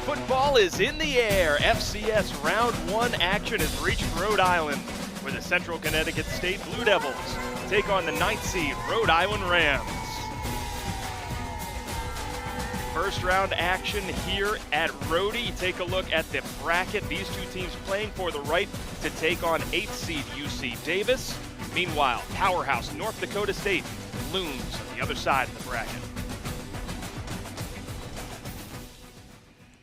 Football is in the air. FCS Round 1 action has reached Rhode Island, where the Central Connecticut State Blue Devils take on the 9th seed Rhode Island Rams. First round action here at Rhode. Take a look at the bracket. These two teams playing for the right to take on 8th seed UC Davis. Meanwhile, powerhouse North Dakota State looms on the other side of the bracket.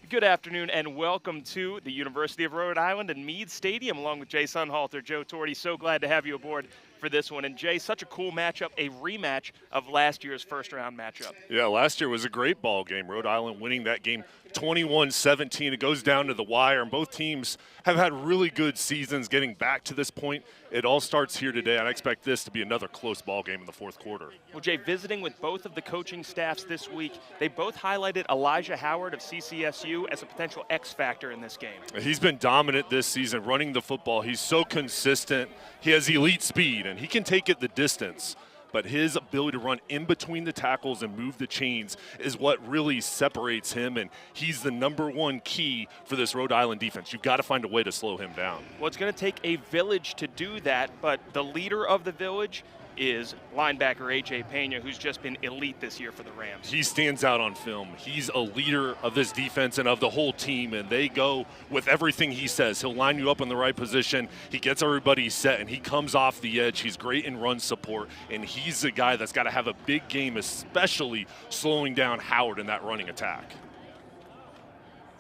Good afternoon and welcome to the University of Rhode Island and Meade Stadium, along with Jay Sunhalter, Joe Torty. So glad to have you aboard for this one. And Jay, such a cool matchup, a rematch of last year's first round matchup. Yeah, last year was a great ball game. Rhode Island winning that game 21-17. It goes down to the wire, and both teams have had really good seasons getting back to this point. It all starts here today, and I expect this to be another close ball game in the fourth quarter. Well, Jay, visiting with both of the coaching staffs this week, they both highlighted Elijah Howard of CCSU as a potential X factor in this game. He's been dominant this season running the football. He's so consistent. He has elite speed, and he can take it the distance. But his ability to run in between the tackles and move the chains is what really separates him, and he's the #1 key for this Rhode Island defense. You've got to find a way to slow him down. Well, it's going to take a village to do that, but the leader of the village is linebacker A.J. Pena, who's just been elite this year for the Rams. He stands out on film. He's a leader of this defense and of the whole team, and they go with everything he says. He'll line you up in the right position. He gets everybody set, and he comes off the edge. He's great in run support, and he's the guy that's got to have a big game, especially slowing down Howard in that running attack.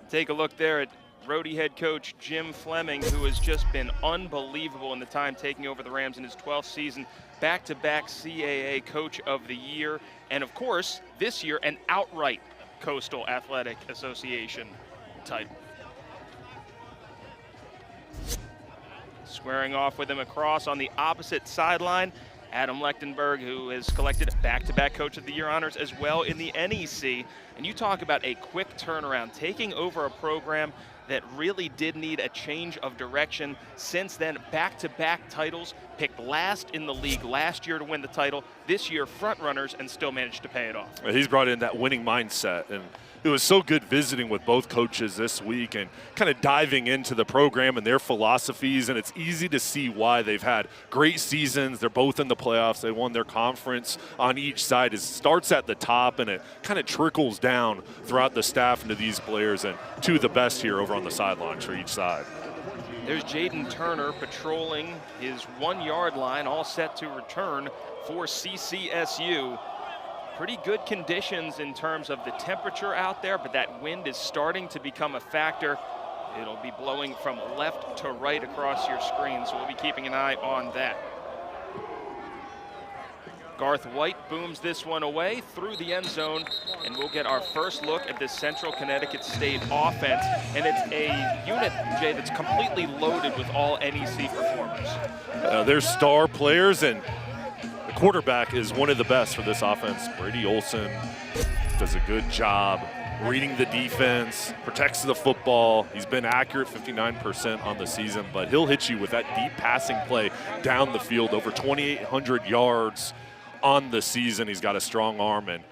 Take a look there at Rhode head coach Jim Fleming, who has just been unbelievable in the time taking over the Rams in his 12th season. Back-to-back CAA Coach of the Year, and of course, this year, an outright Coastal Athletic Association title. Squaring off with him across on the opposite sideline, Adam Lechtenberg, who has collected back-to-back Coach of the Year honors as well in the NEC. And you talk about a quick turnaround, taking over a program that really did need a change of direction. Since then, back-to-back titles, picked last in the league last year to win the title. This year, front runners, and still managed to pay it off. He's brought in that winning mindset, and it was so good visiting with both coaches this week and kind of diving into the program and their philosophies, and it's easy to see why they've had great seasons. They're both in the playoffs. They won their conference on each side. It starts at the top, and it kind of trickles down throughout the staff into these players, and two of the best here over on the sidelines for each side. There's Jaden Turner patrolling his 1-yard line, all set to return for CCSU. Pretty good conditions in terms of the temperature out there, but that wind is starting to become a factor. It'll be blowing from left to right across your screen, so we'll be keeping an eye on that. Garth White booms this one away through the end zone, and we'll get our first look at this Central Connecticut State offense. And it's a unit, Jay, that's completely loaded with all NEC performers. They're star players, and the quarterback is one of the best for this offense. Brady Olson does a good job reading the defense, protects the football. He's been accurate 59% on the season, but he'll hit you with that deep passing play down the field, over 2,800 yards on the season. He's got a strong arm, and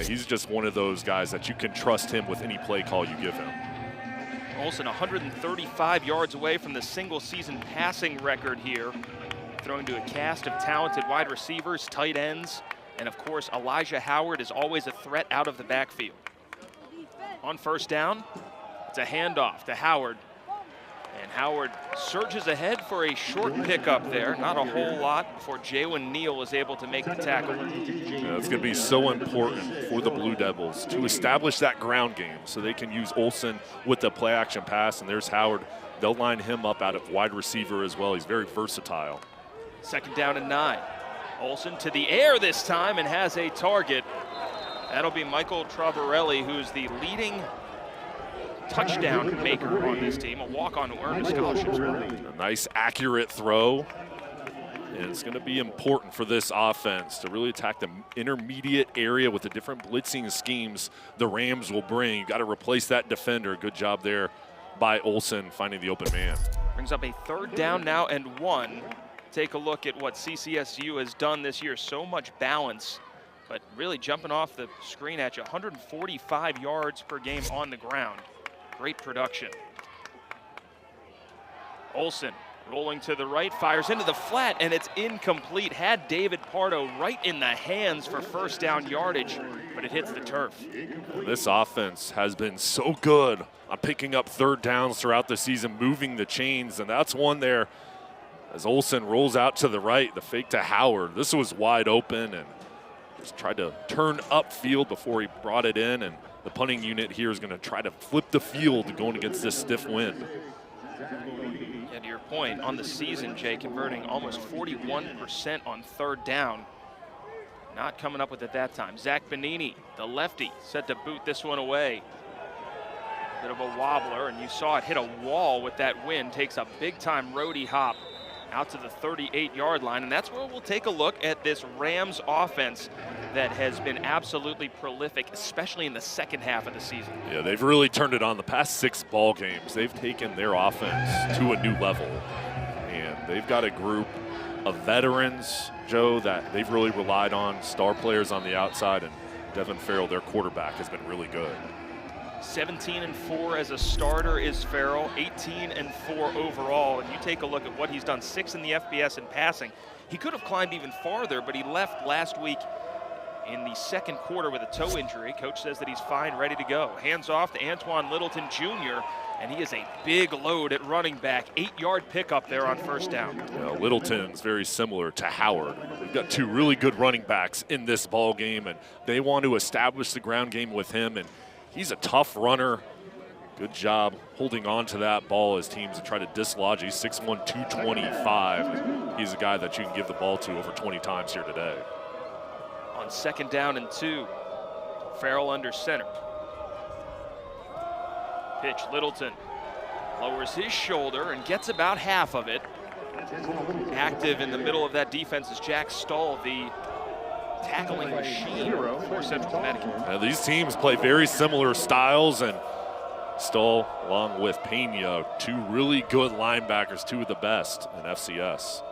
he's just one of those guys that you can trust him with any play call you give him. Olson 135 yards away from the single season passing record here, throwing to a cast of talented wide receivers, tight ends, and of course Elijah Howard is always a threat out of the backfield. On first down, it's a handoff to Howard. And Howard surges ahead for a short pickup there. Not a whole lot before Jalen Neal is able to make the tackle. Yeah, it's going to be so important for the Blue Devils to establish that ground game so they can use Olson with the play action pass. And there's Howard. They'll line him up out of wide receiver as well. He's very versatile. Second down and 9. Olson to the air this time and has a target. That'll be Michael Travarelli, who's the leading touchdown maker on this team, a walk-on who earned a scholarship. A nice, accurate throw. And it's going to be important for this offense to really attack the intermediate area with the different blitzing schemes the Rams will bring. You got to replace that defender. Good job there by Olson finding the open man. Brings up a third down now and 1. Take a look at what CCSU has done this year. So much balance, but really jumping off the screen at you. 145 yards per game on the ground. Great production. Olsen rolling to the right, fires into the flat, and it's incomplete. Had David Pardo right in the hands for first down yardage, but it hits the turf. This offense has been so good on picking up third downs throughout the season, moving the chains, and that's one there as Olsen rolls out to the right, the fake to Howard. This was wide open and just tried to turn upfield before he brought it in, and the punting unit here is going to try to flip the field going against this stiff wind. Yeah, to your point, on the season, Jay, converting almost 41% on third down. Not coming up with it that time. Zach Bonini, the lefty, set to boot this one away. Bit of a wobbler, and you saw it hit a wall with that wind. Takes a big-time Rhode hop out to the 38-yard line, and that's where we'll take a look at this Rams offense that has been absolutely prolific, especially in the second half of the season. Yeah, they've really turned it on. The past 6 ball games, they've taken their offense to a new level, and they've got a group of veterans, Joe, that they've really relied on, star players on the outside, and Devin Farrell, their quarterback, has been really good. 17-4 as a starter is Farrell, 18-4 overall, and you take a look at what he's done, 6 in the FBS in passing. He could have climbed even farther, but he left last week in the second quarter with a toe injury. Coach says that he's fine, ready to go. Hands off to Antoine Littleton Jr., and he is a big load at running back. 8-yard pickup there on first down. Yeah, Littleton's very similar to Howard. We've got 2 really good running backs in this ball game, and they want to establish the ground game with him, and he's a tough runner. Good job holding on to that ball as teams try to dislodge. He's 6'1", 225. He's a guy that you can give the ball to over 20 times here today. On second down and 2, Farrell under center. Pitch, Littleton lowers his shoulder and gets about half of it. Active in the middle of that defense is Jack Stahl, the tackling machine for Central Connecticut. These teams play very similar styles, and Stahl, along with Pena, 2 really good linebackers, 2 of the best in FCS.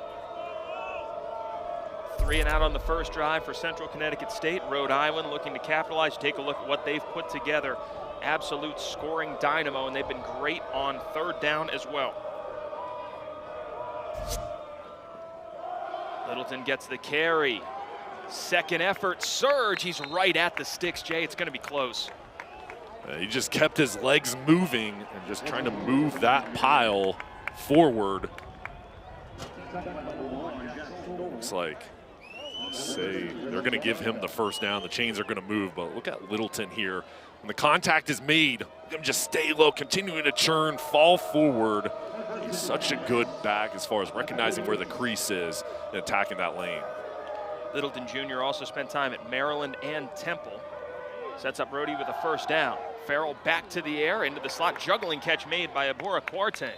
3 and out on the first drive for Central Connecticut State. Rhode Island looking to capitalize. Take a look at what they've put together. Absolute scoring dynamo, and they've been great on third down as well. Littleton gets the carry. Second effort, surge. He's right at the sticks, Jay. It's going to be close. He just kept his legs moving and just trying to move that pile forward. Looks like, say, they're going to give him the first down. The chains are going to move, but look at Littleton here. When the contact is made, look at him just stay low, continuing to churn, fall forward. He's such a good back as far as recognizing where the crease is and attacking that lane. Littleton Jr. also spent time at Maryland and Temple. Sets up Rhode with a first down. Farrell back to the air, into the slot. Juggling catch made by Abura Kwarteng.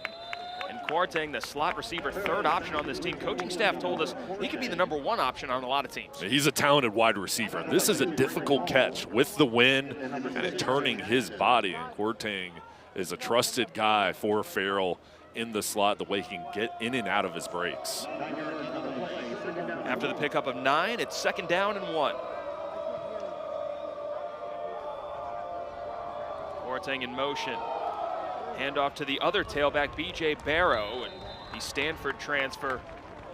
And Kwarteng, the slot receiver, third option on this team. Coaching staff told us he could be the #1 option on a lot of teams. He's a talented wide receiver. This is a difficult catch with the wind and it turning his body. And Kwarteng is a trusted guy for Farrell in the slot, the way he can get in and out of his breaks. After the pickup of 9, it's second down and 1. Kwarteng in motion. Handoff to the other tailback, B.J. Barrow, and the Stanford transfer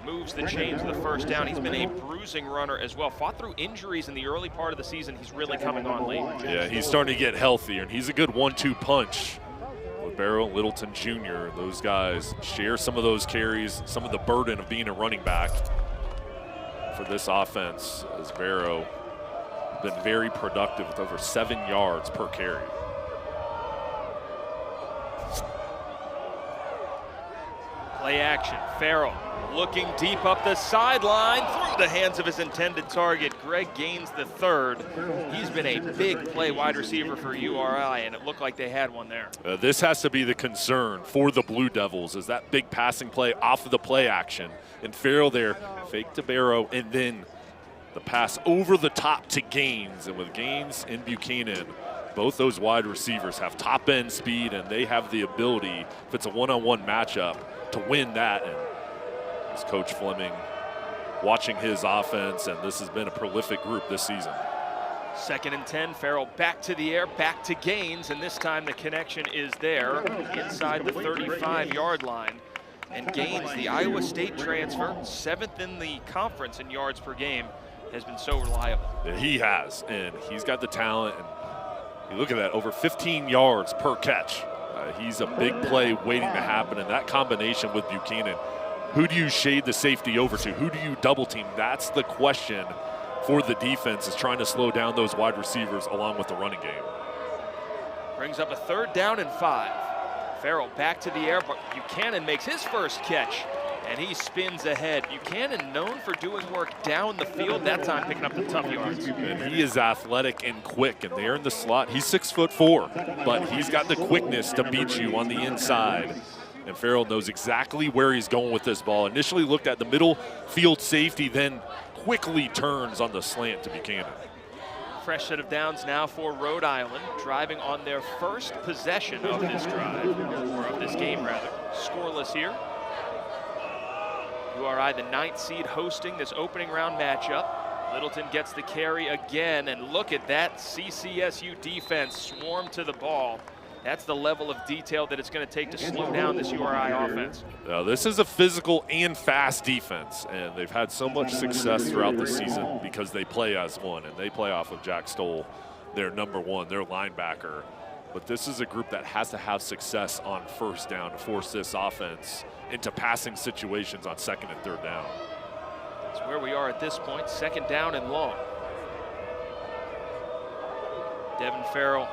moves the chains to the first down. He's been a bruising runner as well. Fought through injuries in the early part of the season. He's really coming on late. Yeah, he's starting to get healthier, and he's a good 1-2 punch with Barrow and Littleton Jr. Those guys share some of those carries, some of the burden of being a running back for this offense, as Barrow has been very productive with over 7 yards per carry. Play action, Farrell looking deep up the sideline, through the hands of his intended target, Greg Gaines III. He's been a big play wide receiver for URI, and it looked like they had one there. This has to be the concern for the Blue Devils, is that big passing play off of the play action. And Farrell there, fake to Barrow, and then the pass over the top to Gaines. And with Gaines and Buchanan, both those wide receivers have top end speed, and they have the ability, if it's a one-on-one matchup, to win that. And as Coach Fleming watching his offense, and this has been a prolific group this season. 2nd and 10, Farrell back to the air, back to Gaines, and this time the connection is there inside the 35-yard line. And Gaines, the Iowa State transfer, 7th in the conference in yards per game, has been so reliable. He has, and he's got the talent. And you look at that, over 15 yards per catch. He's a big play waiting to happen, and that combination with Buchanan, who do you shade the safety over to? Who do you double team? That's the question for the defense, is trying to slow down those wide receivers along with the running game. Brings up a 3rd down and 5. Farrell back to the air, but Buchanan makes his first catch, and he spins ahead. Buchanan known for doing work down the field, that time picking up the tough yards. And he is athletic and quick, and there in the slot, he's 6'4", but he's got the quickness to beat you on the inside. And Farrell knows exactly where he's going with this ball. Initially looked at the middle field safety, then quickly turns on the slant to Buchanan. Fresh set of downs now for Rhode Island, driving on their first possession of this drive, or of this game rather. Scoreless here. URI, the 9th seed, hosting this opening round matchup. Littleton gets the carry again, and look at that CCSU defense swarm to the ball. That's the level of detail that it's going to take to slow down this URI offense. Now, this is a physical and fast defense, and they've had so much success throughout the season because they play as one, and they play off of Jack Stoll, their #1, their linebacker. But this is a group that has to have success on 1st down to force this offense into passing situations on 2nd and 3rd down. That's where we are at this point, 2nd down and long. Devin Farrell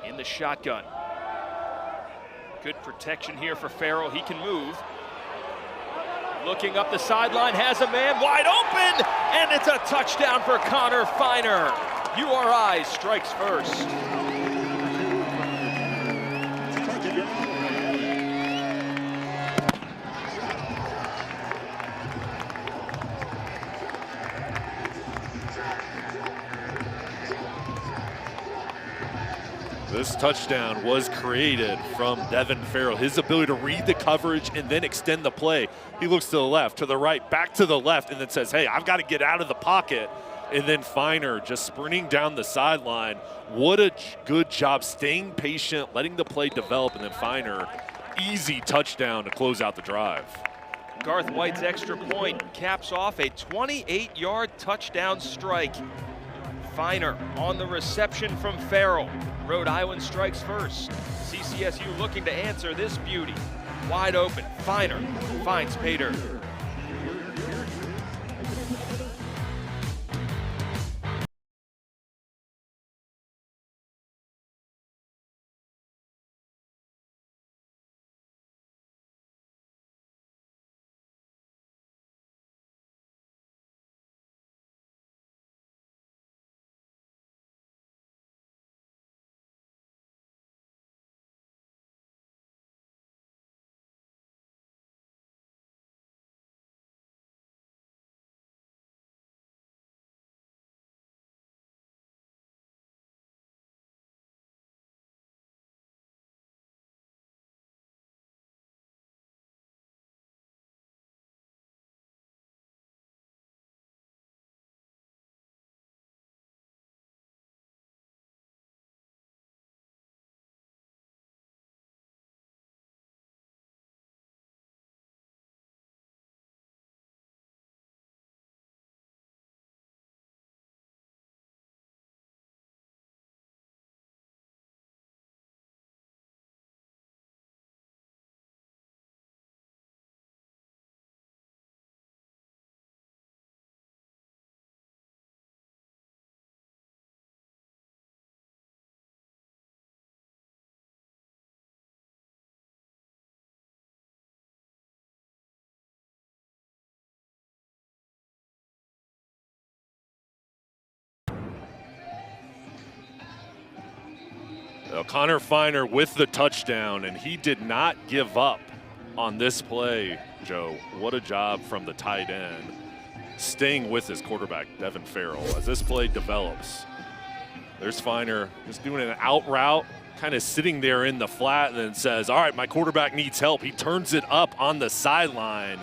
in the shotgun. Good protection here for Farrell. He can move. Looking up the sideline, has a man wide open, and it's a touchdown for Connor Feiner. URI strikes first. This touchdown was created from Devin Farrell. His ability to read the coverage and then extend the play. He looks to the left, to the right, back to the left, and then says, hey, I've got to get out of the pocket. And then Feiner just sprinting down the sideline. What a good job staying patient, letting the play develop, and then Feiner, easy touchdown to close out the drive. Garth White's extra point caps off a 28-yard touchdown strike. Feiner on the reception from Farrell. Rhode Island strikes first. CCSU looking to answer this beauty. Wide open, Feiner finds Pater. Connor Feiner with the touchdown, and he did not give up on this play, Joe. What a job from the tight end, staying with his quarterback, Devin Farrell, as this play develops. There's Feiner just doing an out route, kind of sitting there in the flat, and then says, all right, my quarterback needs help. He turns it up on the sideline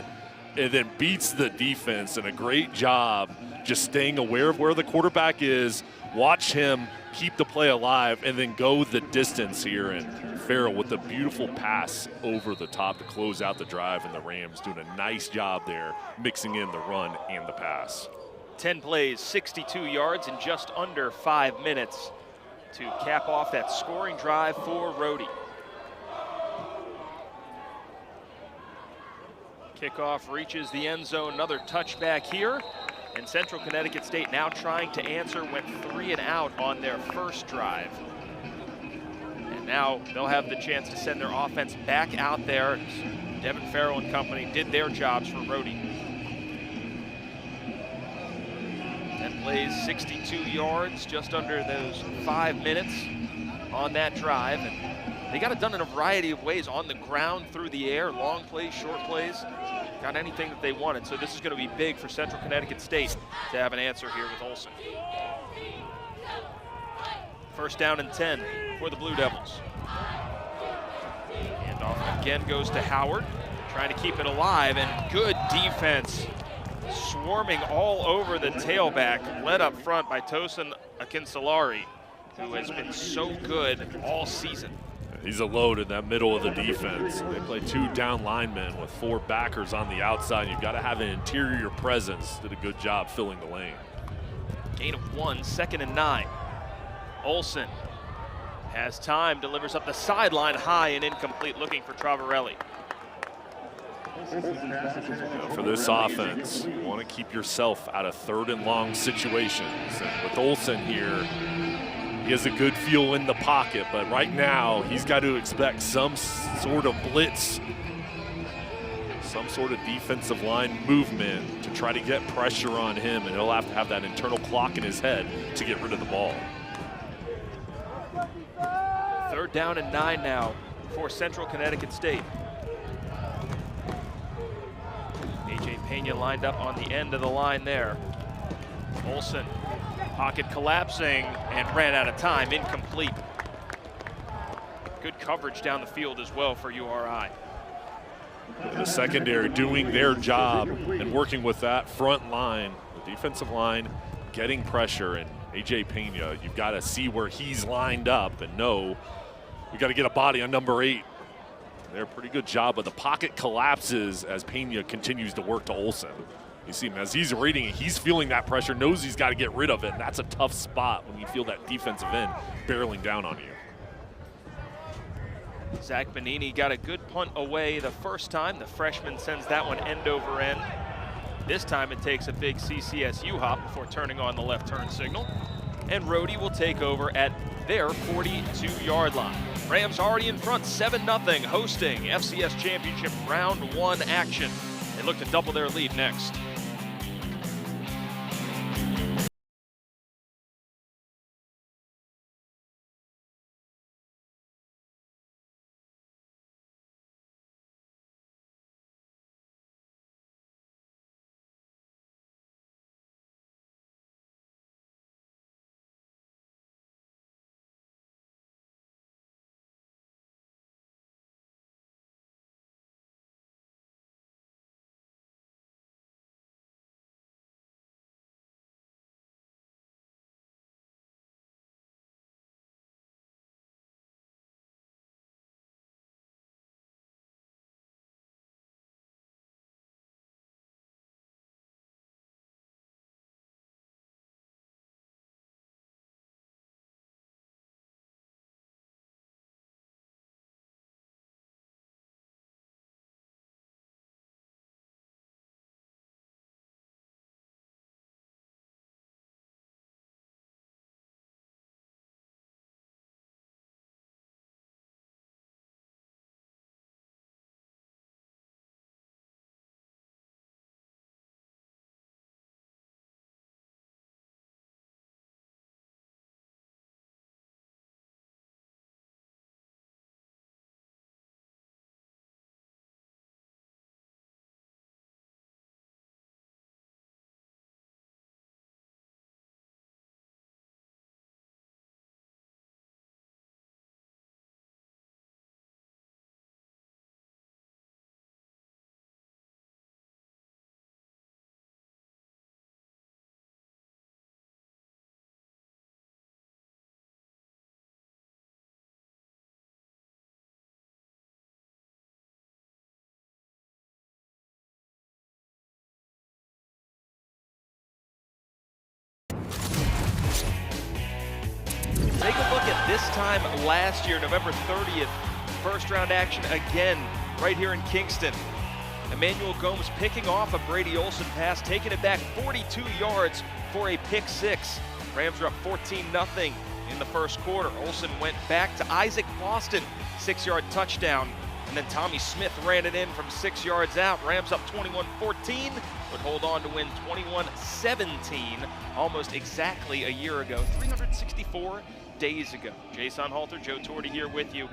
and then beats the defense, and a great job just staying aware of where the quarterback is, watch him keep the play alive, and then go the distance here. And Farrell with a beautiful pass over the top to close out the drive, and the Rams doing a nice job there, mixing in the run and the pass. 10 plays, 62 yards in just under 5 minutes to cap off that scoring drive for Rhode. Kickoff reaches the end zone, another touchback here. And Central Connecticut State now trying to answer, went 3 and out on their first drive. And now they'll have the chance to send their offense back out there. Devin Farrell and company did their jobs for Rhode. 10 plays, 62 yards, just under those 5 minutes on that drive. And they got it done in a variety of ways, on the ground, through the air, long plays, short plays. Got anything that they wanted. So this is going to be big for Central Connecticut State to have an answer here with Olson. First down and 10 for the Blue Devils. And off again goes to Howard, trying to keep it alive, and good defense, swarming all over the tailback, led up front by Tosin Akinsalari, who has been so good all season. He's a load in that middle of the defense. They play 2 down linemen with 4 backers on the outside. You've got to have an interior presence. Did a good job filling the lane. Gain of 1, 2nd and 9. Olson has time, delivers up the sideline high and incomplete, looking for Travarelli. For this offense, you want to keep yourself out of 3rd and long situations. And with Olson here, he has a good feel in the pocket, but right now he's got to expect some sort of blitz, some sort of defensive line movement to try to get pressure on him, and he'll have to have that internal clock in his head to get rid of the ball. 3rd down and 9 now for Central Connecticut State. A.J. Pena lined up on the end of the line there. Olson, pocket collapsing, and ran out of time, incomplete. Good coverage down the field as well for URI. The secondary doing their job and working with that front line, the defensive line, getting pressure. And A.J. Pena, you've got to see where he's lined up and know we got to get a body on number 8. They're a pretty good job, but the pocket collapses as Pena continues to work to Olson. You see him as he's reading it, he's feeling that pressure, knows he's got to get rid of it. And that's a tough spot when you feel that defensive end barreling down on you. Zach Bonini got a good punt away the first time. The freshman sends that one end over end. This time it takes a big CCSU hop before turning on the left turn signal. And Rhode will take over at their 42-yard line. Rams already in front, 7-0, hosting FCS Championship Round 1 action. They look to double their lead next. time last year, November 30th. First round action again right here in Kingston. Emmanuel Gomes picking off a Brady Olson pass, taking it back 42 yards for a pick six. Rams are up 14-0 in the first quarter. Olson went back to Isaac Boston, 6-yard touchdown. And then Tommy Smith ran it in from 6 yards out. Rams up 21-14, would hold on to win 21-17, almost exactly a year ago, 364 days ago. Jason Halter, Joe Torti here with you.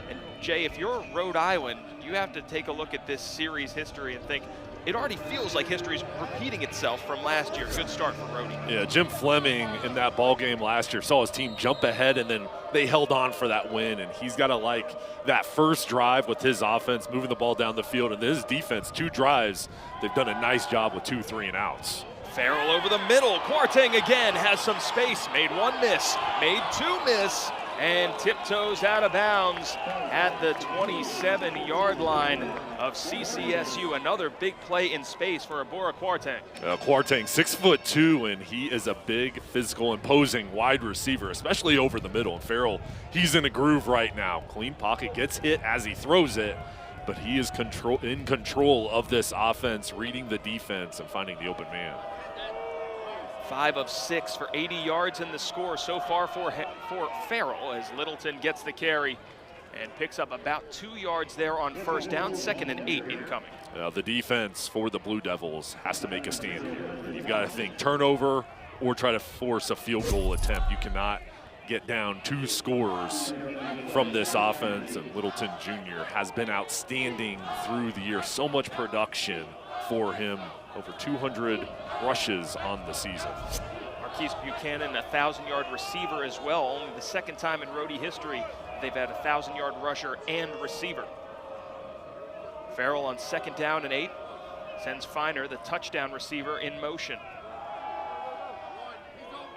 And Jay, if you're Rhode Island, you have to take a look at this series history and think, it already feels like history's repeating itself from last year. Good start for Rhode. Yeah, Jim Fleming in that ball game last year saw his team jump ahead, and then they held on for that win. And he's got to like that first drive with his offense, moving the ball down the field, and his defense, 2 drives. They've done a nice job with 2 3-and-outs. Farrell over the middle. Kwarteng again has some space. Made 1 miss, made 2 miss, and tiptoes out of bounds at the 27-yard line of CCSU. Another big play in space for Abora Kwarteng. Kwarteng, 6'2", and he is a big, physical, imposing wide receiver, especially over the middle. And Farrell, he's in a groove right now. Clean pocket, gets hit as he throws it, but he is in control of this offense, reading the defense and finding the open man. 5 of 6 for 80 yards in the score so far for Farrell, as Littleton gets the carry and picks up about 2 yards there on first down. 2nd and 8 incoming. The defense for the Blue Devils has to make a stand here. You've got to think turnover or try to force a field goal attempt. You cannot get down 2 scores from this offense, and Littleton Jr. has been outstanding through the year. So much production for him, over 200 rushes on the season. Marquise Buchanan, a 1,000-yard receiver as well. Only the 2nd time in Rhode history they've had a 1,000-yard rusher and receiver. Farrell on 2nd down and 8 sends Feiner, the touchdown receiver, in motion.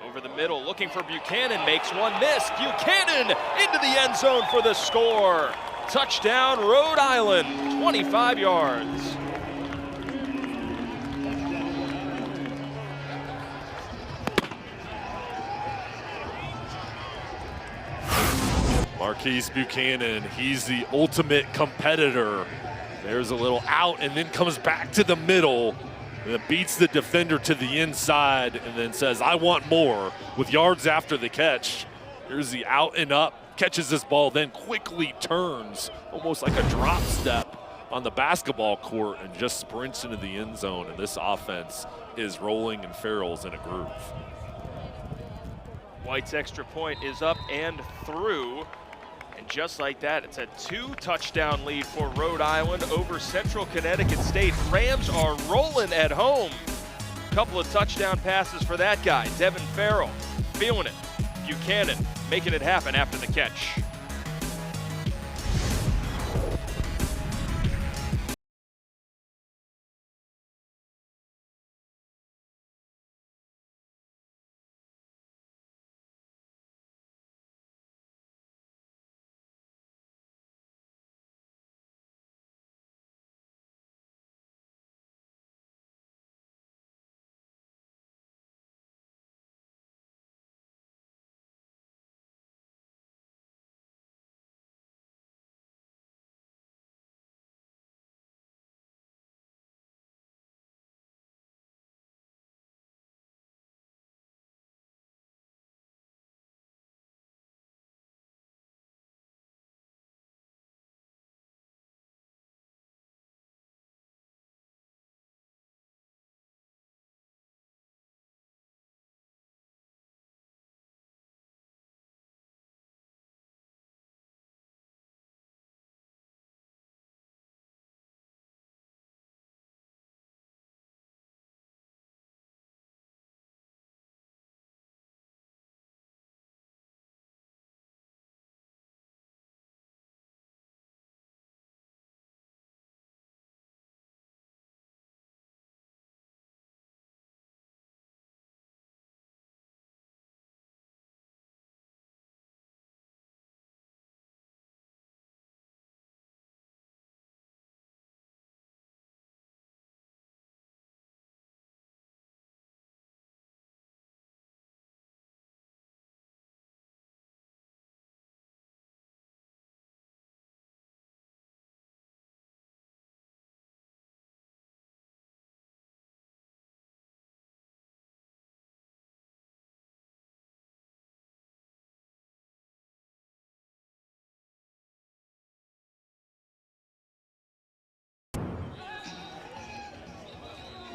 Over the middle, looking for Buchanan, makes 1 miss. Buchanan into the end zone for the score. Touchdown, Rhode Island, 25 yards. Marquise Buchanan, he's the ultimate competitor. There's a little out and then comes back to the middle and then beats the defender to the inside and then says, I want more, with yards after the catch. Here's the out and up, catches this ball, then quickly turns, almost like a drop step on the basketball court, and just sprints into the end zone. And this offense is rolling, and Farrell's in a groove. White's extra point is up and through. And just like that, it's a 2-touchdown lead for Rhode Island over Central Connecticut State. Rams are rolling at home. Couple of touchdown passes for that guy, Devin Farrell, feeling it. Buchanan making it happen after the catch.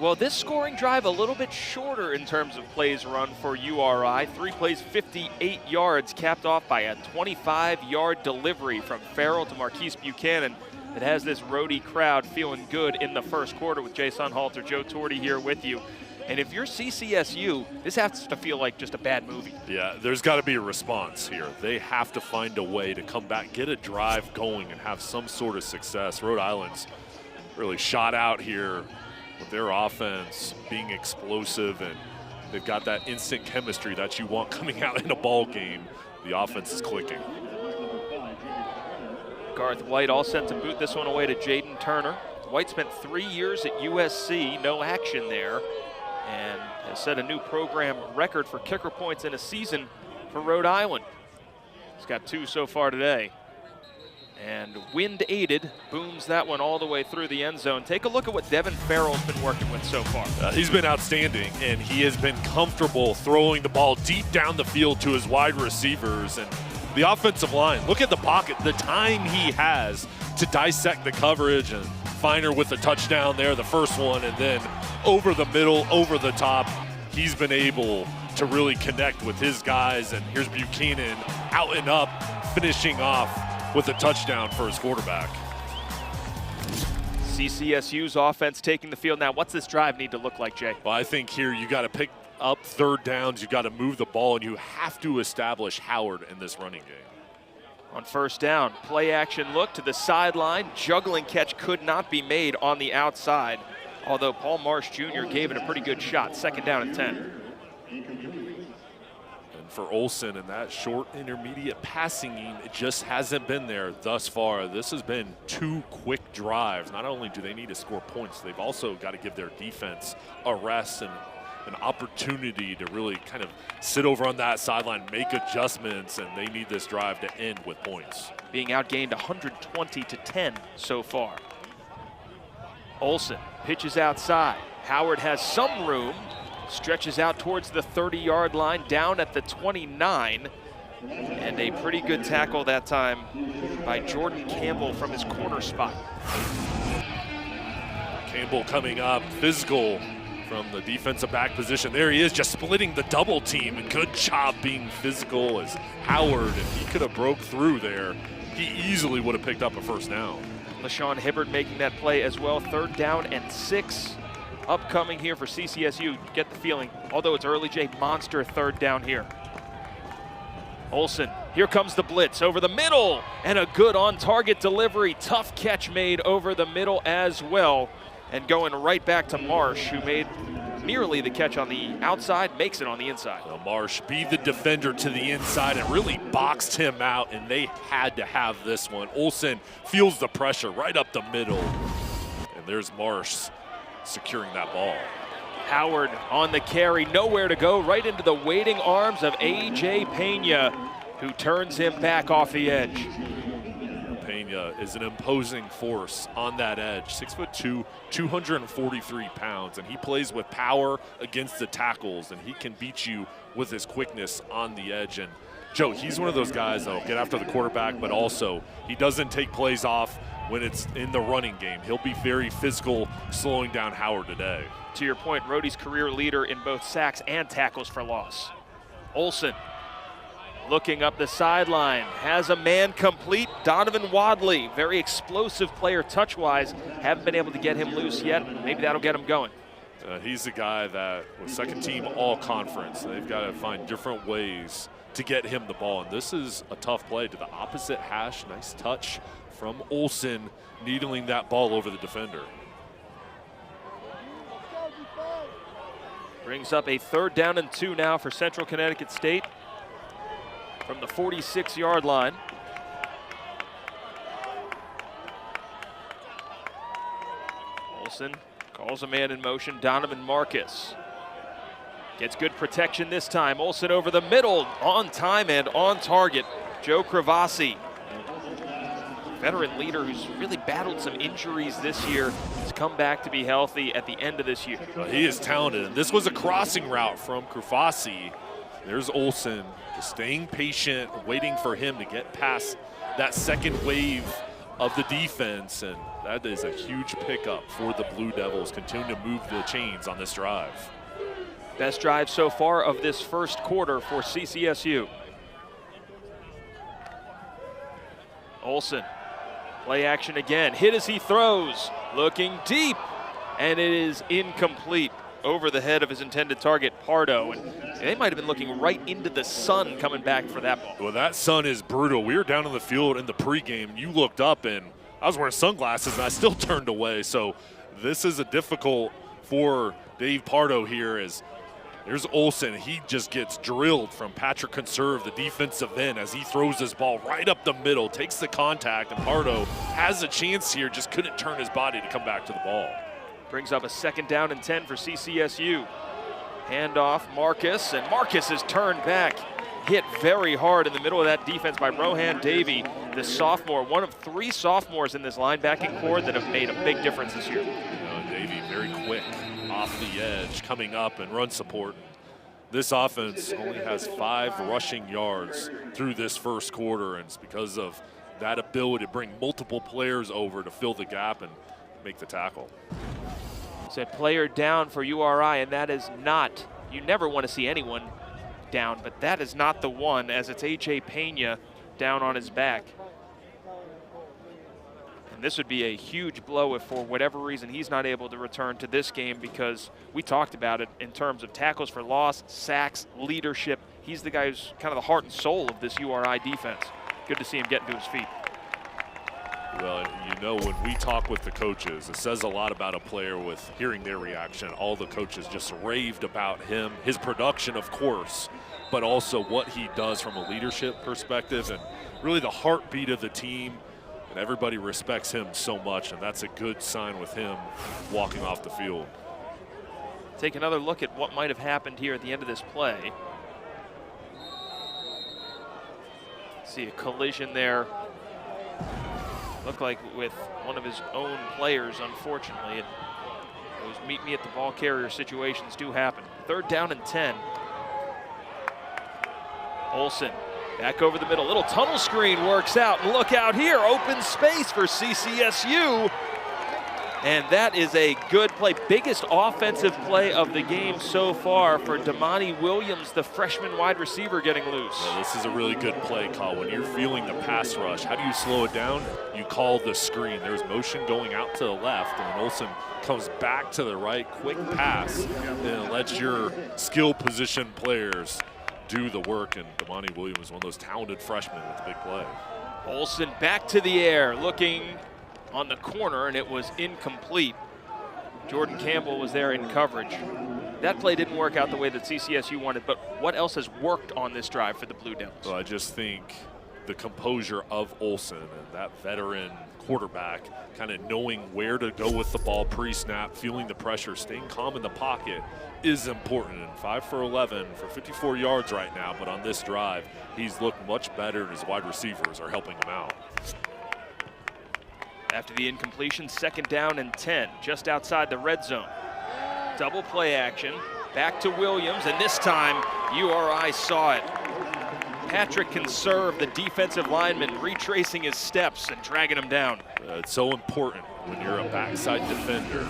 Well, this scoring drive a little bit shorter in terms of plays run for URI. 3 plays, 58 yards, capped off by a 25-yard delivery from Farrell to Marquise Buchanan. It has this Rhode crowd feeling good in the first quarter with Jay Sunhalter, Joe Torty here with you. And if you're CCSU, this has to feel like just a bad movie. Yeah, there's got to be a response here. They have to find a way to come back, get a drive going, and have some sort of success. Rhode Island's really shot out here with their offense being explosive, and they've got that instant chemistry that you want coming out in a ball game. The offense is clicking. Garth White all set to boot this one away to Jaden Turner. White spent 3 years at USC, no action there, and has set a new program record for kicker points in a season for Rhode Island. He's got 2 so far today. And wind aided, booms that one all the way through the end zone. Take a look at what Devin Farrell's been working with so far. He's been outstanding, and he has been comfortable throwing the ball deep down the field to his wide receivers. And the offensive line, look at the pocket, the time he has to dissect the coverage, and Feiner with the touchdown there, the first one, and then over the middle, over the top, he's been able to really connect with his guys. And here's Buchanan out and up, finishing off with a touchdown for his quarterback. CCSU's offense taking the field now. What's this drive need to look like, Jay? Well, I think here you got to pick up third downs, you got to move the ball, and you have to establish Howard in this running game. On first down, play action look to the sideline. Juggling catch could not be made on the outside, although Paul Marsh Jr. gave it a pretty good shot. Second down and 10. And for Olsen and that short intermediate passing game, it just hasn't been there thus far. This has been 2 quick drives. Not only do they need to score points, they've also got to give their defense a rest and an opportunity to really kind of sit over on that sideline, make adjustments, and they need this drive to end with points. Being outgained 120-10 so far. Olsen pitches outside. Howard has some room, stretches out towards the 30-yard line, down at the 29, and a pretty good tackle that time by Jordan Campbell from his corner spot. Campbell coming up, physical from the defensive back position. There he is, just splitting the double team, and good job being physical as Howard, if he could have broke through there, he easily would have picked up a first down. LaShawn Hibbert making that play as well. 3rd down and 6 upcoming here for CCSU. Get the feeling, although it's early, Jay, monster 3rd down here. Olsen, here comes the blitz over the middle, and a good on-target delivery. Tough catch made over the middle as well. And going right back to Marsh, who made nearly the catch on the outside, makes it on the inside. Well, Marsh beat the defender to the inside and really boxed him out, and they had to have this one. Olsen feels the pressure right up the middle, and there's Marsh securing that ball. Howard on the carry, nowhere to go, right into the waiting arms of A.J. Pena, who turns him back off the edge. Pena is an imposing force on that edge. 6'2", 243 pounds, and he plays with power against the tackles, and he can beat you with his quickness on the edge. And Joe, he's one of those guys that'll get after the quarterback, but also he doesn't take plays off when it's in the running game. He'll be very physical, slowing down Howard today. To your point, Rhode's career leader in both sacks and tackles for loss. Olsen looking up the sideline, has a man complete. Donovan Wadley, very explosive player touch-wise. Haven't been able to get him loose yet. Maybe that'll get him going. He's a guy that was 2nd team all-conference. They've got to find different ways to get him the ball. And this is a tough play to the opposite hash. Nice touch from Olsen, needling that ball over the defender. Brings up a 3rd down and 2 now for Central Connecticut State from the 46-yard line. Olsen calls a man in motion. Donovan Marcus gets good protection this time. Olsen over the middle, on time and on target. Joe Cravasi, veteran leader who's really battled some injuries this year, has come back to be healthy at the end of this year. He is talented, and this was a crossing route from Cravasi. There's Olsen, just staying patient, waiting for him to get past that second wave of the defense, and that is a huge pickup for the Blue Devils. Continue to move the chains on this drive. Best drive so far of this first quarter for CCSU. Olsen, play action again, hit as he throws, looking deep, and it is incomplete over the head of his intended target, Pardo. And they might have been looking right into the sun coming back for that ball. Well, that sun is brutal. We were down on the field in the pregame. You looked up, and I was wearing sunglasses, and I still turned away. So this is a difficult for Dave Pardo here. As there's Olsen. He just gets drilled from Patrick Conserve, the defensive end, as he throws this ball right up the middle, takes the contact, and Pardo has a chance here, just couldn't turn his body to come back to the ball. Brings up a 2nd down and 10 for CCSU. Handoff, Marcus, and Marcus is turned back. Hit very hard in the middle of that defense by Rohan Davey, the sophomore, one of 3 sophomores in this linebacking core that have made a big difference this year. Davey very quick off the edge, coming up and run support. This offense only has 5 rushing yards through this first quarter, and it's because of that ability to bring multiple players over to fill the gap and make the tackle. It's a player down for URI, and that is not, you never want to see anyone down, but that is not the one, as it's A.J. Pena down on his back. And this would be a huge blow if for whatever reason he's not able to return to this game, because we talked about it in terms of tackles for loss, sacks, leadership. He's the guy who's kind of the heart and soul of this URI defense. Good to see him getting to his feet. Well, you know, when we talk with the coaches, it says a lot about a player with hearing their reaction. All the coaches just raved about him, his production, of course, but also what he does from a leadership perspective and really the heartbeat of the team. And everybody respects him so much, and that's a good sign with him walking off the field. Take another look at what might have happened here at the end of this play. See a collision there. Looked like with one of his own players, unfortunately. Those meet me at the ball carrier situations do happen. 3rd down and 10. Olsen back over the middle. Little tunnel screen works out. And look out here, open space for CCSU. And that is a good play. Biggest offensive play of the game so far for Damani Williams, the freshman wide receiver, getting loose. Well, this is a really good play call. When you're feeling the pass rush, how do you slow it down? You call the screen. There's motion going out to the left, and Olsen comes back to the right, quick pass, and lets your skill position players do the work. And Damani Williams, one of those talented freshmen with a big play. Olsen back to the air, looking on the corner, and it was incomplete. Jordan Campbell was there in coverage. That play didn't work out the way that CCSU wanted, but what else has worked on this drive for the Blue Devils? Well, I just think the composure of Olsen and that veteran quarterback, kind of knowing where to go with the ball pre-snap, feeling the pressure, staying calm in the pocket is important. And 5 for 11 for 54 yards right now, but on this drive, he's looked much better, and his wide receivers are helping him out. After the incompletion, 2nd down and 10, just outside the red zone. Double play action, back to Williams, and this time URI saw it. Patrick Conserve, the defensive lineman, retracing his steps and dragging him down. It's so important when you're a backside defender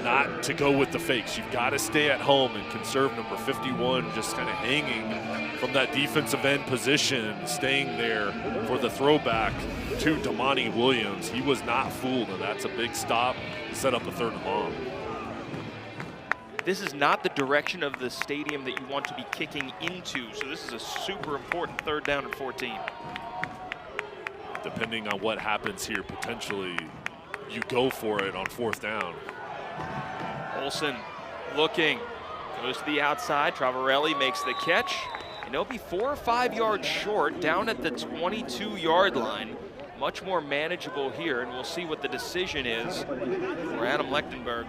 not to go with the fakes. You've got to stay at home, and Conserve, number 51, just kind of hanging from that defensive end position, staying there for the throwback to Damani Williams. He was not fooled, and that's a big stop to set up a 3rd and long. This is not the direction of the stadium that you want to be kicking into, so this is a super important 3rd down and 14. Depending on what happens here, potentially you go for it on 4th down. Olsen looking, goes to the outside. Travarelli makes the catch, and he'll be 4 or 5 yards short down at the 22-yard line. Much more manageable here, and we'll see what the decision is for Adam Lechtenberg.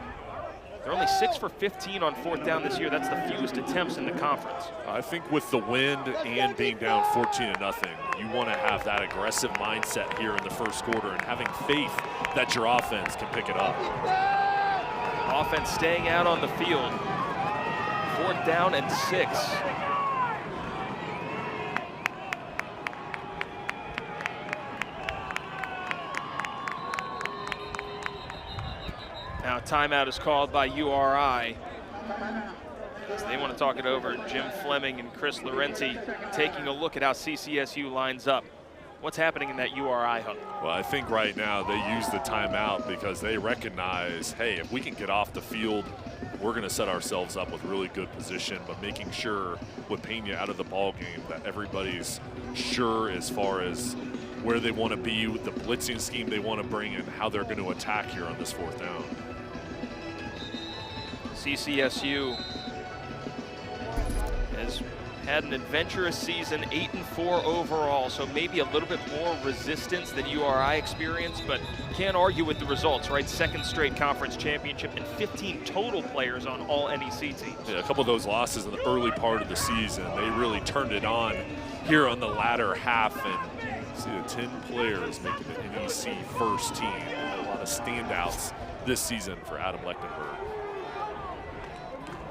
They're only 6 for 15 on 4th down this year. That's the fewest attempts in the conference. I think with the wind and being down 14-0, you want to have that aggressive mindset here in the first quarter and having faith that your offense can pick it up. Offense staying out on the field. 4th down and 6. timeout is called by URI. So they want to talk it over. Jim Fleming and Chris Laurenti taking a look at how CCSU lines up. What's happening in that URI huddle? Well, I think right now they use the timeout because they recognize, hey, if we can get off the field, we're going to set ourselves up with really good position, but making sure with Pena out of the ball game that everybody's sure as far as where they want to be with the blitzing scheme they want to bring and how they're going to attack here on this 4th down. CCSU has had an adventurous season, 8-4 overall, so maybe a little bit more resistance than URI experienced, but can't argue with the results, right? 2nd straight conference championship and 15 total players on all NEC teams. Yeah, a couple of those losses in the early part of the season, they really turned it on here on the latter half, and see the 10 players making the NEC first team. A lot of standouts this season for Adam Lechtenberg.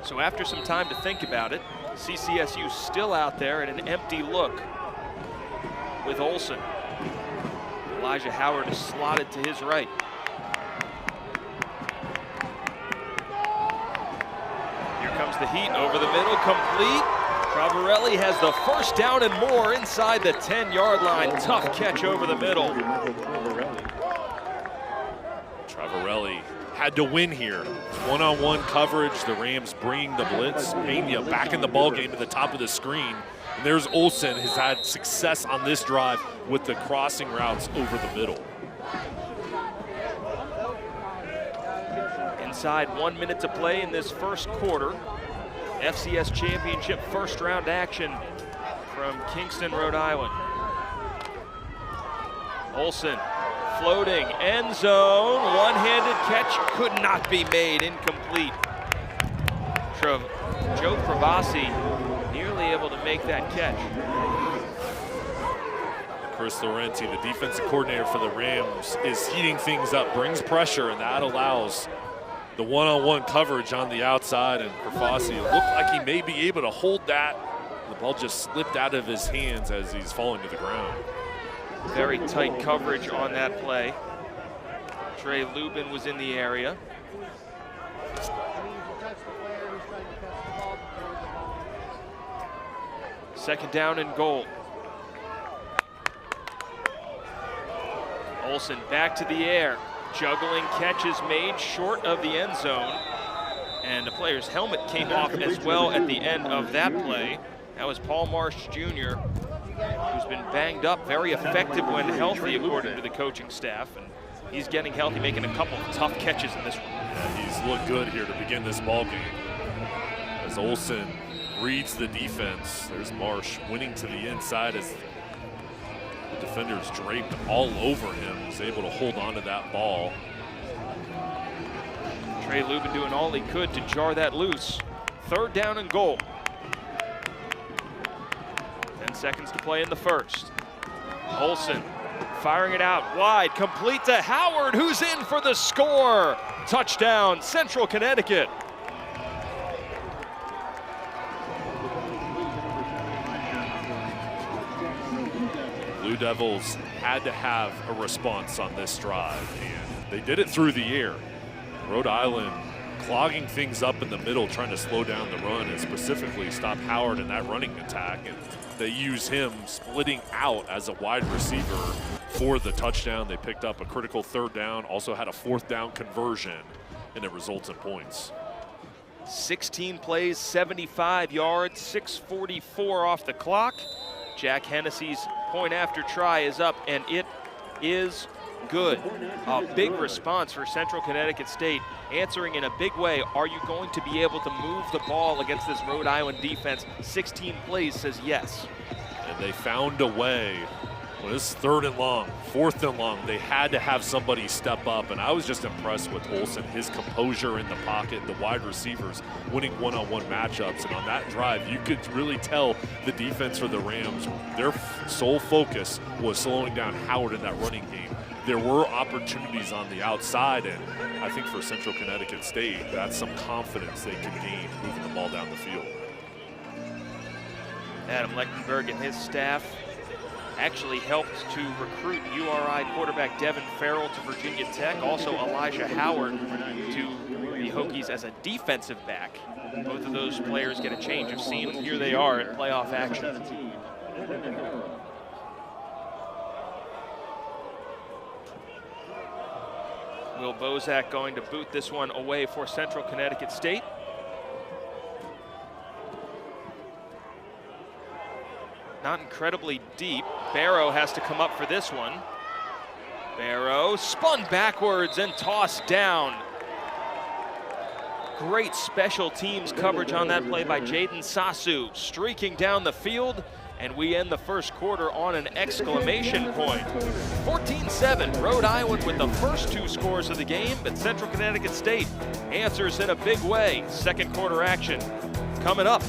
So after some time to think about it, CCSU still out there in an empty look with Olson. Elijah Howard is slotted to his right. Here comes the heat over the middle, complete. Travarelli has the 1st down and more inside the 10-yard line. Tough catch over the middle. Travarelli had to win here. One-on-one coverage, the Rams bringing the blitz. Pena back in the ball game at the top of the screen. And there's Olson, has had success on this drive with the crossing routes over the middle. Inside 1 minute to play in this first quarter. FCS Championship 1st round action from Kingston, Rhode Island. Olson floating, end zone, one-handed catch could not be made, incomplete. Joe Pravasi nearly able to make that catch. Chris Laurenti, the defensive coordinator for the Rams, is heating things up, brings pressure, and that allows the one-on-one coverage on the outside, and Pravasi, it looked like he may be able to hold that. The ball just slipped out of his hands as he's falling to the ground. Very tight coverage on that play. Trey Lubin was in the area. Second down and goal. Olson back to the air. Juggling catches made short of the end zone. And the player's helmet came off as well at the end of that play. That was Paul Marsh Jr., who's been banged up, very effective when healthy, according to the coaching staff. And he's getting healthy, making a couple of tough catches in this one. Yeah, he's looked good here to begin this ball game. As Olson reads the defense, there's Marsh winning to the inside as the defender's draped all over him. He's able to hold on to that ball. Trey Lubin doing all he could to jar that loose. 3rd down and goal. 10 seconds to play in the first. Olson firing it out wide, complete to Howard, who's in for the score. Touchdown, Central Connecticut. Blue Devils had to have a response on this drive, and they did it through the air. Rhode Island clogging things up in the middle, trying to slow down the run and specifically stop Howard in that running attack. And they use him splitting out as a wide receiver for the touchdown. They picked up a critical 3rd down, also had a 4th down conversion, and it results in points. 16 plays, 75 yards, 6:44 off the clock. Jack Hennessy's point after try is up, and it is good. A big response for Central Connecticut State, answering in a big way. Are you going to be able to move the ball against this Rhode Island defense? 16 plays says yes. And they found a way. Well, this is 3rd and long, 4th and long. They had to have somebody step up, and I was just impressed with Olson, his composure in the pocket, the wide receivers winning one-on-one matchups. And on that drive, you could really tell the defense for the Rams, their sole focus was slowing down Howard in that running game. There were opportunities on the outside, and I think for Central Connecticut State, that's some confidence they can gain moving the ball down the field. Adam Lechtenberg and his staff actually helped to recruit URI quarterback Devin Farrell to Virginia Tech. Also Elijah Howard to the Hokies as a defensive back. Both of those players get a change of scene, and here they are in playoff action. Will Bozak going to boot this one away for Central Connecticut State. Not incredibly deep. Barrow has to come up for this one. Barrow spun backwards and tossed down. Great special teams coverage on that play by Jaden Sasu, streaking down the field, and we end the first quarter on an exclamation point. 14-7, Rhode Island with the first 2 scores of the game, but Central Connecticut State answers in a big way. Second quarter action coming up.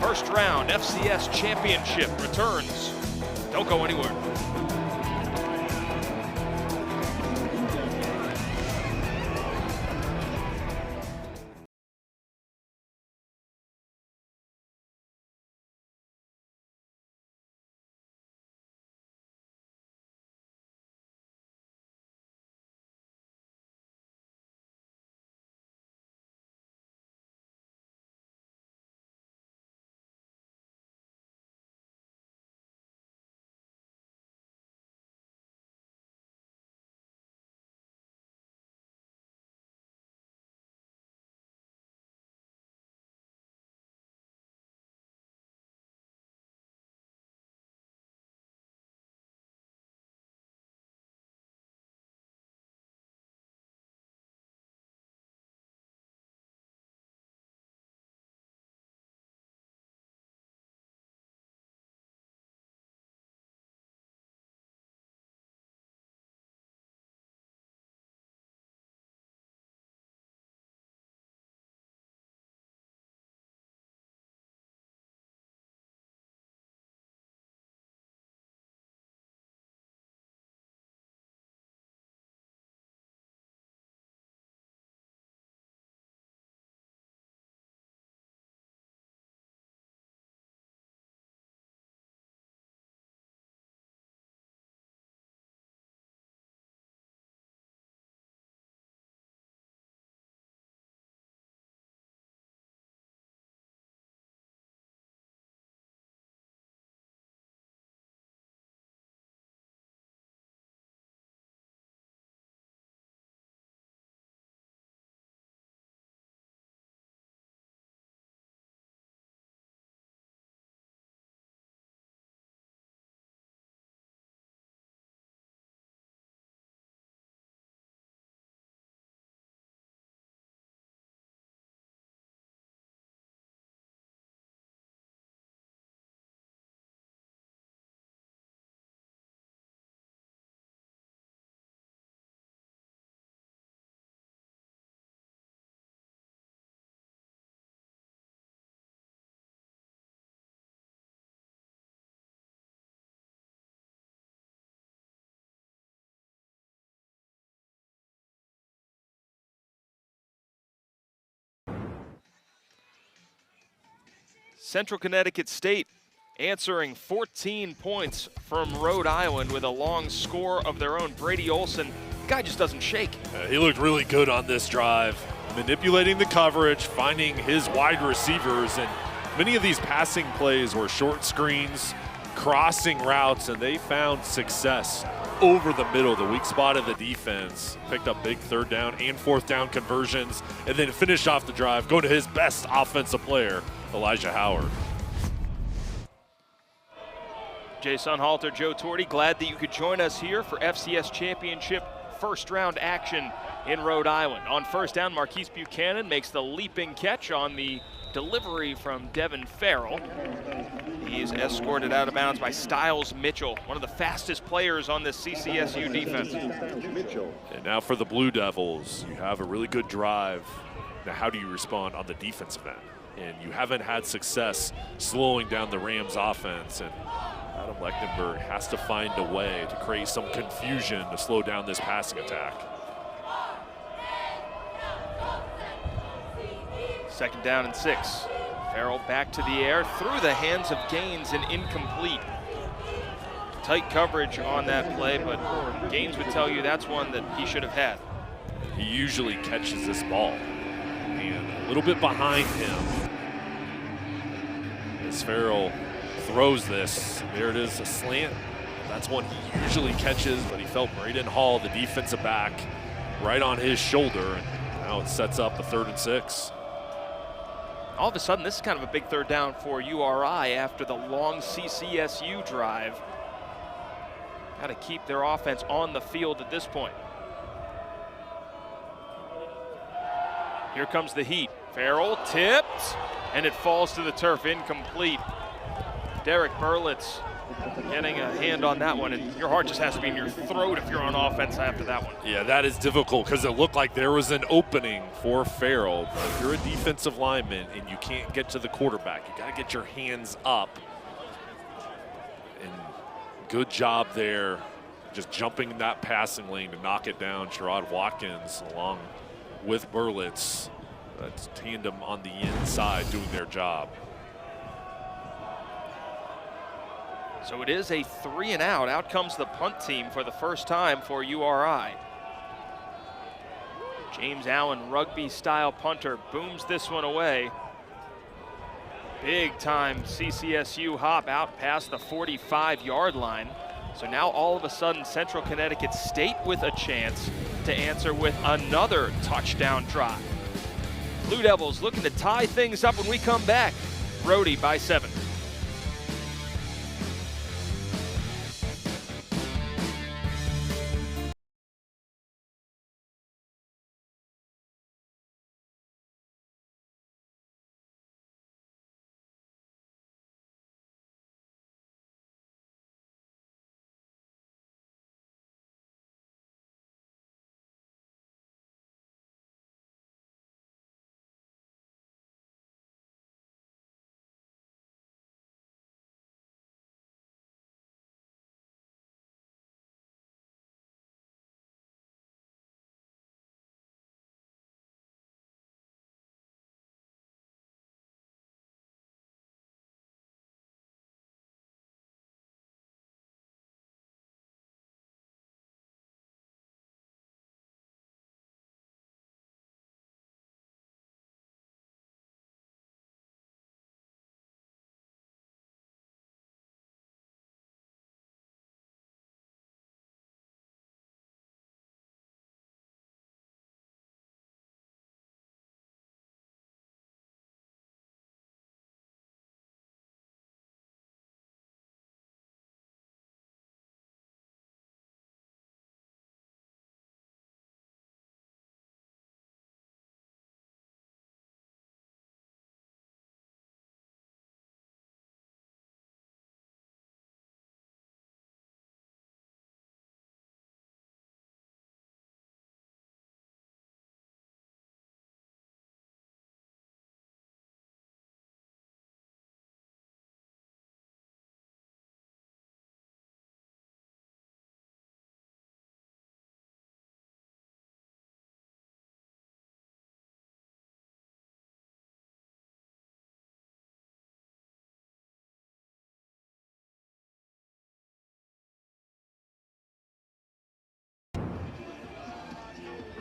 First round FCS championship returns. Don't go anywhere. Central Connecticut State answering 14 points from Rhode Island with a long score of their own. Brady Olson, the guy just doesn't shake. He looked really good on this drive, manipulating the coverage, finding his wide receivers, and many of these passing plays were short screens, crossing routes, and they found success over the middle, the weak spot of the defense. Picked up big 3rd down and 4th down conversions, and then finished off the drive going to his best offensive player, Elijah Howard. Jay Sunhalter, Joe Torti, glad that you could join us here for FCS Championship first round action in Rhode Island. On first down, Marquise Buchanan makes the leaping catch on the delivery from Devin Farrell. He is escorted out of bounds by Styles Mitchell, one of the fastest players on this CCSU defense. And now for the Blue Devils, you have a really good drive. Now how do you respond on the defensive end? And you haven't had success slowing down the Rams offense, and Adam Lechtenberg has to find a way to create some confusion to slow down this passing attack. Second down and 6. Farrell back to the air, through the hands of Gaines and incomplete. Tight coverage on that play, but Gaines would tell you that's one that he should have had. He usually catches this ball, and a little bit behind him as Farrell throws this. There it is, a slant. That's one he usually catches, but he felt Braden Hall, the defensive back, right on his shoulder, and now it sets up a 3rd and 6. All of a sudden, this is kind of a big 3rd down for URI after the long CCSU drive. Got to keep their offense on the field at this point. Here comes the heat. Farrell tipped, and it falls to the turf, incomplete. Derek Berlitz getting a hand on that one, and your heart just has to be in your throat if you're on offense after that one. Yeah, that is difficult because it looked like there was an opening for Farrell. But if you're a defensive lineman and you can't get to the quarterback, you got to get your hands up. And good job there, just jumping in that passing lane to knock it down. Sherrod Watkins along with Berlitz. That's tandem on the inside doing their job. So it is a 3 and out. Out comes the punt team for the first time for URI. James Allen, rugby-style punter, booms this one away. Big time CCSU hop out past the 45-yard line. So now all of a sudden Central Connecticut State with a chance to answer with another touchdown drive. Blue Devils looking to tie things up when we come back. Rhode by 7.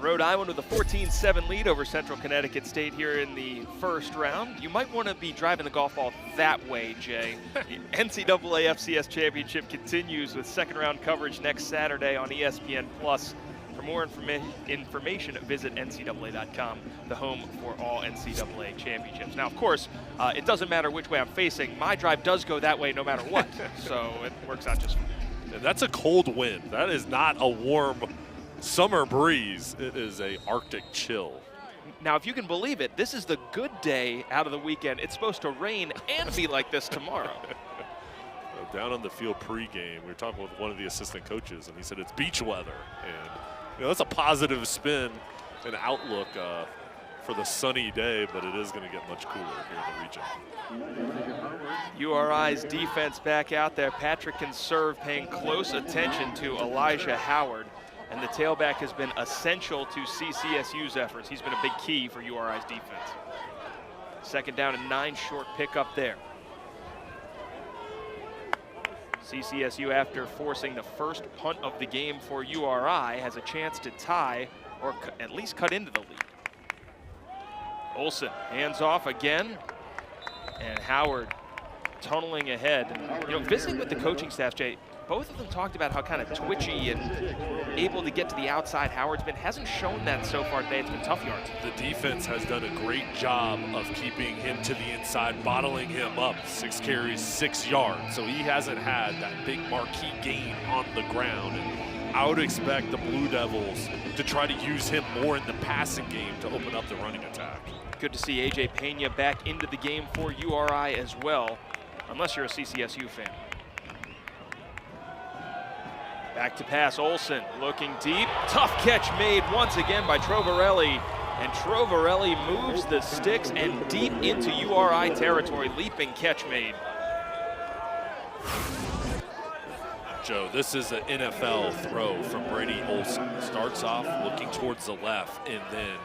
Rhode Island with a 14-7 lead over Central Connecticut State here in the first round. You might want to be driving the golf ball that way, Jay. The NCAA FCS Championship continues with second round coverage next Saturday on ESPN+. For more information, visit ncaa.com, the home for all NCAA championships. Now, of course, it doesn't matter which way I'm facing. My drive does go that way no matter what, so it works out just fine. That's a cold wind. That is not a warm summer breeze. It is a Arctic chill. Now, if you can believe it, this is the good day out of the weekend. It's supposed to rain and be like this tomorrow. Down on the field pregame, we were talking with one of the assistant coaches, and he said it's beach weather. And that's a positive spin and outlook for the sunny day, but it is going to get much cooler here in the region. URI's defense back out there. Patrick Conserve paying close attention to Elijah Howard. And the tailback has been essential to CCSU's efforts. He's been a big key for URI's defense. Second down and 9, short pickup there. CCSU, after forcing the first punt of the game for URI, has a chance to tie or at least cut into the lead. Olsen hands off again, and Howard tunneling ahead. And, visiting with the coaching staff, Jay, both of them talked about how kind of twitchy and able to get to the outside Howard's been. Hasn't shown that so far today. It's been tough yards. The defense has done a great job of keeping him to the inside, bottling him up. 6 carries, 6 yards. So he hasn't had that big marquee gain on the ground. And I would expect the Blue Devils to try to use him more in the passing game to open up the running attack. Good to see A.J. Pena back into the game for URI as well, unless you're a CCSU fan. Back to pass, Olsen looking deep. Tough catch made once again by Trovarelli. And Trovarelli moves the sticks and deep into URI territory. Leaping catch made. Joe, this is an NFL throw from Brady Olsen. Starts off looking towards the left, and then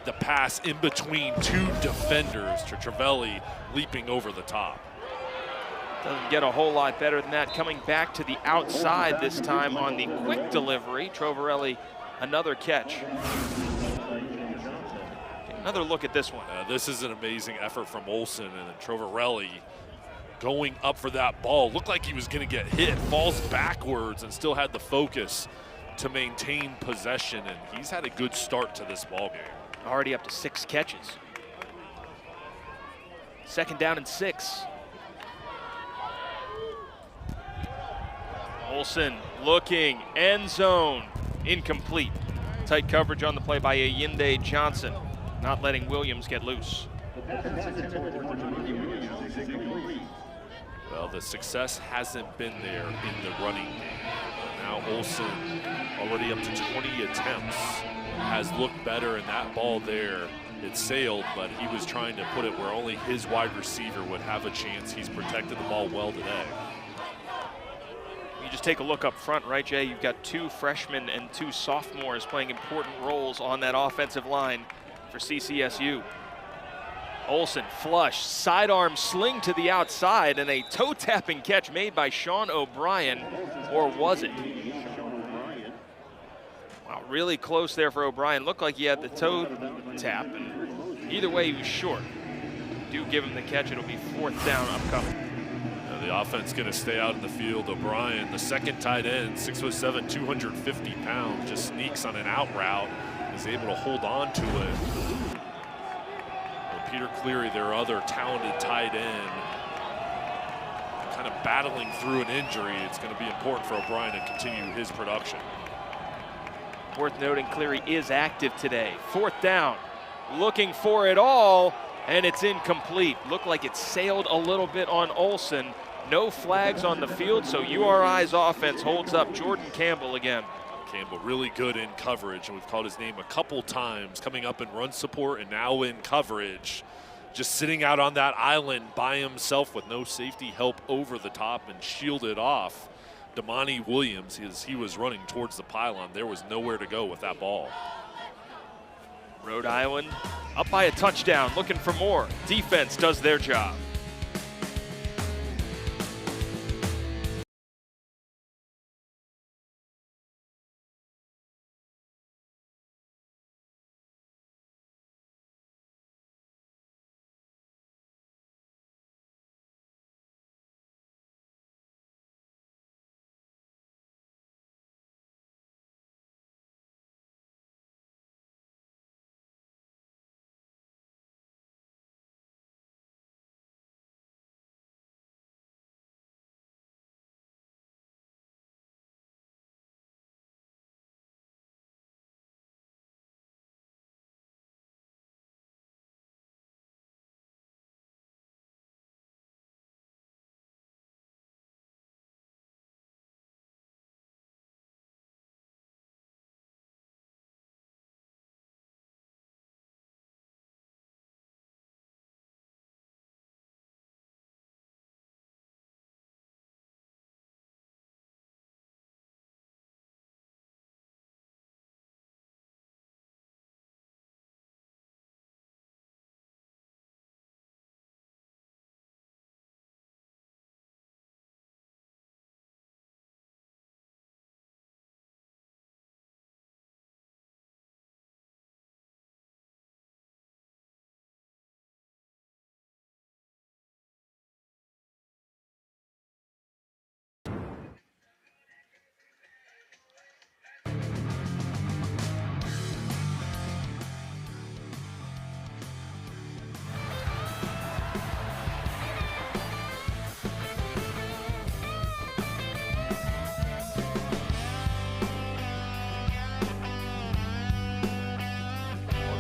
the pass in between 2 defenders to Trovarelli leaping over the top. Doesn't get a whole lot better than that. Coming back to the outside this time on the quick delivery. Trovarelli, another catch. Another look at this one. This is an amazing effort from Olsen, and then Trovarelli going up for that ball. Looked like he was going to get hit, falls backwards, and still had the focus to maintain possession, and he's had a good start to this ball game. Already up to 6 catches. 2nd down and 6. Olsen looking, end zone, incomplete. Tight coverage on the play by Ayinde Johnson, not letting Williams get loose. Well, the success hasn't been there in the running game. Now Olsen, already up to 20 attempts, has looked better, and that ball there, it sailed, but he was trying to put it where only his wide receiver would have a chance. He's protected the ball well today. You just take a look up front, right, Jay? You've got 2 freshmen and 2 sophomores playing important roles on that offensive line for CCSU. Olsen, flush, sidearm sling to the outside, and a toe-tapping catch made by Sean O'Brien, or was it? Wow, really close there for O'Brien. Looked like he had the toe tap, and either way, he was short. Do give him the catch. It'll be 4th down upcoming. The offense going to stay out in the field. O'Brien, the second tight end, 6'7", 250 pounds, just sneaks on an out route, is able to hold on to it. Well, Peter Cleary, their other talented tight end, kind of battling through an injury. It's going to be important for O'Brien to continue his production. Worth noting, Cleary is active today. 4th down, looking for it all, and it's incomplete. Looked like it sailed a little bit on Olsen. No flags on the field, so URI's offense holds up. Jordan Campbell again. Campbell really good in coverage, and we've called his name a couple times, coming up in run support and now in coverage. Just sitting out on that island by himself with no safety help over the top and shielded off Damani Williams as he was running towards the pylon. There was nowhere to go with that ball. Rhode Island up by a touchdown, looking for more. Defense does their job.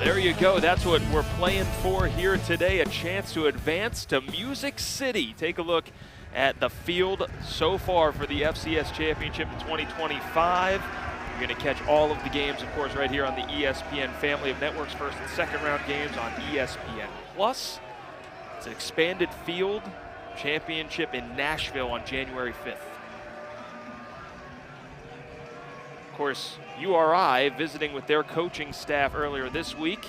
There you go. That's what we're playing for here today, a chance to advance to Music City. Take a look at the field so far for the FCS Championship in 2025. You're going to catch all of the games, of course, right here on the ESPN family of networks. First and second round games on ESPN+. It's an expanded field championship in Nashville on January 5th. Of course, URI visiting with their coaching staff earlier this week.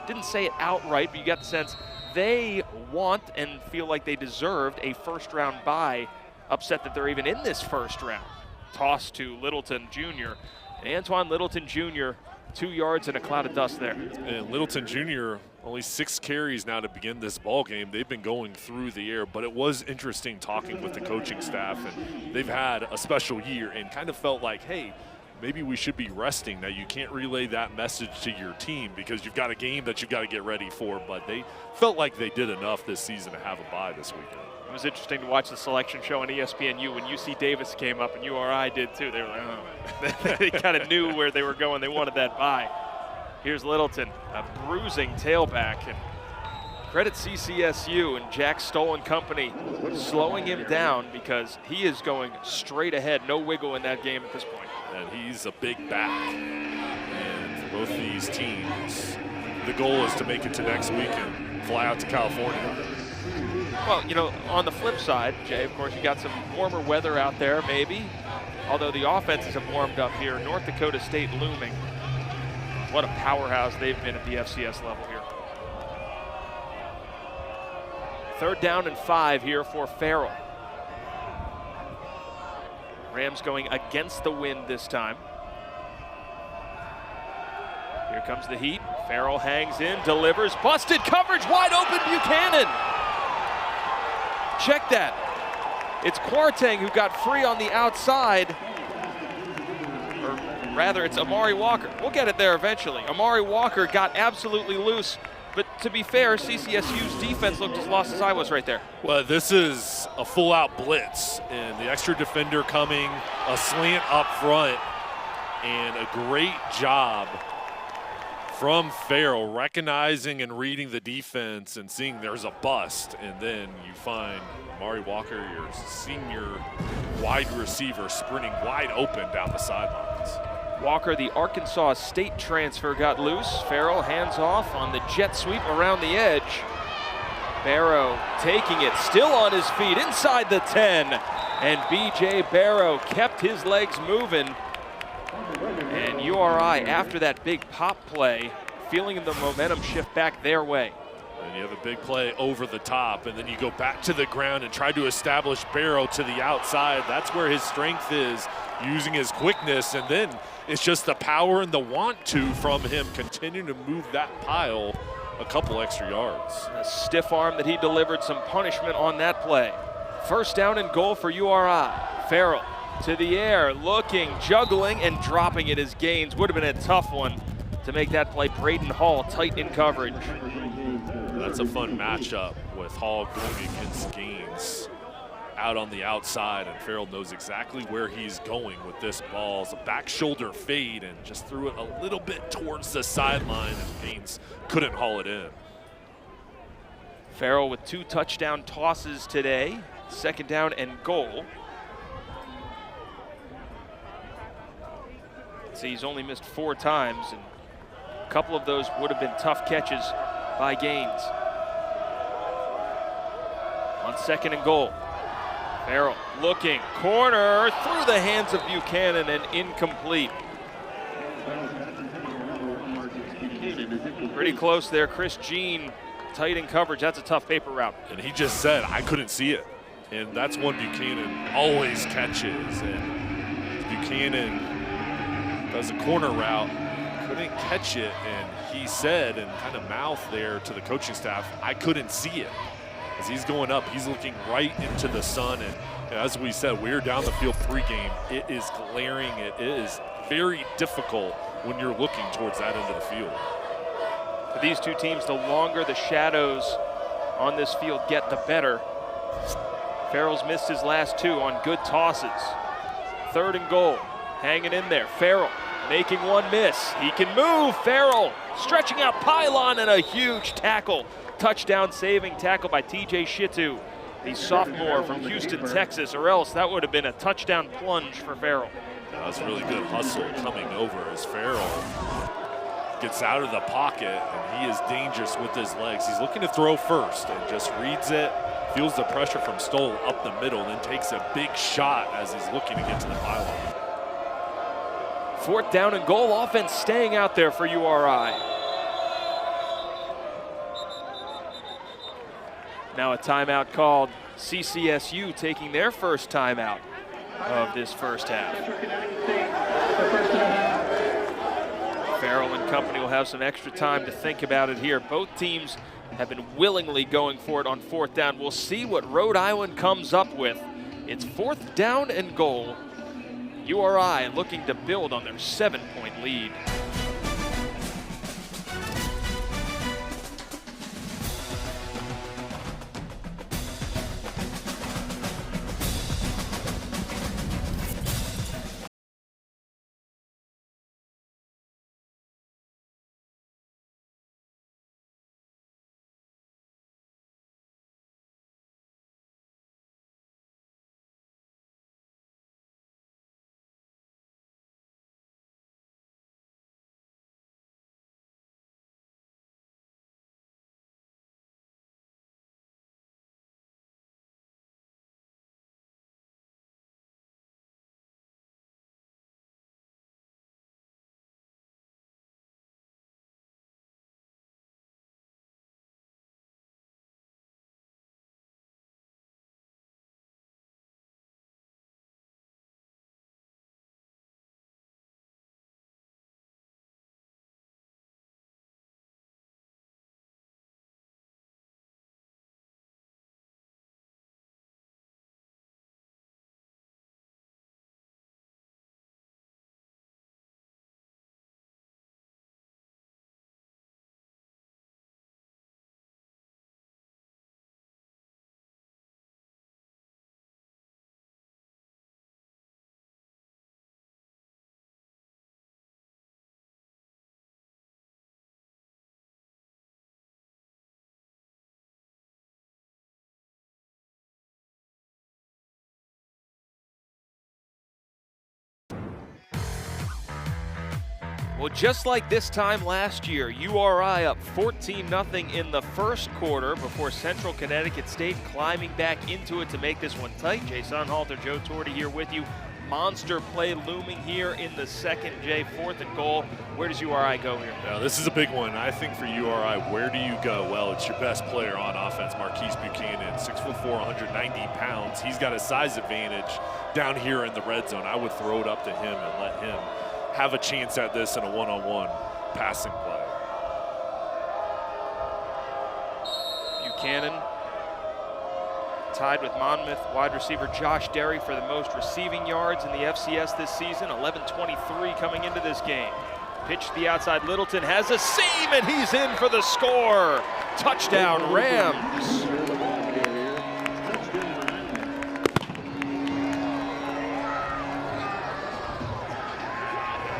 Didn't say it outright, but you got the sense they want and feel like they deserved a first-round bye. Upset that they're even in this first round. Toss to Littleton Jr. And Antoine Littleton Jr., 2 yards and a cloud of dust there. And Littleton Jr., only 6 carries now to begin this ball game. They've been going through the air, but it was interesting talking with the coaching staff, and they've had a special year and kind of felt like, hey, maybe we should be resting. Now, you can't relay that message to your team because you've got a game that you've got to get ready for, but they felt like they did enough this season to have a bye this weekend. It was interesting to watch the selection show on ESPNU when UC Davis came up and URI did too. They were like, oh. They kind of knew where they were going. They wanted that bye. Here's Littleton, a bruising tailback, and credit CCSU and Jack Stoll and company slowing him down because he is going straight ahead. No wiggle in that game at this point. And he's a big back. And for both these teams, the goal is to make it to next week and fly out to California. Well, you know, on the flip side, Jay, of course, you got some warmer weather out there, maybe. Although the offenses have warmed up here. North Dakota State looming. What a powerhouse they've been at the FCS level here. 3rd down and 5 here for Farrell. Rams going against the wind this time. Here comes the heat. Farrell hangs in, delivers, busted coverage, wide open Buchanan. Check that. It's Kwarteng who got free on the outside. Or rather, it's Amari Walker. We'll get it there eventually. Amari Walker got absolutely loose. But to be fair, CCSU's defense looked as lost as I was right there. Well, this is a full-out blitz, and the extra defender coming, a slant up front, and a great job from Farrell recognizing and reading the defense and seeing there's a bust, and then you find Amari Walker, your senior wide receiver, sprinting wide open down the sidelines. Walker, the Arkansas State transfer, got loose. Farrell hands off on the jet sweep around the edge. Barrow taking it, still on his feet, inside the 10. And B.J. Barrow kept his legs moving. And URI, after that big pop play, feeling the momentum shift back their way. And you have a big play over the top, and then you go back to the ground and try to establish Barrow to the outside. That's where his strength is, using his quickness, and then it's just the power and the want to from him continuing to move that pile a couple extra yards. A stiff arm that he delivered some punishment on that play. 1st down and goal for URI. Farrell to the air, looking, juggling, and dropping it as Gaines. Would have been a tough one to make that play. Braden Hall tight in coverage. That's a fun matchup with Hall going against Gaines out on the outside, and Farrell knows exactly where he's going with this ball. It's a back shoulder fade and just threw it a little bit towards the sideline, and Gaines couldn't haul it in. Farrell with 2 touchdown tosses today. 2nd down and goal. See, he's only missed 4 times, and a couple of those would have been tough catches by Gaines. On 2nd and goal, Farrell looking, corner, through the hands of Buchanan and incomplete. Pretty close there, Chris Jean, tight in coverage. That's a tough paper route. And he just said, I couldn't see it. And that's one Buchanan always catches. And Buchanan does a corner route, couldn't catch it, and he said and kind of mouthed there to the coaching staff, I couldn't see it. As he's going up, he's looking right into the sun, and as we said, we're down the field pregame. It is glaring. It is very difficult when you're looking towards that end of the field. For these two teams, the longer the shadows on this field get, the better. Farrell's missed his last 2 on good tosses. 3rd and goal, hanging in there. Farrell making one miss. He can move. Farrell stretching out pylon and a huge tackle. Touchdown saving tackle by TJ Shitu, the sophomore from Houston, Texas, or else that would have been a touchdown plunge for Farrell. That was really good hustle coming over as Farrell gets out of the pocket, and he is dangerous with his legs. He's looking to throw first and just reads it, feels the pressure from Stoll up the middle, and then takes a big shot as he's looking to get to the pylon. 4th down and goal, offense staying out there for URI. Now a timeout called. CCSU taking their first timeout of this first half. Farrell and company will have some extra time to think about it here. Both teams have been willingly going for it on 4th down. We'll see what Rhode Island comes up with. It's 4th down and goal. URI looking to build on their 7-point lead. Well, just like this time last year, URI up 14-0 in the first quarter before Central Connecticut State climbing back into it to make this one tight. Jay Sunhalter, Joe Torti here with you. Monster play looming here in the second. Jay, 4th and goal. Where does URI go here? Yeah, this is a big one. I think for URI, where do you go? Well, it's your best player on offense, Marquise Buchanan, 6'4", 190 pounds. He's got a size advantage down here in the red zone. I would throw it up to him and let him have a chance at this in a one-on-one passing play. Buchanan tied with Monmouth wide receiver Josh Derry for the most receiving yards in the FCS this season, 11:23 coming into this game. Pitch to the outside, Littleton has a seam and he's in for the score. Touchdown Rams.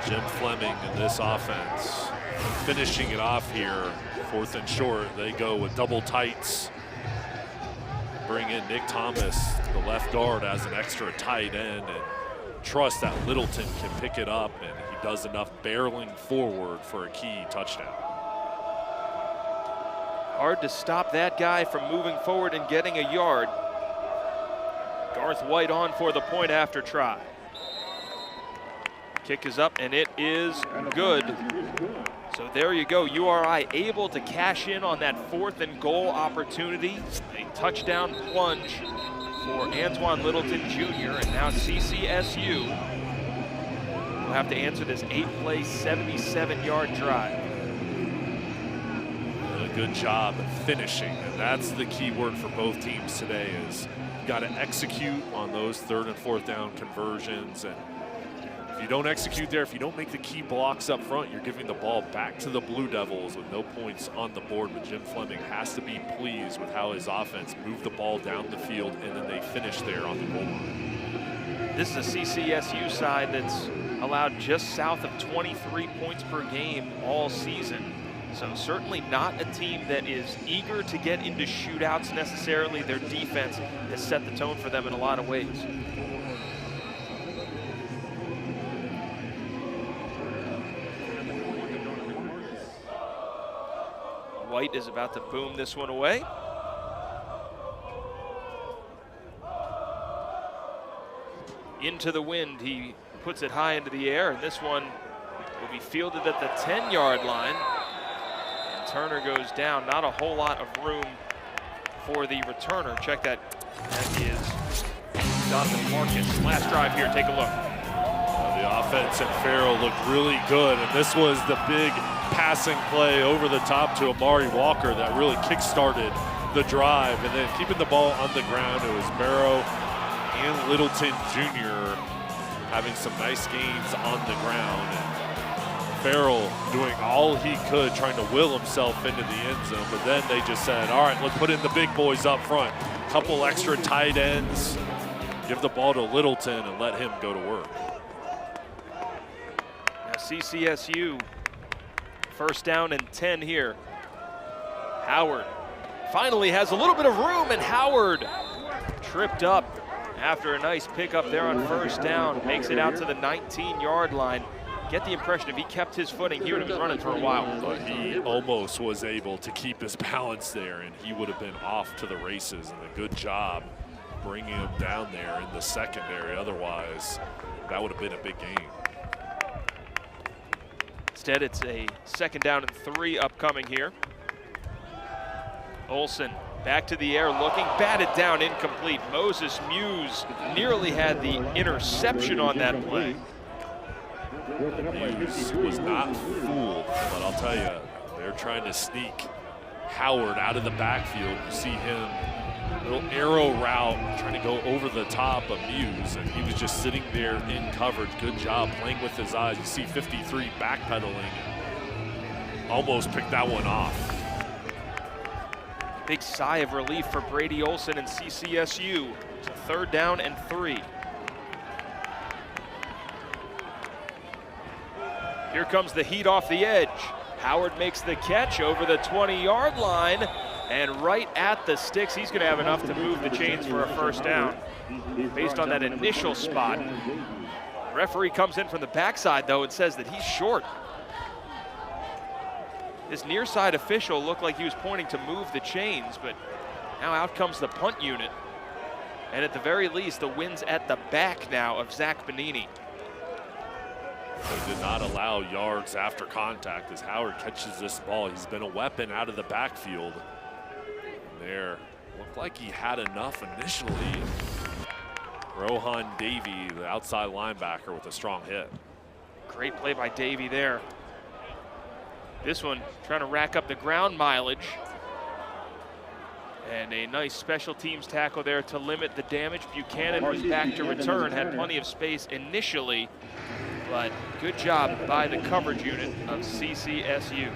Jim Fleming in this offense, finishing it off here, 4th and short. They go with double tights. Bring in Nick Thomas, the left guard, as an extra tight end, and trust that Littleton can pick it up, and he does enough barreling forward for a key touchdown. Hard to stop that guy from moving forward and getting a yard. Garth White on for the point after try. Kick is up and it is good. So there you go, URI able to cash in on that 4th and goal opportunity. A touchdown plunge for Antoine Littleton Jr. And now CCSU will have to answer this 8-play, 77-yard drive. A good job finishing, and that's the key word for both teams today is you got to execute on those 3rd and 4th down conversions. And if you don't execute there, if you don't make the key blocks up front, you're giving the ball back to the Blue Devils with no points on the board. But Jim Fleming has to be pleased with how his offense moved the ball down the field, and then they finished there on the goal line. This is a CCSU side that's allowed just south of 23 points per game all season. So certainly not a team that is eager to get into shootouts necessarily. Their defense has set the tone for them in a lot of ways. White is about to boom this one away. Into the wind, he puts it high into the air, and this one will be fielded at the 10-yard line. And Turner goes down. Not a whole lot of room for the returner. Check that. That is Donovan Marcus. Last drive here, take a look. The offense and Farrell looked really good, and this was the big passing play over the top to Amari Walker that really kick-started the drive. And then keeping the ball on the ground, it was Barrow and Littleton Jr. having some nice gains on the ground. And Farrell doing all he could, trying to will himself into the end zone. But then they just said, all right, let's put in the big boys up front. Couple extra tight ends. Give the ball to Littleton and let him go to work. Now CCSU, first down and 10 here. Howard finally has a little bit of room, and Howard tripped up after a nice pickup there on first down. Makes it out to the 19-yard line. Get the impression if he kept his footing, he would have been running for a while. But he almost was able to keep his balance there, and he would have been off to the races. And a good job bringing him down there in the secondary. Otherwise, that would have been a big game. Instead, it's a second down and 3 upcoming here. Olsen back to the air looking, batted down, incomplete. Moses Muse nearly had the interception on that play. Muse was not fooled, but I'll tell you, they're trying to sneak Howard out of the backfield. You see him, little arrow route, trying to go over the top of Muse, and he was just sitting there in coverage. Good job playing with his eyes. You see 53 backpedaling, almost picked that one off. Big sigh of relief for Brady Olsen and CCSU. It's a third down and 3. Here comes the heat off the edge. Howard makes the catch over the 20-yard line, and right at the sticks. He's going to have enough to move the chains for a first down based on that initial spot. Referee comes in from the backside, though, and says that he's short. This near side official looked like he was pointing to move the chains, but now out comes the punt unit. And at the very least, the wind's at the back now of Zach Bonini. They did not allow yards after contact as Howard catches this ball. He's been a weapon out of the backfield. And there, looked like he had enough initially. Rohan Davey, the outside linebacker, with a strong hit. Great play by Davey there. This one trying to rack up the ground mileage. And a nice special teams tackle there to limit the damage. Buchanan was back to return, had plenty of space initially, but good job by the coverage unit of CCSU.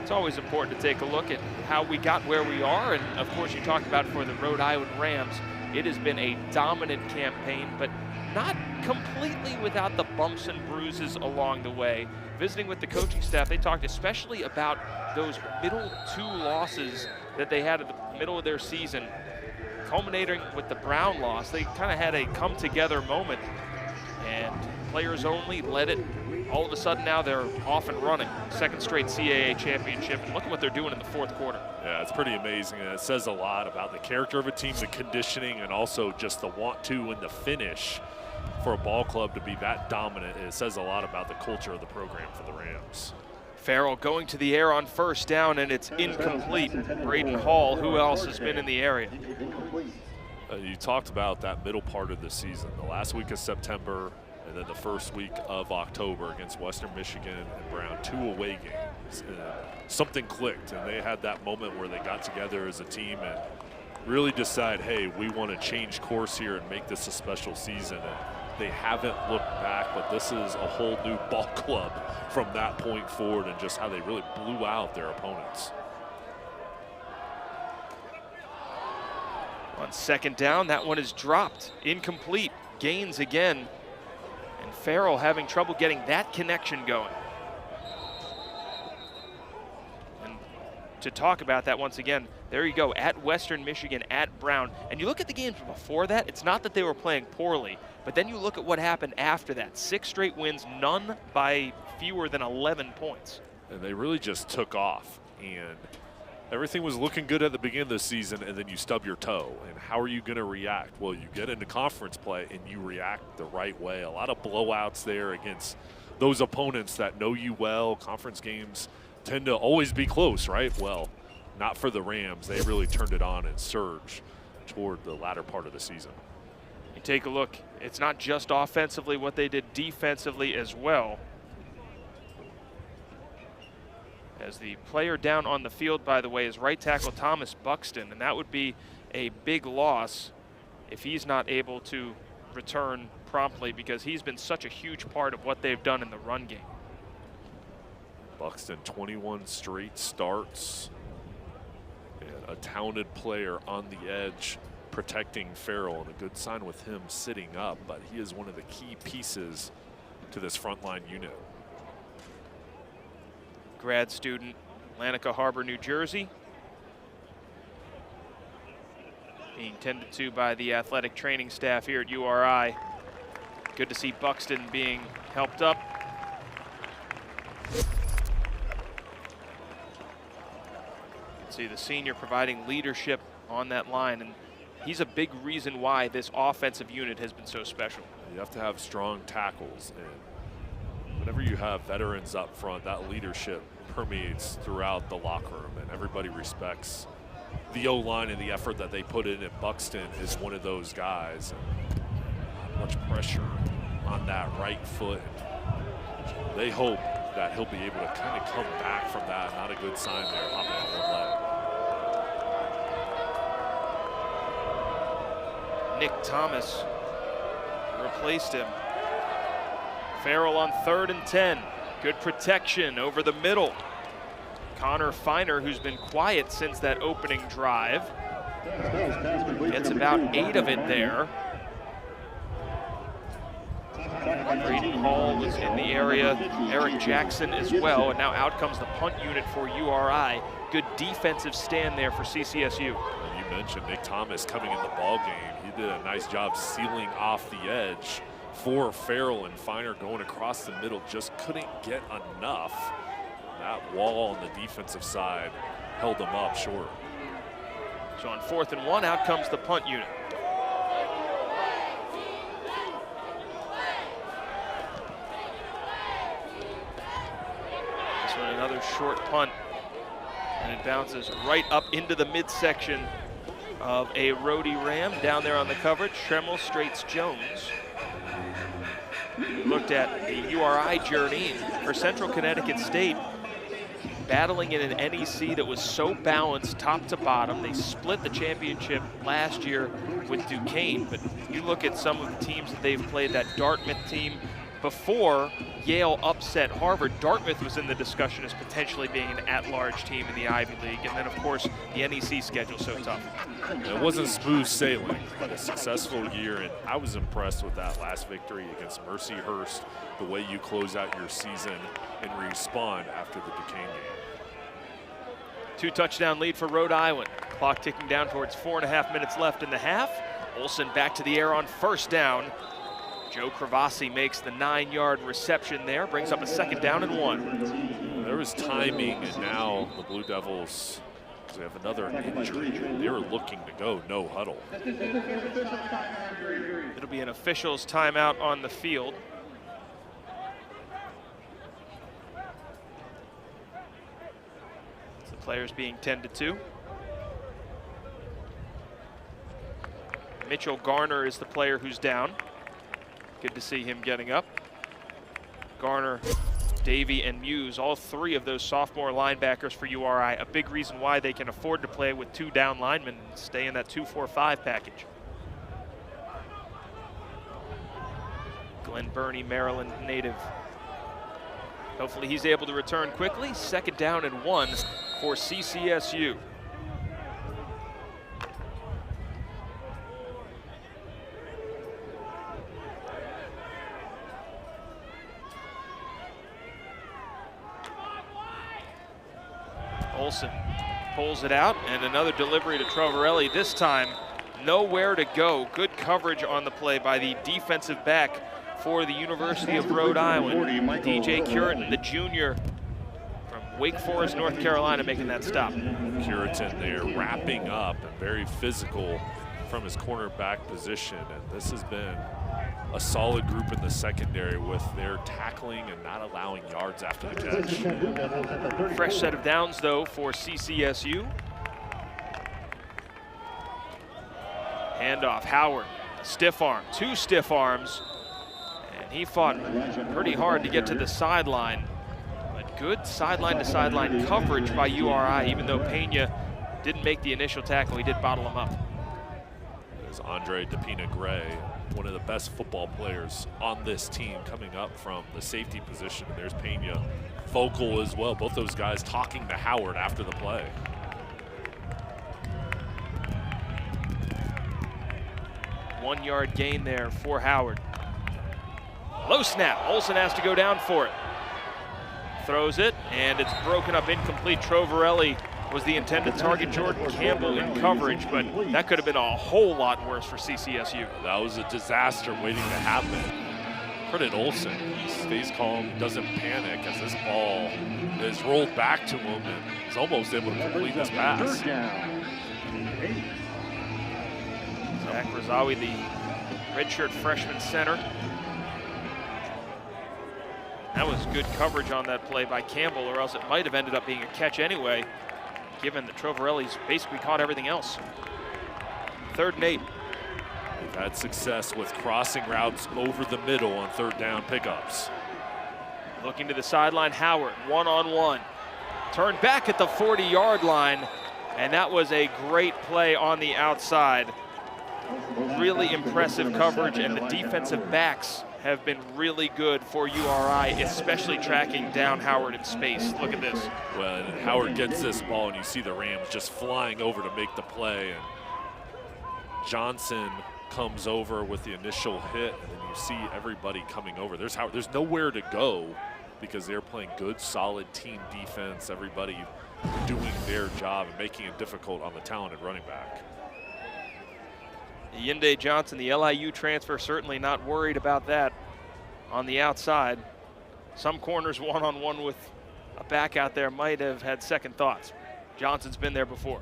It's always important to take a look at how we got where we are, and of course you talked about for the Rhode Island Rams, it has been a dominant campaign, but not completely without the bumps and bruises along the way. Visiting with the coaching staff, they talked especially about those middle 2 losses that they had at the middle of their season, culminating with the Brown loss. They kind of had a come-together moment, and players only led it. All of a sudden now they're off and running. Second straight CAA championship, and look at what they're doing in the fourth quarter. Yeah, it's pretty amazing, and it says a lot about the character of a team, the conditioning, and also just the want-to and the finish for a ball club to be that dominant. It says a lot about the culture of the program for the Rams. Farrell going to the air on first down, and it's incomplete. Braden Hall, who else has been in the area? You talked about that middle part of the season, the last week of September and then the first week of October against Western Michigan and Brown, 2 away games. Something clicked, and they had that moment where they got together as a team and really decide, hey, we want to change course here and make this a special season. And they haven't looked back, but this is a whole new ball club from that point forward, and just how they really blew out their opponents. On second down, that one is dropped, incomplete. Gaines again, and Farrell having trouble getting that connection going. And to talk about that once again, there you go, at Western Michigan, at Brown. And you look at the games before that, it's not that they were playing poorly, but then you look at what happened after that. 6 straight wins, none by fewer than 11 points. And they really just took off. And everything was looking good at the beginning of the season, and then you stub your toe. And how are you going to react? Well, you get into conference play, and you react the right way. A lot of blowouts there against those opponents that know you well. Conference games tend to always be close, right? Well, not for the Rams. They really turned it on and surged toward the latter part of the season. You take a look. It's not just offensively, what they did defensively as well. As the player down on the field, by the way, is right tackle Thomas Buxton, and that would be a big loss if he's not able to return promptly, because he's been such a huge part of what they've done in the run game. Buxton, 21 straight starts, and a talented player on the edge protecting Farrell, and a good sign with him sitting up, but he is one of the key pieces to this frontline unit. Grad student, Atlantica Harbor, New Jersey. Being tended to by the athletic training staff here at URI. Good to see Buxton being helped up. You can see the senior providing leadership on that line, and he's a big reason why this offensive unit has been so special. You have to have strong tackles, and whenever you have veterans up front, that leadership permeates throughout the locker room, and everybody respects the O-line and the effort that they put in, and Buxton is one of those guys. And not much pressure on that right foot. They hope that he'll be able to kind of come back from that. Not a good sign there, hopping on one leg. Nick Thomas replaced him. Farrell on 3rd and 10. Good protection over the middle. Connor Feiner, who's been quiet since that opening drive, gets about 8 of it there. Braden Hall was in the area, Eric Jackson as well, and now out comes the punt unit for URI. Good defensive stand there for CCSU. You mentioned Nick Thomas coming in the ball game. He did a nice job sealing off the edge for Farrell, and Feiner going across the middle just couldn't get enough. That wall on the defensive side held them up short. So on 4th and 1, out comes the punt unit. This one another short punt, and it bounces right up into the midsection of a Rhode Ram. Down there on the coverage, Tremmel Straits Jones. Looked at the URI journey for Central Connecticut State, battling in an NEC that was so balanced top to bottom. They split the championship last year with Duquesne, but you look at some of the teams that they've played, that Dartmouth team, before Yale upset Harvard, Dartmouth was in the discussion as potentially being an at-large team in the Ivy League, and then of course the NEC schedule so tough. It wasn't smooth sailing, but a successful year, and I was impressed with that last victory against Mercyhurst, the way you close out your season and respond after the Duquesne game. 2-touchdown lead for Rhode Island. Clock ticking down towards 4.5 minutes left in the half. Olsen back to the air on 1st down. Joe Cravassi makes the 9-yard reception there, brings up a 2nd down and 1. There was timing, and now the Blue Devils, they have another injury. They were looking to go no huddle. It'll be an official's timeout on the field. The players being tended to. Mitchell Garner is the player who's down. Good to see him getting up. Garner, Davey, and Muse, all 3 of those sophomore linebackers for URI. A big reason why they can afford to play with 2 down linemen and stay in that 2-4-5 package. Glen Burnie, Maryland native. Hopefully he's able to return quickly. 2nd down and 1 for CCSU. Olsen pulls it out, and another delivery to Trovarelli. This time, nowhere to go. Good coverage on the play by the defensive back for the University of Rhode Island. DJ Curitin, the junior from Wake Forest, North Carolina, making that stop. Curitin there wrapping up and very physical from his cornerback position, and this has been a solid group in the secondary with their tackling and not allowing yards after the catch. Fresh set of downs, though, for CCSU. Handoff, Howard, stiff arm, 2 stiff arms, and he fought pretty hard to get to the sideline. But good sideline-to-sideline coverage by URI, even though Pena didn't make the initial tackle, he did bottle him up. There's Andre DePina-Gray, one of the best football players on this team, coming up from the safety position. And there's Pena, vocal as well. Both those guys talking to Howard after the play. One-yard gain there for Howard. Low snap, Olsen has to go down for it. Throws it, and it's broken up incomplete. Trovarelli was the intended target. Jordan Campbell in coverage, but that could have been a whole lot worse for CCSU. That was a disaster waiting to happen. Credit Olsen, he stays calm, doesn't panic as this ball is rolled back to him and he's almost able to complete this pass. Zach Razawi, the redshirt freshman center. That was good coverage on that play by Campbell, or else it might have ended up being a catch anyway, given that Trovarelli's basically caught everything else. 3rd and 8. We've had success with crossing routes over the middle on 3rd down pickups. Looking to the sideline, Howard, one-on-one. Turned back at the 40-yard line, and that was a great play on the outside. Really impressive coverage, and the defensive backs have been really good for URI, especially tracking down Howard in space. Look at this. Well, Howard gets this ball, and you see the Rams just flying over to make the play, and Johnson comes over with the initial hit, and then you see everybody coming over. There's Howard. There's nowhere to go because they're playing good, solid team defense. Everybody doing their job and making it difficult on the talented running back. Yinde Johnson, the LIU transfer, certainly not worried about that on the outside. Some corners one-on-one with a back out there might have had second thoughts. Johnson's been there before.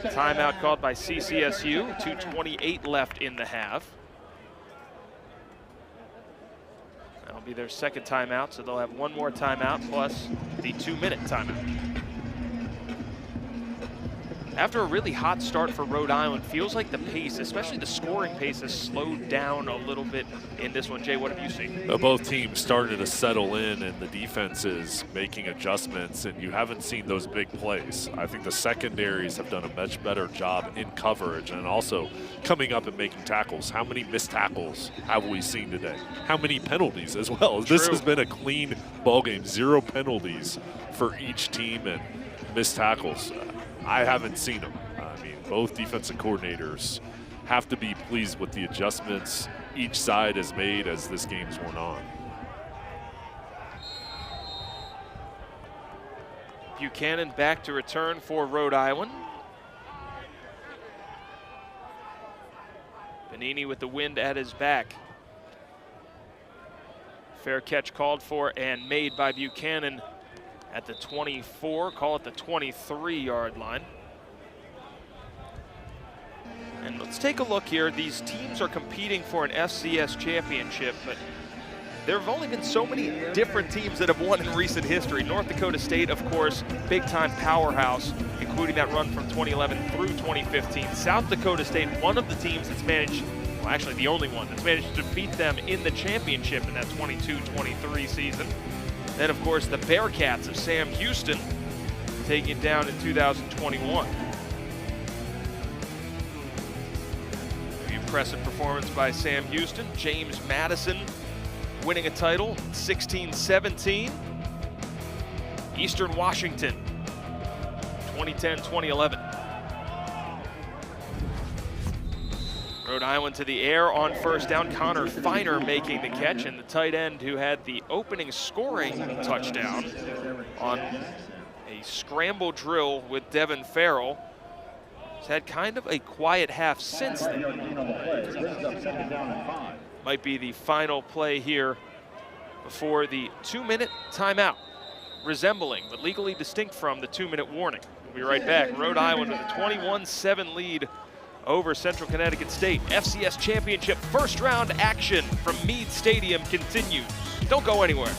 Timeout called by CCSU, 2:28 left in the half. That'll be their second timeout, so they'll have one more timeout plus the 2-minute timeout. After a really hot start for Rhode Island, feels like the pace, especially the scoring pace, has slowed down a little bit in this one. Jay, what have you seen? Both teams started to settle in, and the defense is making adjustments, and you haven't seen those big plays. I think the secondaries have done a much better job in coverage and also coming up and making tackles. How many missed tackles have we seen today? How many penalties as well? True. This has been a clean ball game. 0 penalties for each team and missed tackles. I haven't seen them. I mean, both defensive coordinators have to be pleased with the adjustments each side has made as this game's went on. Buchanan back to return for Rhode Island. Benini with the wind at his back. Fair catch called for and made by Buchanan at the 24, call it the 23-yard line. And let's take a look here. These teams are competing for an FCS championship, but there have only been so many different teams that have won in recent history. North Dakota State, of course, big-time powerhouse, including that run from 2011 through 2015. South Dakota State, one of the teams that's managed, well, actually the only one that's managed to beat them in the championship in that 22-23 season. Then, of course, the Bearcats of Sam Houston taking it down in 2021. Very impressive performance by Sam Houston. James Madison winning a title, 16-17. Eastern Washington, 2010-2011. Rhode Island to the air on first down. Connor Feiner making the catch, and the tight end who had the opening scoring touchdown on a scramble drill with Devin Farrell has had kind of a quiet half since then. Might be the final play here before the 2-minute timeout, resembling but legally distinct from the 2-minute warning. We'll be right back. Rhode Island with a 21-7 lead over Central Connecticut State. FCS Championship first round action from Meade Stadium continues. Don't go anywhere.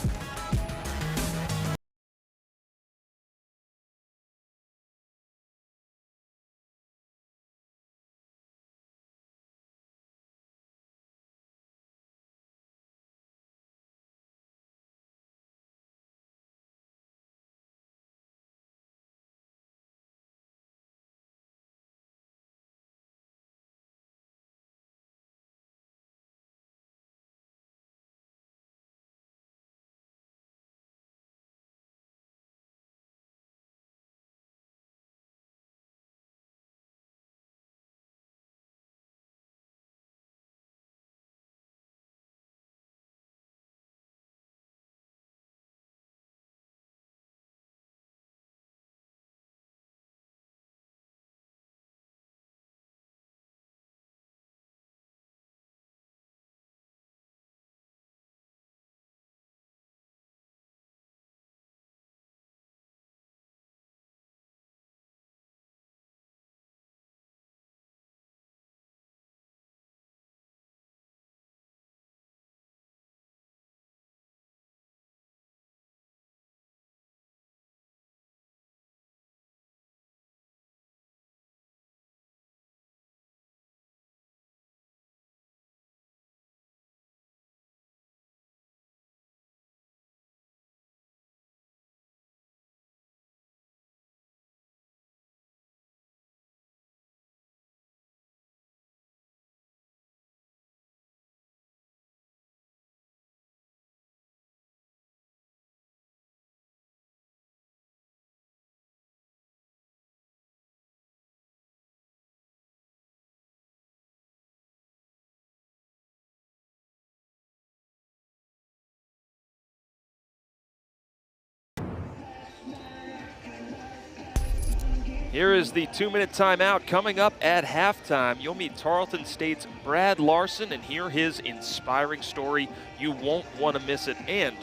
Here is the 2-minute timeout. Coming up at halftime, you'll meet Tarleton State's Brad Larson and hear his inspiring story. You won't want to miss it, and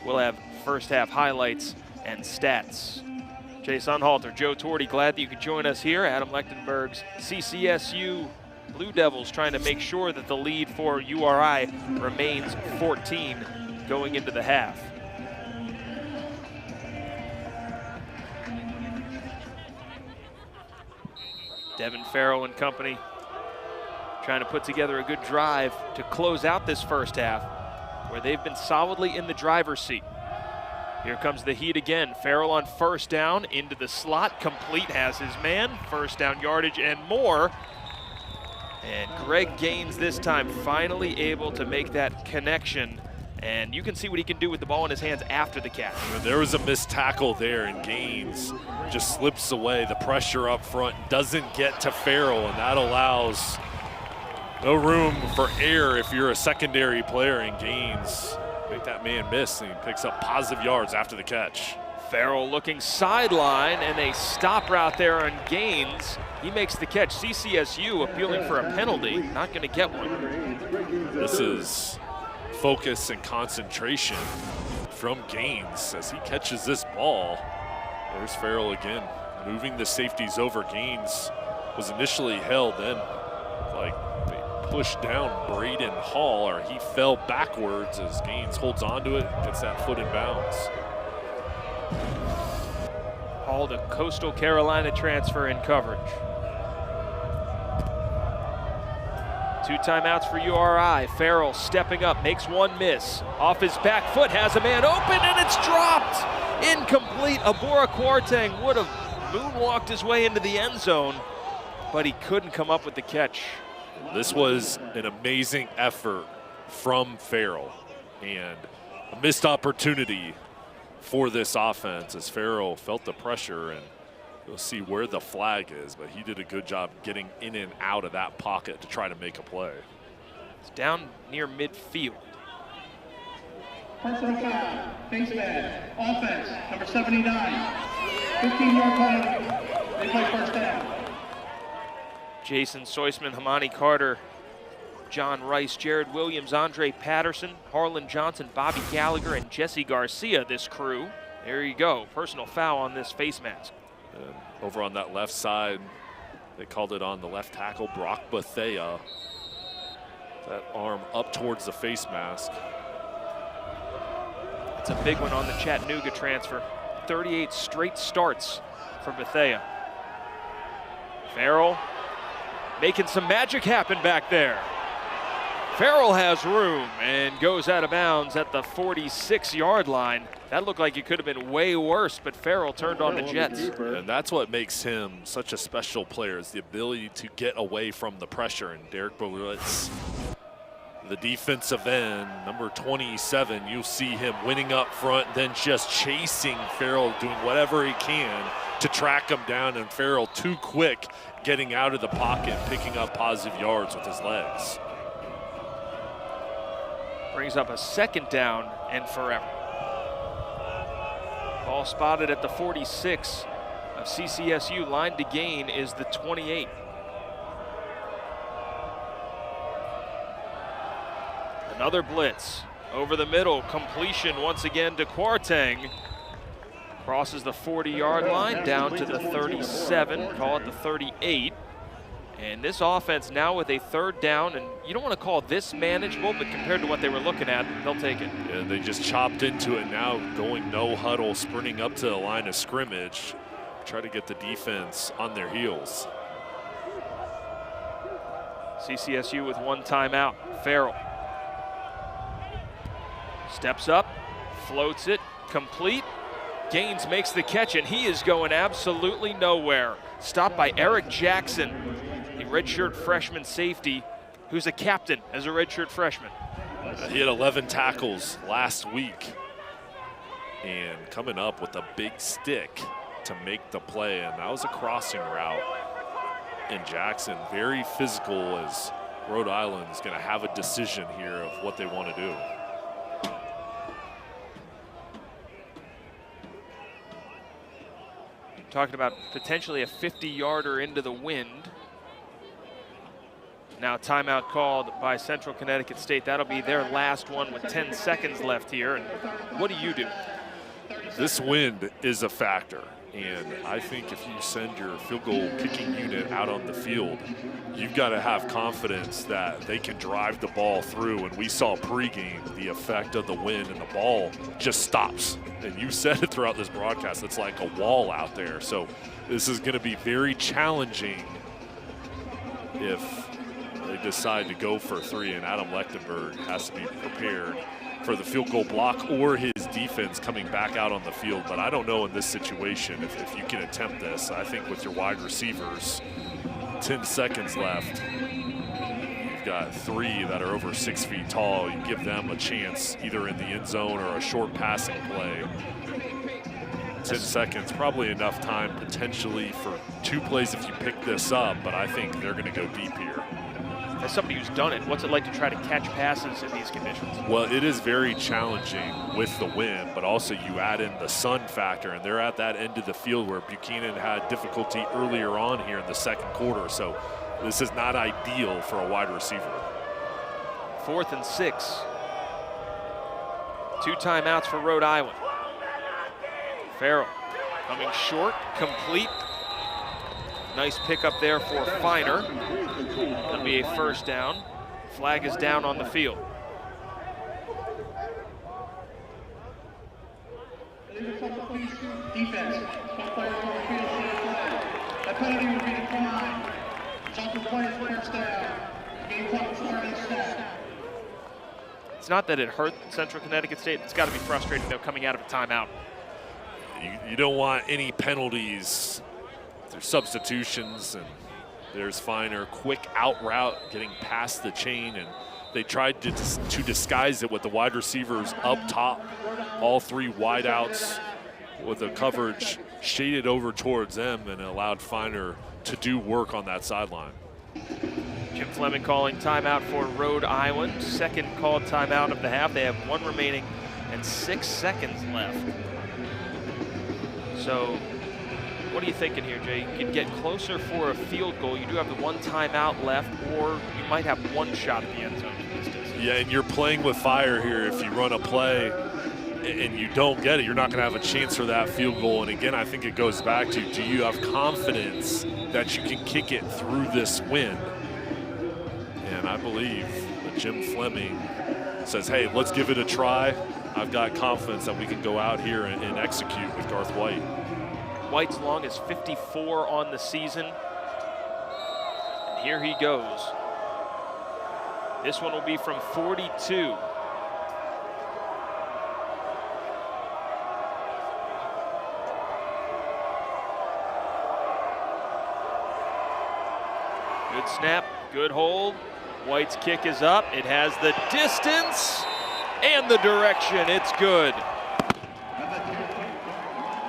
we'll have first half highlights and stats. Chase Unhalter, Joe Torty, glad that you could join us here. Adam Lechtenberg's CCSU Blue Devils trying to make sure that the lead for URI remains 14 going into the half. Devin Farrell and company trying to put together a good drive to close out this first half, where they've been solidly in the driver's seat. Here comes the heat again. Farrell on first down into the slot, complete, has his man, first down yardage and more. And Greg Gaines this time finally able to make that connection, and you can see what he can do with the ball in his hands after the catch. There was a missed tackle there, and Gaines just slips away. The pressure up front doesn't get to Farrell, and that allows no room for error if you're a secondary player, and Gaines make that man miss, and he picks up positive yards after the catch. Farrell looking sideline, and a stop route there on Gaines. He makes the catch. CCSU appealing for a penalty, not going to get one. This is focus and concentration from Gaines as he catches this ball. There's Farrell again, moving the safeties over. Gaines was initially held, then like they pushed down Braden Hall, or he fell backwards as Gaines holds onto it, gets that foot in bounds. Hall, the Coastal Carolina transfer, in coverage. 2 timeouts for URI. Farrell stepping up, makes one miss. Off his back foot, has a man open, and it's dropped. Incomplete. Abora Kwarteng would have moonwalked his way into the end zone, but he couldn't come up with the catch. This was an amazing effort from Farrell, and a missed opportunity for this offense as Farrell felt the pressure and We'll see where the flag is, but he did a good job getting in and out of that pocket to try to make a play. It's down near midfield. Personal foul, face man, offense, number 79, 15-yard penalty, they play first down. Jason Soisman, Hamani Carter, John Rice, Jared Williams, Andre Patterson, Harlan Johnson, Bobby Gallagher, and Jesse Garcia, this crew. There you go, personal foul on this face mask. And over on that left side, they called it on the left tackle, Brock Bethea. That arm up towards the face mask. It's a big one on the Chattanooga transfer. 38 straight starts for Bethea. Farrell making some magic happen back there. Farrell has room and goes out of bounds at the 46-yard line. That looked like it could have been way worse, but Farrell turned on the Jets. And that's what makes him such a special player, is the ability to get away from the pressure. And Derek Berlitz, the defensive end, number 27, you'll see him winning up front, then just chasing Farrell, doing whatever he can to track him down, and Farrell too quick getting out of the pocket, picking up positive yards with his legs. Brings up a second down and forever. Ball spotted at the 46 of CCSU. Line to gain is the 28. Another blitz over the middle. Completion once again to Kwarteng. Crosses the 40-yard line down to the 37, call it the 38. And this offense now with a third down, and you don't want to call this manageable, but compared to what they were looking at, they'll take it. Yeah, they just chopped into it now, going no huddle, sprinting up to the line of scrimmage, try to get the defense on their heels. CCSU with one timeout. Farrell steps up, floats it, complete. Gaines makes the catch, and he is going absolutely nowhere. Stopped by Eric Jackson, a redshirt freshman safety who's a captain as a redshirt freshman. He had 11 tackles last week, and coming up with a big stick to make the play, and that was a crossing route. And Jackson, very physical, as Rhode Island is going to have a decision here of what they want to do. Talking about potentially a 50-yarder into the wind. Now timeout called by Central Connecticut State. That'll be their last one with 10 seconds left here. And what do? This wind is a factor. And I think if you send your field goal kicking unit out on the field, you've got to have confidence that they can drive the ball through. And we saw pregame the effect of the wind, and the ball just stops. And you said it throughout this broadcast, it's like a wall out there. So this is going to be very challenging if they decide to go for three, and Adam Lechtenberg has to be prepared for the field goal block or his defense coming back out on the field. But I don't know in this situation if you can attempt this. I think with your wide receivers, 10 seconds left, you've got three that are over 6 feet tall. You give them a chance either in the end zone or a short passing play. 10 seconds, probably enough time potentially for 2 plays if you pick this up, but I think they're going to go deep here. As somebody who's done it, what's it like to try to catch passes in these conditions? Well, it is very challenging with the wind, but also you add in the sun factor, and they're at that end of the field where Buchanan had difficulty earlier on here in the second quarter. So this is not ideal for a wide receiver. 4th and 6. 2 timeouts for Rhode Island. Farrell coming short, complete. Nice pickup there for Finer. That'll be a first down. Flag is down on the field. Defense. Both players on the field for the flag. That penalty would be declined. Something players first down. Game clock starting snap. It's not that it hurt Central Connecticut State. It's got to be frustrating, though, coming out of a timeout. You don't want any penalties. There's substitutions, and there's Finer. Quick out route, getting past the chain, and they tried to disguise it with the wide receivers up top. All 3 wideouts with the coverage shaded over towards them and allowed Feiner to do work on that sideline. Jim Fleming calling timeout for Rhode Island. Second called timeout of the half. They have 1 remaining and 6 seconds left. So what are you thinking here, Jay? You can get closer for a field goal. You do have the 1 timeout left, or you might have 1 shot at the end zone from this distance. Yeah, and you're playing with fire here. If you run a play and you don't get it, you're not going to have a chance for that field goal. And again, I think it goes back to, do you have confidence that you can kick it through this wind? And I believe that Jim Fleming says, hey, let's give it a try. I've got confidence that we can go out here and execute with Garth White. White's long is 54 on the season. And here he goes. This one will be from 42. Good snap, good hold. White's kick is up. It has the distance and the direction. It's good.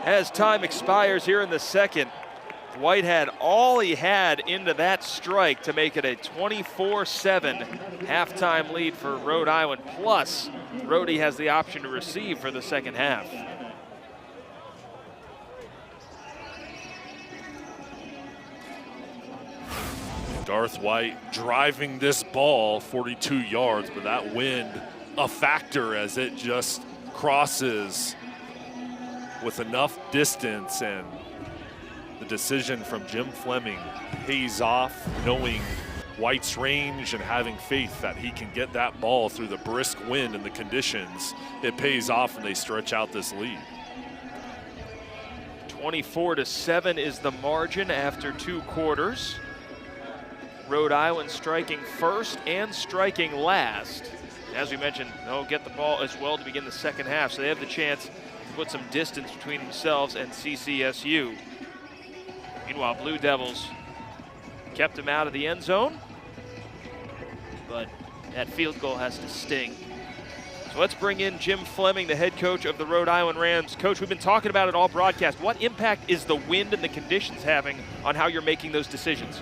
As time expires here in the second, White had all he had into that strike to make it a 24-7 halftime lead for Rhode Island. Plus, Rhode has the option to receive for the second half. Garth White driving this ball 42 yards, but that wind a factor as it just crosses with enough distance, and the decision from Jim Fleming pays off, knowing White's range and having faith that he can get that ball through the brisk wind and the conditions. It pays off and they stretch out this lead. 24-7 is the margin after 2 quarters. Rhode Island striking first and striking last. As we mentioned, they'll get the ball as well to begin the second half, so they have the chance to put some distance between themselves and CCSU. Meanwhile, Blue Devils kept him out of the end zone, but that field goal has to sting. So let's bring in Jim Fleming, the head coach of the Rhode Island Rams. Coach, we've been talking about it all broadcast. What impact is the wind and the conditions having on how you're making those decisions?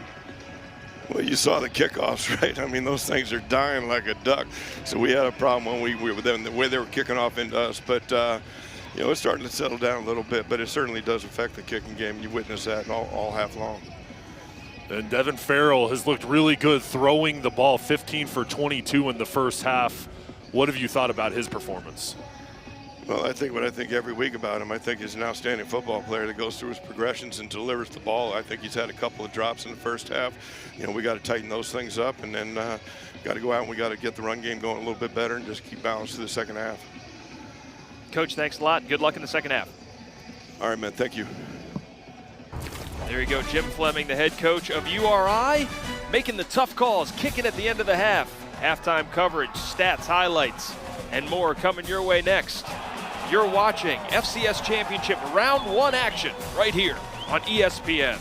Well, you saw the kickoffs, right? I mean, those things are dying like a duck. So we had a problem when we were them, the way they were kicking off into us. But, you know, it's starting to settle down a little bit, but it certainly does affect the kicking game. You witness that all half long. And Devin Farrell has looked really good throwing the ball, 15 for 22 in the first half. What have you thought about his performance? Well, I think what I think every week about him, I think he's an outstanding football player that goes through his progressions and delivers the ball. I think he's had a couple of drops in the first half. You know, we got to tighten those things up, and then got to go out and we got to get the run game going a little bit better and just keep balance through the second half. Coach, thanks a lot. Good luck in the second half. All right, man. Thank you. There you go, Jim Fleming, the head coach of URI, making the tough calls, kicking at the end of the half. Halftime coverage, stats, highlights, and more coming your way next. You're watching FCS Championship Round 1 action right here on ESPN.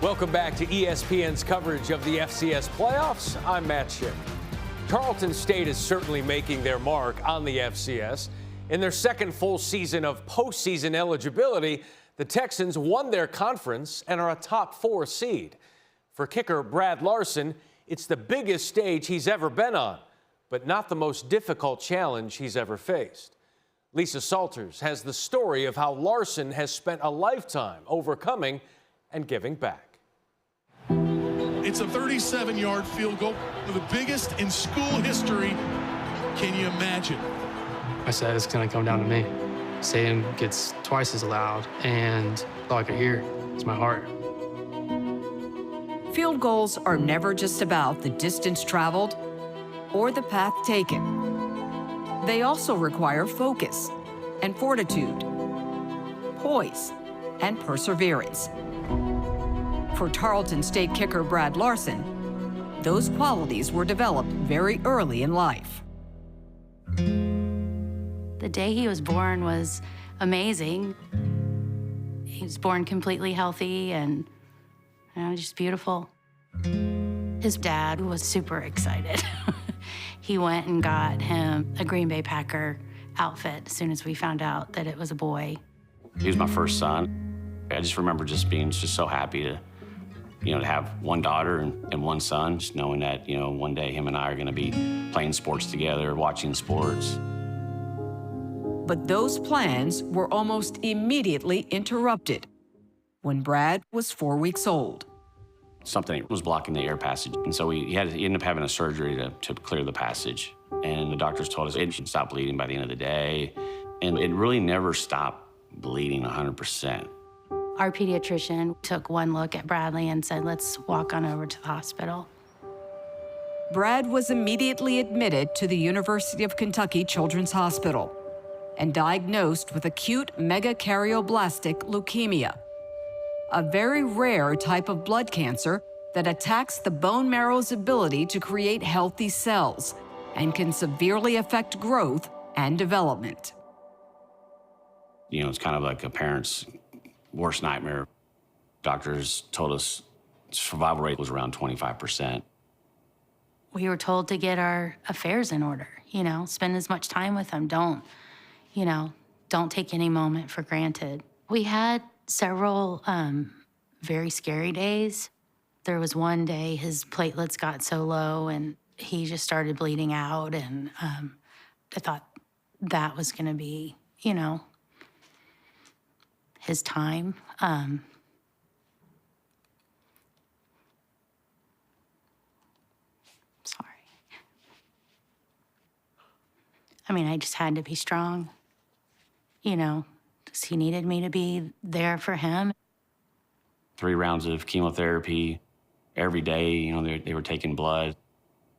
Welcome back to ESPN's coverage of the FCS Playoffs. I'm Matt Schick. Tarleton State is certainly making their mark on the FCS. In their second full season of postseason eligibility, the Texans won their conference and are a top 4 seed. For kicker Brad Larson, it's the biggest stage he's ever been on, but not the most difficult challenge he's ever faced. Lisa Salters has the story of how Larson has spent a lifetime overcoming and giving back. It's a 37-yard field goal, the biggest in school history. Can you imagine? I said it's going to come down to me. Saying gets twice as loud, and all I could hear is my heart. Field goals are never just about the distance traveled or the path taken. They also require focus and fortitude, poise, and perseverance. For Tarleton State kicker Brad Larson, those qualities were developed very early in life. The day he was born was amazing. He was born completely healthy and just beautiful. His dad was super excited. He went and got him a Green Bay Packer outfit as soon as we found out that it was a boy. He was my first son. I just remember just being so happy to have one daughter and one son, just knowing that, one day him and I are going to be playing sports together, watching sports. But those plans were almost immediately interrupted when Brad was 4 weeks old. Something was blocking the air passage, and so he ended up having a surgery to clear the passage. And the doctors told us it should stop bleeding by the end of the day, and it really never stopped bleeding 100%. Our pediatrician took one look at Bradley and said, let's walk on over to the hospital. Brad was immediately admitted to the University of Kentucky Children's Hospital and diagnosed with acute megakaryoblast leukemia, a very rare type of blood cancer that attacks the bone marrow's ability to create healthy cells and can severely affect growth and development. It's kind of like a parent's worst nightmare. Doctors told us survival rate was around 25%. We were told to get our affairs in order, spend as much time with them. Don't take any moment for granted. We had several very scary days. There was one day his platelets got so low and he just started bleeding out, and I thought that was gonna be, his time. Sorry. I just had to be strong, because he needed me to be there for him. 3 rounds of chemotherapy every day. They were taking blood.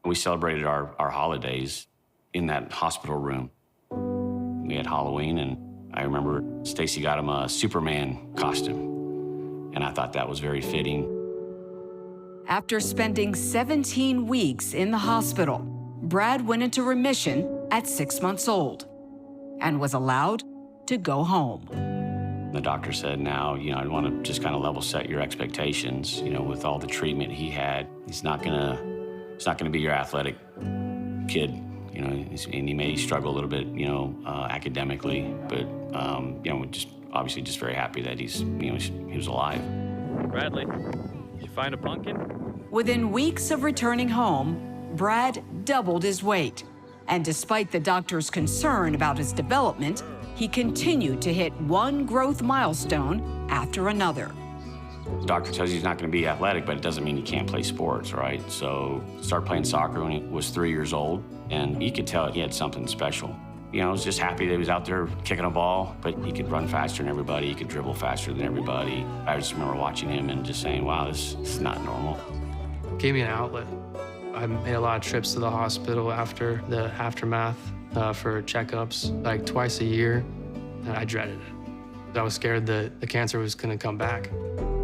We celebrated our holidays in that hospital room. We had Halloween, and I remember Stacy got him a Superman costume, and I thought that was very fitting. After spending 17 weeks in the hospital, Brad went into remission at 6 months old and was allowed to go home. The doctor said, now, I want to just kind of level set your expectations, with all the treatment he had. He's not gonna be your athletic kid, and he may struggle a little bit, academically, but, just obviously just very happy that he was alive. Bradley, did you find a pumpkin? Within weeks of returning home, Brad doubled his weight. And despite the doctor's concern about his development, he continued to hit one growth milestone after another. The doctor tells you he's not going to be athletic, but it doesn't mean he can't play sports, right? So started playing soccer when he was 3 years old, and you could tell he had something special. I was just happy that he was out there kicking a ball, but he could run faster than everybody, he could dribble faster than everybody. I just remember watching him and just saying, wow, this is not normal. Gave me an outlet. I made a lot of trips to the hospital after the aftermath for checkups, like twice a year, and I dreaded it. I was scared that the cancer was gonna come back.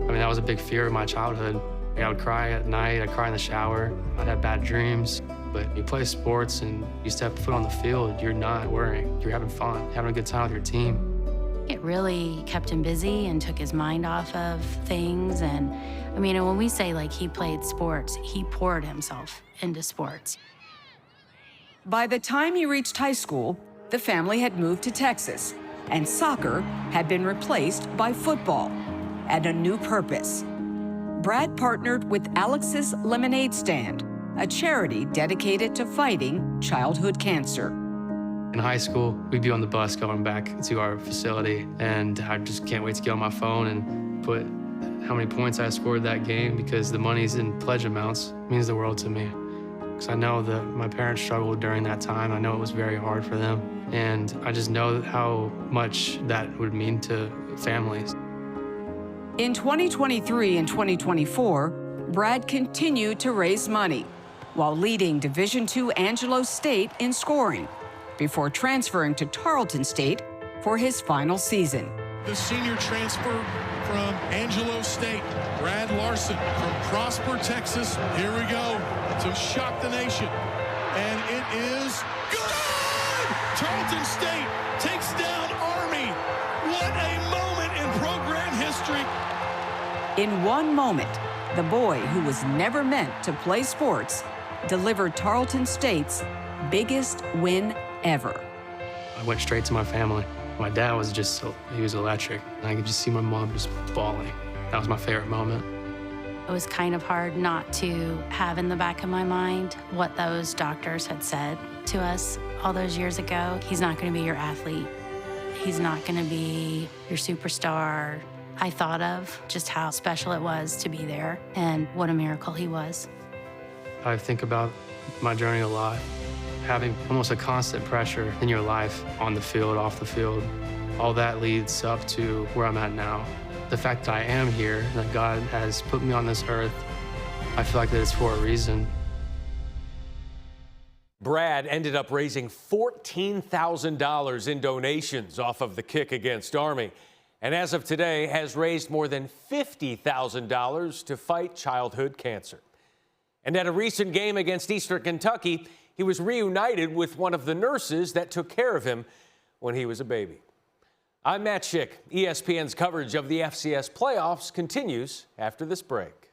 That was a big fear of my childhood. I would cry at night, I'd cry in the shower, I'd have bad dreams. But you play sports and you step foot on the field, you're not worrying. You're having fun, having a good time with your team. It really kept him busy and took his mind off of things. And I mean, when we say like he played sports, he poured himself into sports. By the time he reached high school, the family had moved to Texas, and soccer had been replaced by football and a new purpose. Brad partnered with Alex's Lemonade Stand, a charity dedicated to fighting childhood cancer. In high school, we'd be on the bus going back to our facility, and I just can't wait to get on my phone and put how many points I scored that game, because the money's in pledge amounts. It means the world to me. Because I know that my parents struggled during that time. I know it was very hard for them. And I just know how much that would mean to families. In 2023 and 2024, Brad continued to raise money while leading Division II Angelo State in scoring before transferring to Tarleton State for his final season. The senior transfer from Angelo State, Brad Larson from Prosper, Texas. Here we go to shock the nation. And it is good! Tarleton State takes down Army. What a moment in program history. In one moment, the boy who was never meant to play sports delivered Tarleton State's biggest win ever. I went straight to my family. My dad was just, he was electric. And I could just see my mom just bawling. That was my favorite moment. It was kind of hard not to have in the back of my mind what those doctors had said to us all those years ago. He's not going to be your athlete. He's not going to be your superstar. I thought of just how special it was to be there and what a miracle he was. I think about my journey a lot. Having almost a constant pressure in your life, on the field, off the field, all that leads up to where I'm at now. The fact that I am here, that God has put me on this earth, I feel like that it's for a reason. Brad ended up raising $14,000 in donations off of the kick against Army, and as of today has raised more than $50,000 to fight childhood cancer. And at a recent game against Eastern Kentucky, he was reunited with one of the nurses that took care of him when he was a baby. I'm Matt Schick. ESPN's coverage of the FCS playoffs continues after this break.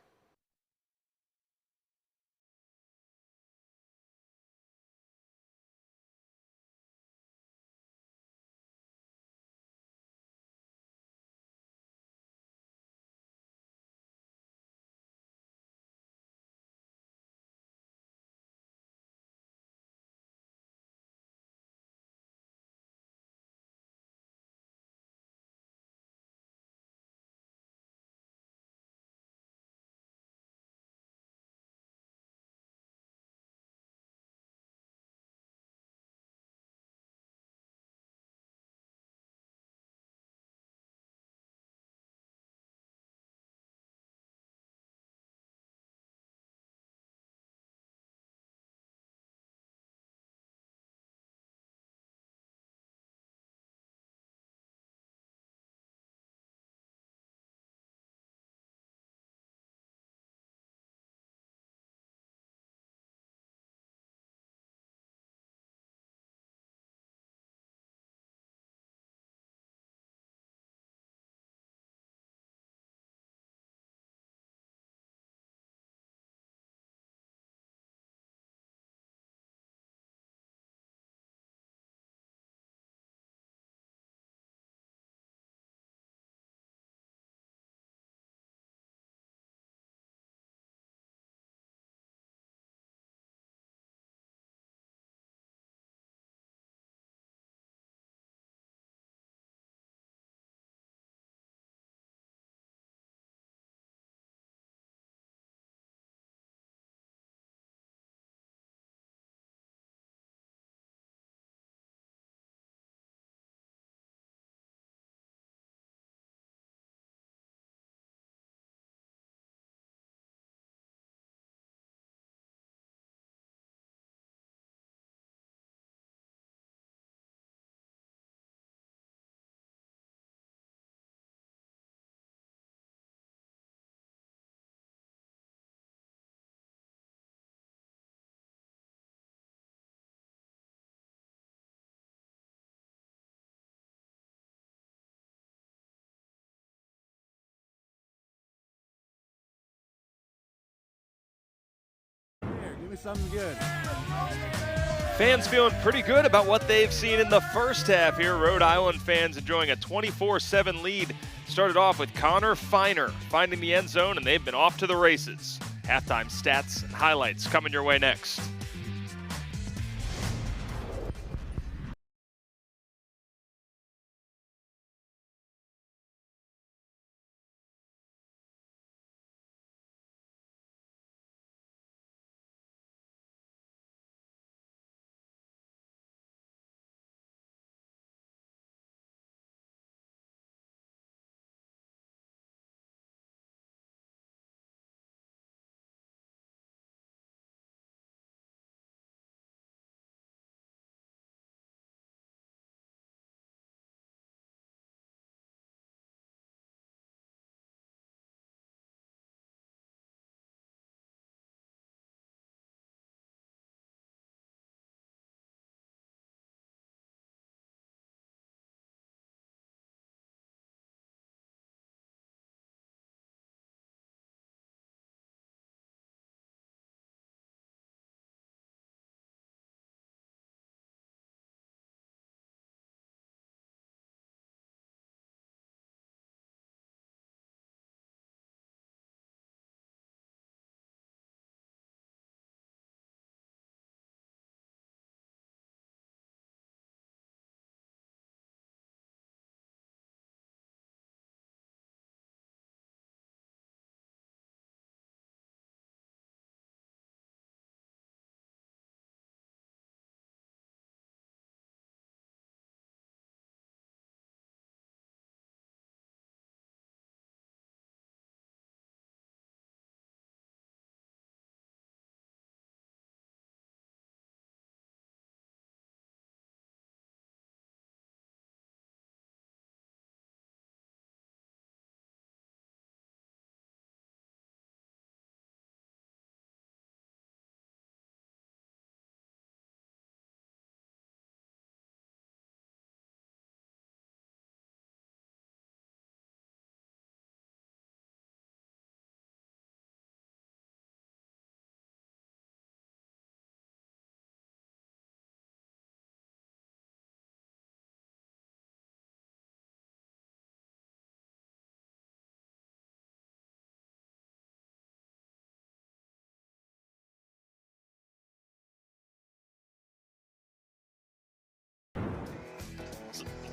me something good. Fans feeling pretty good about what they've seen in the first half here. Rhode Island fans enjoying a 24-7 lead. Started off with Connor Finer finding the end zone, and they've been off to the races. Halftime stats and highlights coming your way next.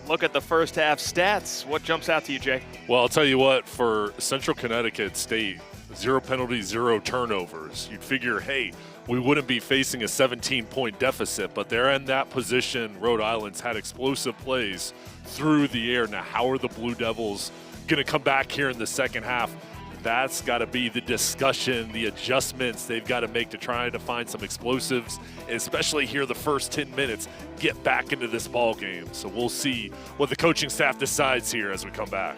Look at the first half stats. What jumps out to you, Jay? Well, I'll tell you what, for Central Connecticut State, 0 penalties, 0 turnovers. You'd figure, hey, we wouldn't be facing a 17-point deficit, but they're in that position. Rhode Island's had explosive plays through the air. Now, how are the Blue Devils going to come back here in the second half? That's got to be the discussion, the adjustments they've got to make to try to find some explosives, and especially here the first 10 minutes, get back into this ball game. So we'll see what the coaching staff decides here as we come back.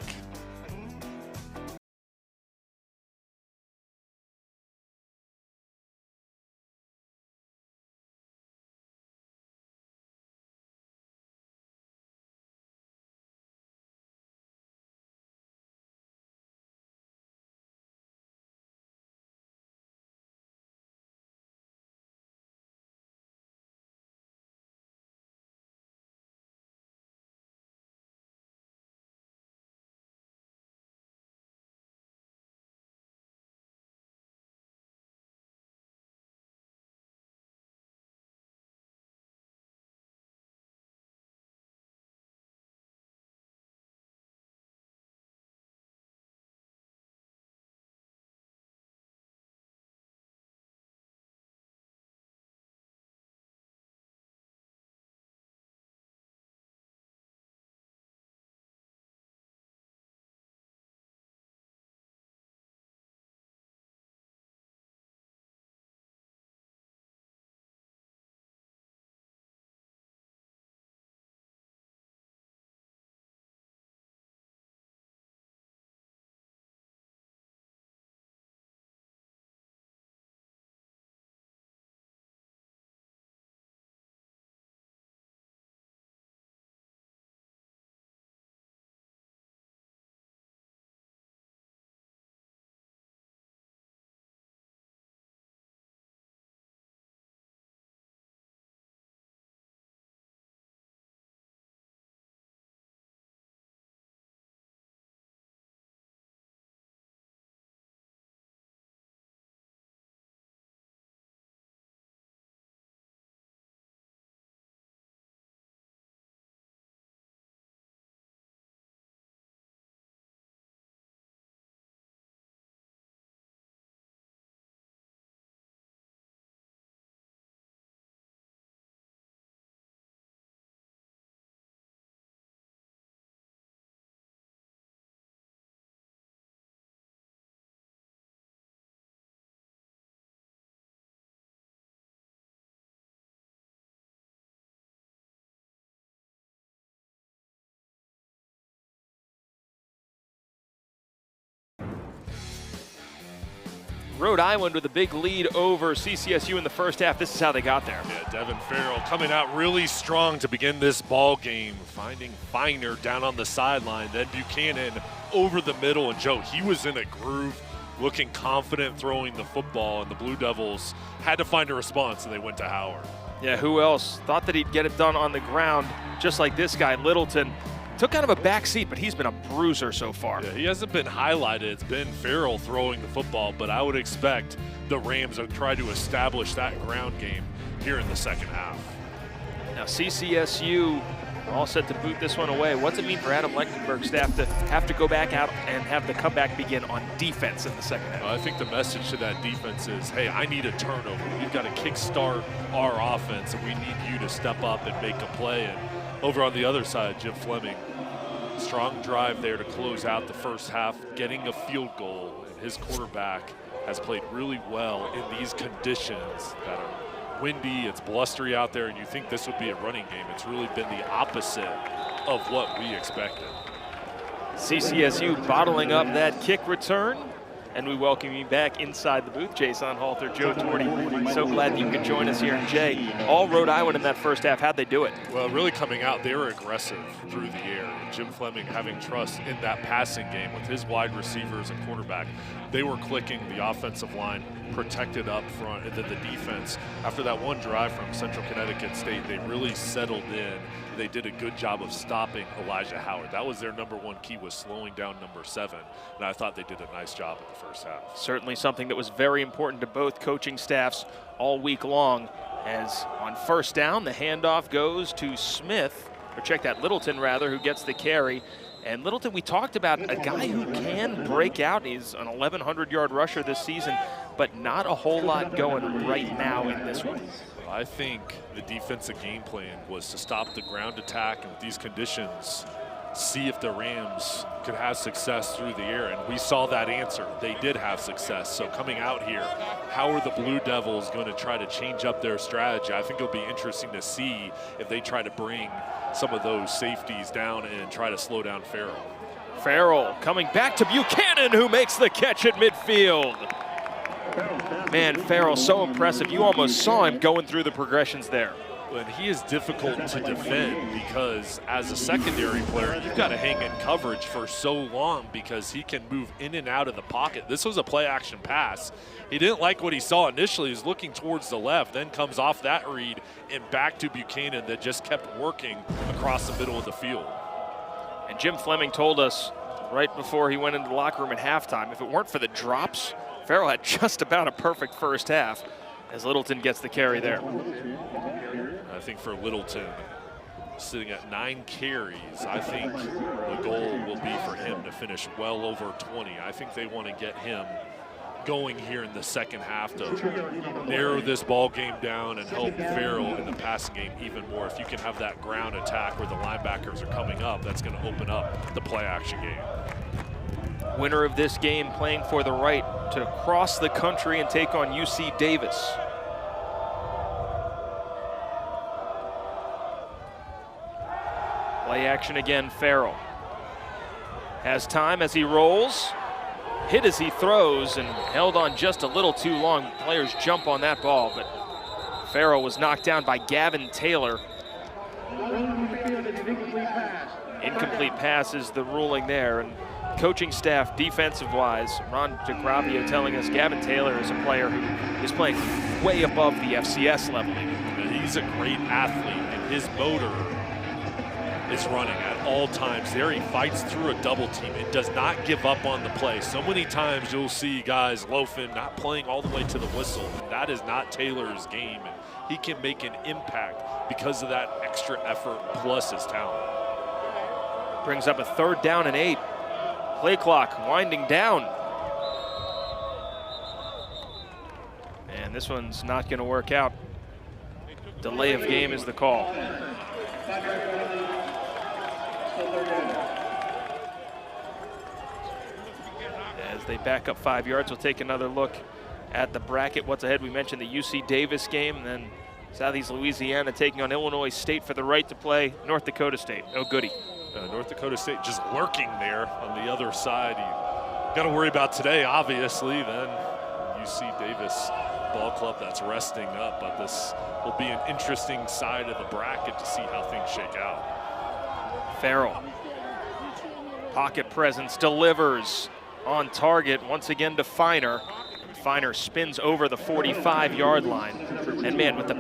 Rhode Island with a big lead over CCSU in the first half. This is how they got there. Yeah, Devin Farrell coming out really strong to begin this ball game, finding Feiner down on the sideline, then Buchanan over the middle. And Joe, he was in a groove, looking confident throwing the football, and the Blue Devils had to find a response, and they went to Howard. Yeah, who else thought that he'd get it done on the ground, just like this guy, Littleton. Took kind of a back seat, but he's been a bruiser so far. Yeah, he hasn't been highlighted. It's been Farrell throwing the football, but I would expect the Rams to try to establish that ground game here in the second half. Now CCSU all set to boot this one away. What's it mean for Adam Lechtenberg's staff to have to go back out and have the comeback begin on defense in the second half? I think the message to that defense is, hey, I need a turnover. We've got to kickstart our offense, and we need you to step up and make a play. And over on the other side, Jim Fleming, strong drive there to close out the first half, getting a field goal. And his quarterback has played really well in these conditions that are windy, it's blustery out there, and you think this would be a running game. It's really been the opposite of what we expected. CCSU bottling up that kick return. And we welcome you back inside the booth. Jason Halter, Joe Torty. So glad that you could join us here. And Jay, all Rhode Island in that first half, how'd they do it? Well, really coming out, they were aggressive through the air. Jim Fleming having trust in that passing game with his wide receivers and quarterback. They were clicking, the offensive line protected up front, and then the defense, after that one drive from Central Connecticut State, they really settled in. They did a good job of stopping Elijah Howard. That was their number one key, was slowing down number 7, and I thought they did a nice job in the first half. Certainly something that was very important to both coaching staffs all week long, as on first down, the handoff goes to Smith, or check that, Littleton rather, who gets the carry. And Littleton, we talked about a guy who can break out. He's an 1,100-yard rusher this season, but not a whole lot going right now in this one. I think the defensive game plan was to stop the ground attack, and with these conditions, see if the Rams could have success through the air, and we saw that answer. They did have success. So coming out here, how are the Blue Devils going to try to change up their strategy? I think it'll be interesting to see if they try to bring some of those safeties down and try to slow down Farrell. Farrell coming back to Buchanan, who makes the catch at midfield. Man, Farrell, so impressive. You almost saw him going through the progressions there. And he is difficult to defend because as a secondary player, you've got to hang in coverage for so long because he can move in and out of the pocket. This was a play action pass. He didn't like what he saw initially. He was looking towards the left, then comes off that read and back to Buchanan that just kept working across the middle of the field. And Jim Fleming told us right before he went into the locker room at halftime, if it weren't for the drops, Farrell had just about a perfect first half as Littleton gets the carry there. I think for Littleton, sitting at 9 carries, I think the goal will be for him to finish well over 20. I think they want to get him going here in the second half to narrow this ball game down and help Farrell in the passing game even more. If you can have that ground attack where the linebackers are coming up, that's going to open up the play action game. Winner of this game playing for the right to cross the country and take on UC Davis. Play action again, Farrell. Has time as he rolls. Hit as he throws and held on just a little too long. Players jump on that ball, but Farrell was knocked down by Gavin Taylor. Incomplete pass is the ruling there. And coaching staff, defensive-wise, Ron DeGravio telling us Gavin Taylor is a player who is playing way above the FCS level. And he's a great athlete, and his motor is running at all times. There he fights through a double team and does not give up on the play. So many times you'll see guys loafing, not playing all the way to the whistle. And that is not Taylor's game. And he can make an impact because of that extra effort plus his talent. Brings up a 3rd down and 8. Play clock winding down. And this one's not going to work out. Delay of game is the call. As they back up 5 yards, we'll take another look at the bracket. What's ahead? We mentioned the UC Davis game, and then Southeast Louisiana taking on Illinois State for the right to play North Dakota State. Oh, goody. North Dakota State just lurking there on the other side. You got to worry about today, obviously. Then UC Davis ball club that's resting up, but this will be an interesting side of the bracket to see how things shake out. Farrell, pocket presence, delivers on target once again to Feiner. Feiner spins over the 45-yard line. And man, with the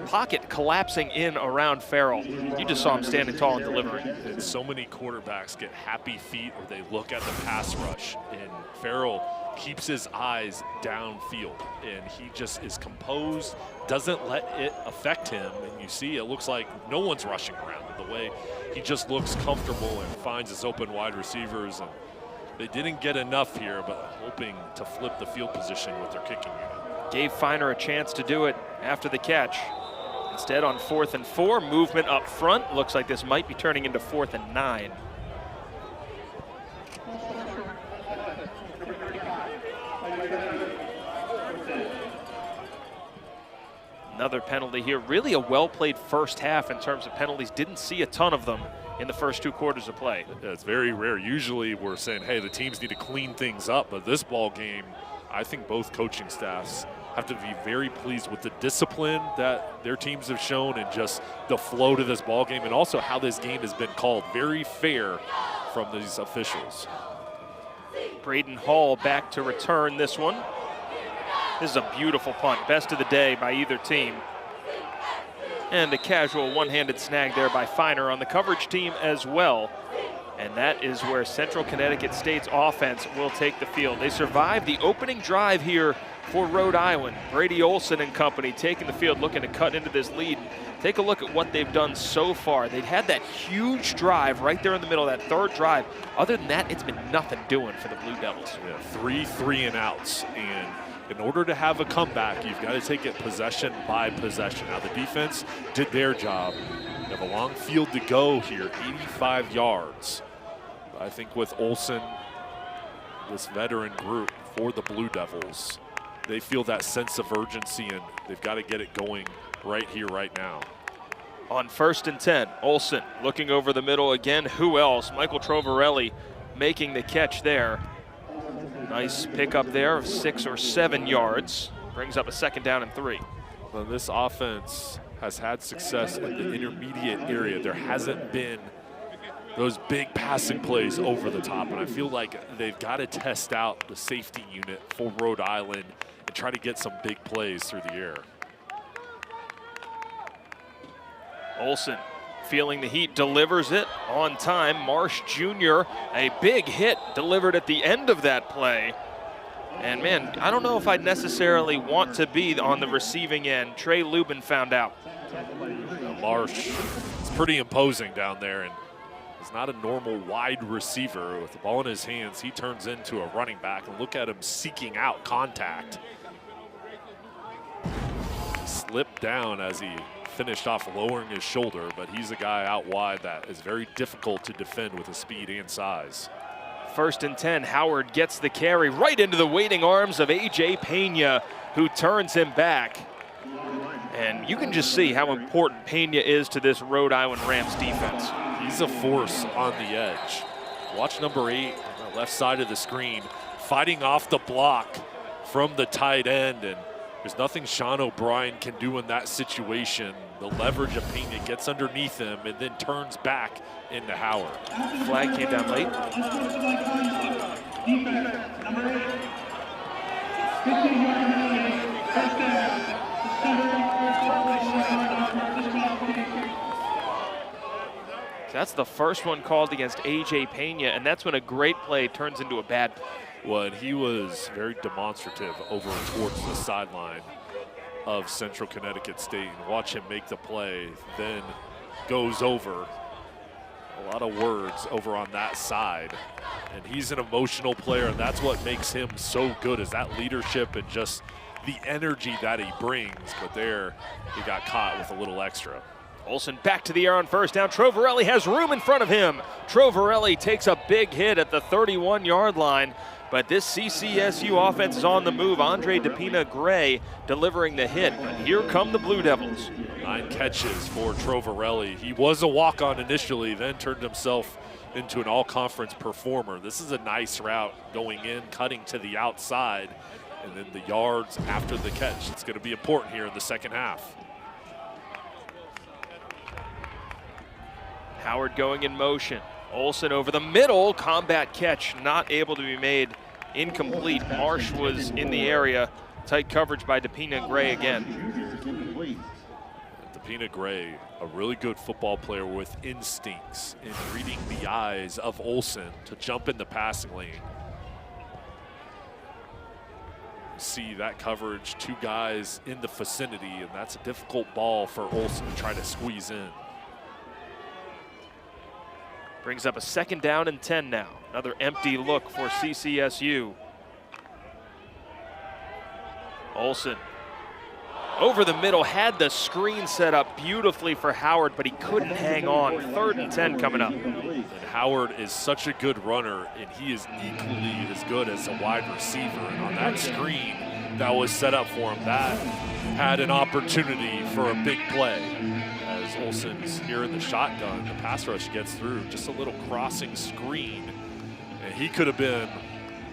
pocket collapsing in around Farrell, you just saw him standing tall and delivering. And so many quarterbacks get happy feet or they look at the pass rush, and Farrell keeps his eyes downfield, and he just is composed, doesn't let it affect him. And you see, it looks like no one's rushing around the way he just looks comfortable and finds his open wide receivers. And they didn't get enough here, but hoping to flip the field position with their kicking unit. Gave Feiner a chance to do it after the catch. Instead, on 4th and 4, movement up front. Looks like this might be turning into 4th and 9. Another penalty here. Really a well-played first half in terms of penalties. Didn't see a ton of them in the first 2 quarters of play. It's very rare. Usually we're saying, hey, the teams need to clean things up, but this ball game, I think both coaching staffs have to be very pleased with the discipline that their teams have shown and just the flow to this ball game, and also how this game has been called. Very fair from these officials. Braden Hall back to return this one. This is a beautiful punt. Best of the day by either team. And a casual one-handed snag there by Feiner on the coverage team as well. And that is where Central Connecticut State's offense will take the field. They survived the opening drive here for Rhode Island. Brady Olson and company taking the field, looking to cut into this lead. Take a look at what they've done so far. They've had that huge drive right there in the middle, that 3rd drive. Other than that, it's been nothing doing for the Blue Devils. Yeah, 3 3-and-outs. And in order to have a comeback, you've got to take it possession by possession. Now, the defense did their job. They have a long field to go here, 85 yards. But I think with Olson, this veteran group for the Blue Devils, they feel that sense of urgency, and they've got to get it going right here, right now. On 1st and 10, Olson looking over the middle again. Who else? Michael Trovarelli making the catch there. Nice pickup there of 6 or 7 yards. Brings up a 2nd down and 3. Well, this offense has had success in the intermediate area. There hasn't been those big passing plays over the top, and I feel like they've got to test out the safety unit for Rhode Island and try to get some big plays through the air. Olson feeling the heat, delivers it on time. Marsh Jr., a big hit delivered at the end of that play. And man, I don't know if I'd necessarily want to be on the receiving end. Trey Lubin found out. Marsh is pretty imposing down there, and he's not a normal wide receiver. With the ball in his hands, he turns into a running back, and look at him seeking out contact. He slipped down as he finished off lowering his shoulder, but he's a guy out wide that is very difficult to defend with his speed and size. 1st and 10, Howard gets the carry right into the waiting arms of A.J. Pena, who turns him back. And you can just see how important Pena is to this Rhode Island Rams defense. He's a force on the edge. Watch number 8 on the left side of the screen, fighting off the block from the tight end, and there's nothing Sean O'Brien can do in that situation. The leverage of Pena gets underneath him and then turns back into Howard. Flag came down late. That's the first one called against A.J. Pena, and that's when a great play turns into a bad play. Well, and he was very demonstrative over towards the sideline of Central Connecticut State. And watch him make the play, then goes over. A lot of words over on that side. And he's an emotional player, and that's what makes him so good, is that leadership and just the energy that he brings. But there, he got caught with a little extra. Olson back to the air on 1st down. Trovarelli has room in front of him. Trovarelli takes a big hit at the 31-yard line. But this CCSU offense is on the move. Andre DePina Gray delivering the hit. But here come the Blue Devils. 9 catches for Trovarelli. He was a walk-on initially, then turned himself into an all-conference performer. This is a nice route going in, cutting to the outside. and then the yards after the catch. It's going to be important here in the second half. Howard going in motion. Olsen over the middle, combat catch, not able to be made, incomplete. Marsh was in the area, tight coverage by DePina Gray again. DePina Gray, a really good football player with instincts in reading the eyes of Olsen to jump in the passing lane. See that coverage, two guys in the vicinity, and that's a difficult ball for Olsen to try to squeeze in. Brings up a 2nd down and 10 now. Another empty look for CCSU. Olsen over the middle, had the screen set up beautifully for Howard, but he couldn't hang on. 3rd and 10 coming up. And Howard is such a good runner, and he is equally as good as a wide receiver. And on that screen that was set up for him, that had an opportunity for a big play. As Olsen's here in the shotgun, the pass rush gets through, just a little crossing screen, and he could have been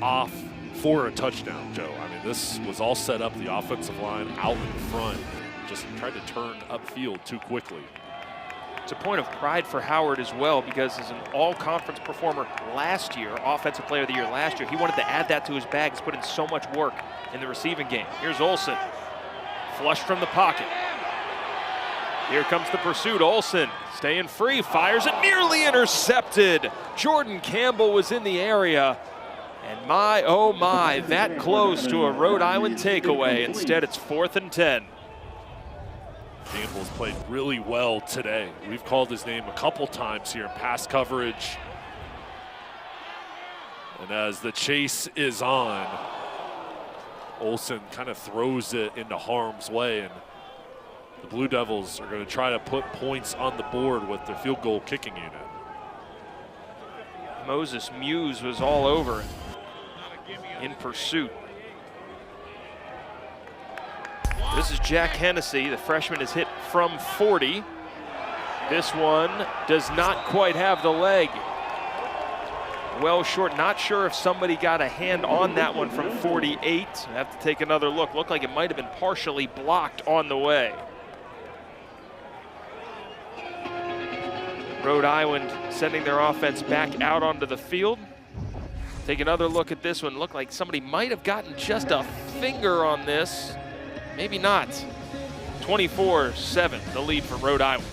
off for a touchdown, Joe. I mean, this was all set up, the offensive line out in front, just tried to turn upfield too quickly. It's a point of pride for Howard as well, because as an all-conference performer last year, Offensive Player of the Year last year, he wanted to add that to his bag. He's put in so much work in the receiving game. Here's Olsen, flushed from the pocket. Here comes the pursuit. Olsen staying free, fires it, nearly intercepted. Jordan Campbell was in the area. And my, oh my, that close to a Rhode Island takeaway. Instead, it's 4th and 10. Campbell's played really well today. We've called his name a couple times here in pass coverage. And as the chase is on, Olsen kind of throws it into harm's way, and the Blue Devils are going to try to put points on the board with their field goal kicking unit. Moses Muse was all over it in pursuit. This is Jack Hennessy. The freshman is hit from 40. This one does not quite have the leg. Well short. Not sure if somebody got a hand on that one from 48. I have to take another look. Looked like it might have been partially blocked on the way. Rhode Island sending their offense back out onto the field. Take another look at this one. Looked like somebody might have gotten just a finger on this. Maybe not. 24-7, the lead for Rhode Island.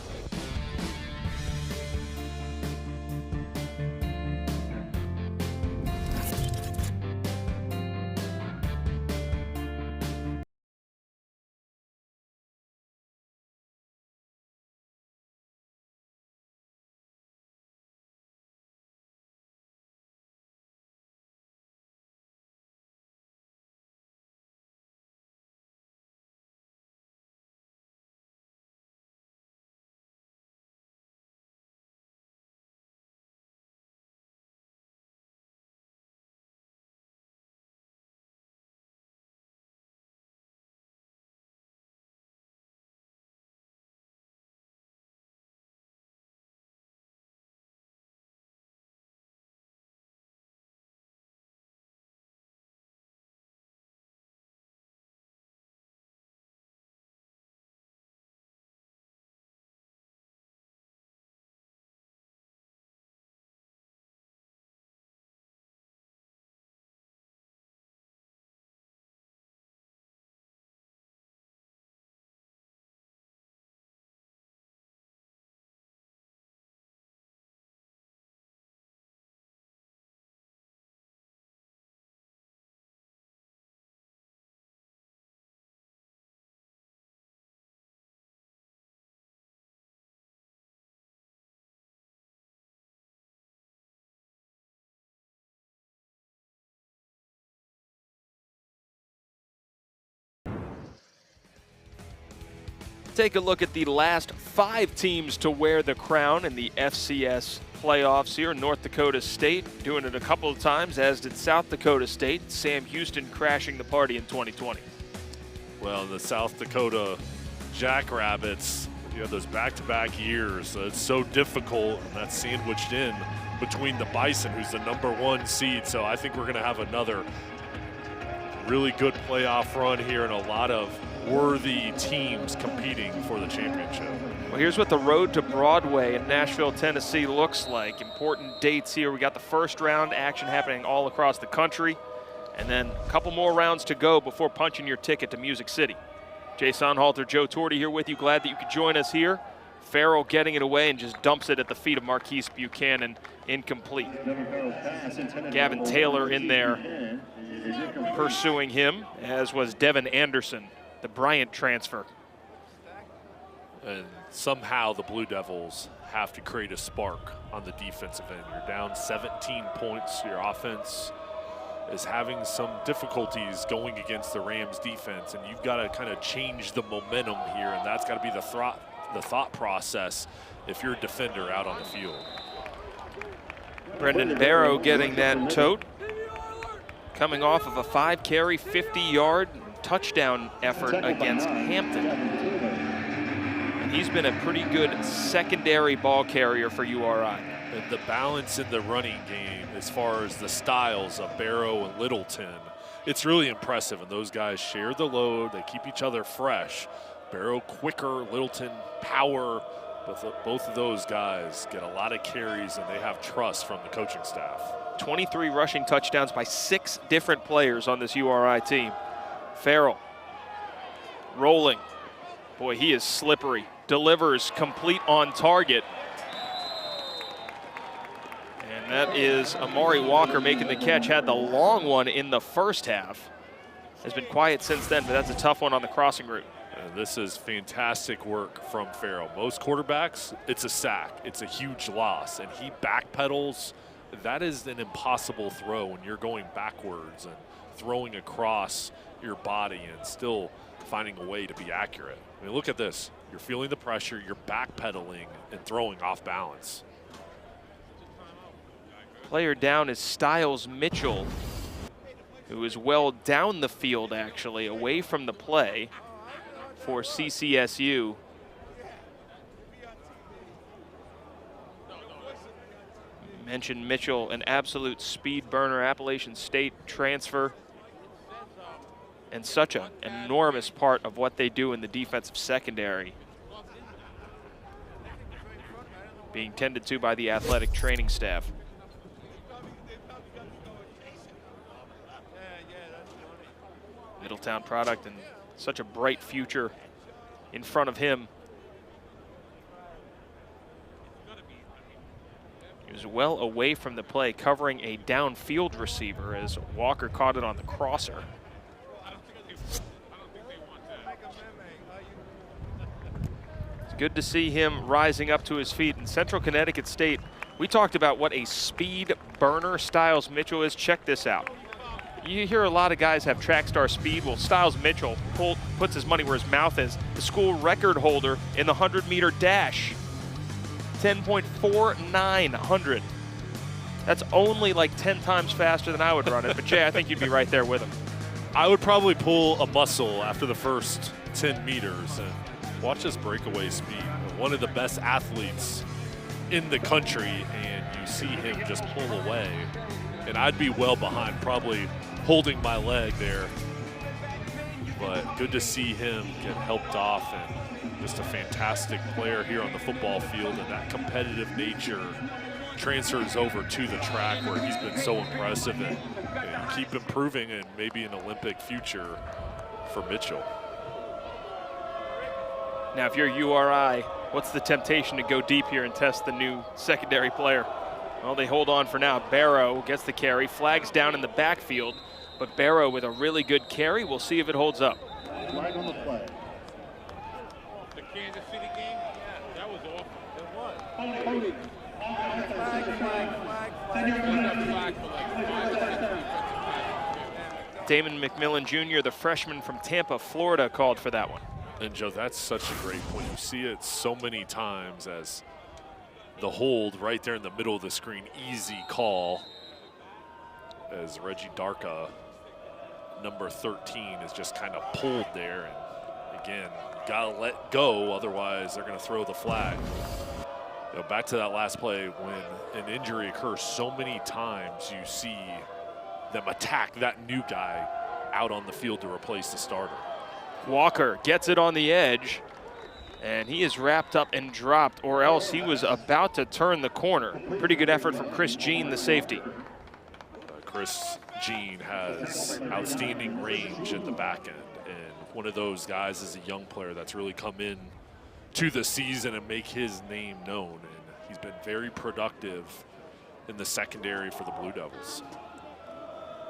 Take a look at the last 5 teams to wear the crown in the FCS playoffs here. North Dakota State doing it a couple of times, as did South Dakota State. Sam Houston crashing the party in 2020. Well, the South Dakota Jackrabbits, you have those back-to-back years. It's so difficult, and that's sandwiched in between the Bison, who's the #1 seed. So I think we're going to have another really good playoff run here and a lot of worthy teams competing for the championship. Well, here's what the road to Broadway in Nashville, Tennessee looks like. Important dates here. We got the first round action happening all across the country, and then a couple more rounds to go before punching your ticket to Music City. Jay Sonhalter, Joe Torti here with you. Glad that you could join us here. Farrell getting it away and just dumps it at the feet of Marquise Buchanan, incomplete. Gavin Taylor in there pursuing him, as was Devin Anderson, the Bryant transfer. And somehow the Blue Devils have to create a spark on the defensive end. You're down 17 points. Your offense is having some difficulties going against the Rams defense, and you've got to kind of change the momentum here, and that's got to be the thought process if you're a defender out on the field. Brendan Barrow getting that tote, coming off of a 5-carry, 50-yard touchdown effort against Hampton. And he's been a pretty good secondary ball carrier for URI. And the balance in the running game as far as the styles of Barrow and Littleton, it's really impressive. And those guys share the load. They keep each other fresh. Barrow quicker, Littleton power. But both of those guys get a lot of carries, and they have trust from the coaching staff. 23 rushing touchdowns by 6 different players on this URI team. Farrell rolling. Boy, he is slippery. Delivers complete on target. And that is Amari Walker making the catch. Had the long one in the first half. Has been quiet since then, but that's a tough one on the crossing route. And this is fantastic work from Farrell. Most quarterbacks, it's a sack. It's a huge loss. And he backpedals. That is an impossible throw when you're going backwards and throwing across your body and still finding a way to be accurate. I mean, look at this. You're feeling the pressure, you're backpedaling and throwing off balance. Player down is Styles Mitchell, who is well down the field, actually, away from the play for CCSU. Mentioned Mitchell, an absolute speed burner, Appalachian State transfer, and such an enormous part of what they do in the defensive secondary. Being tended to by the athletic training staff. Middletown product and such a bright future in front of him. He was well away from the play, covering a downfield receiver as Walker caught it on the crosser. It's good to see him rising up to his feet. In Central Connecticut State, we talked about what a speed burner Styles Mitchell is. Check this out. You hear a lot of guys have track star speed. Well, Styles Mitchell puts his money where his mouth is. The school record holder in the 100-meter dash. 10.4900. That's only like 10 times faster than I would run it. But Jay, I think you'd be right there with him. I would probably pull a muscle after the first 10 meters. And watch this breakaway speed. One of the best athletes in the country, and you see him just pull away. And I'd be well behind, probably holding my leg there. But good to see him get helped off, and just a fantastic player here on the football field, and that competitive nature transfers over to the track where he's been so impressive, and keep improving, and maybe an Olympic future for Mitchell. Now, if you're URI, what's the temptation to go deep here and test the new secondary player? Well, they hold on for now. Barrow gets the carry, flags down in the backfield, but Barrow with a really good carry. We'll see if it holds up. Flag on the play. The Kansas City game? Yeah, that was awful. It was. Holding. Damon McMillan Jr., the freshman from Tampa, Florida, called for that one. And Joe, that's such a great point. You see it so many times as the hold right there in the middle of the screen, easy call, as Reggie Darka, number 13, is just kind of pulled there. And again, gotta let go, otherwise they're gonna throw the flag. You know, back to that last play, when an injury occurs so many times, you see them attack that new guy out on the field to replace the starter. Walker gets it on the edge, and he is wrapped up and dropped, or else he was about to turn the corner. Pretty good effort from Chris Jean, the safety. Chris Jean has outstanding range at the back end, and one of those guys is a young player that's really come in to the season and make his name known, and he's been very productive in the secondary for the Blue Devils.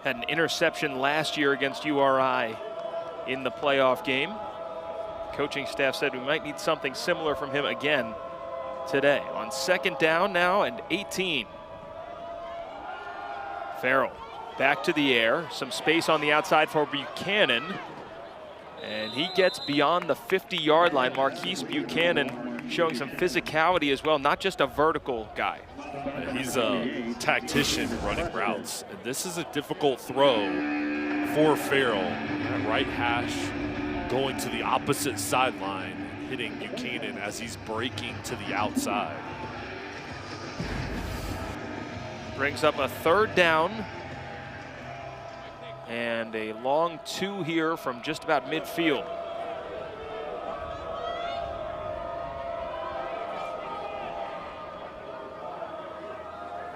Had an interception last year against URI in the playoff game. Coaching staff said we might need something similar from him again today. On second down now and 18. Farrell back to the air. Some space on the outside for Buchanan. And he gets beyond the 50-yard line. Marquise Buchanan showing some physicality as well, not just a vertical guy. He's a tactician running routes, and this is a difficult throw for Farrell. That right hash going to the opposite sideline, hitting Buchanan as he's breaking to the outside. Brings up a third down. And a long 2 here from just about midfield.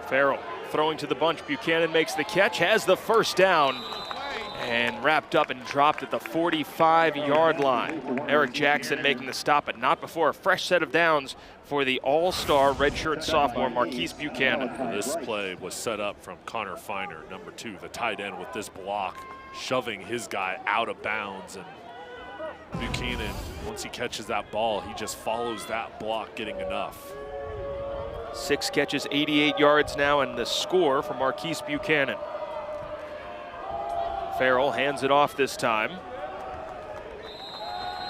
Farrell throwing to the bunch. Buchanan makes the catch, has the first down, and wrapped up and dropped at the 45-yard line. Eric Jackson making the stop, but not before a fresh set of downs for the all-star redshirt sophomore Marquise Buchanan. This play was set up from Connor Feiner, number 2, the tight end, with this block, shoving his guy out of bounds. And Buchanan, once he catches that ball, he just follows that block, getting enough. 6 catches, 88 yards now, and the score for Marquise Buchanan. Farrell hands it off this time.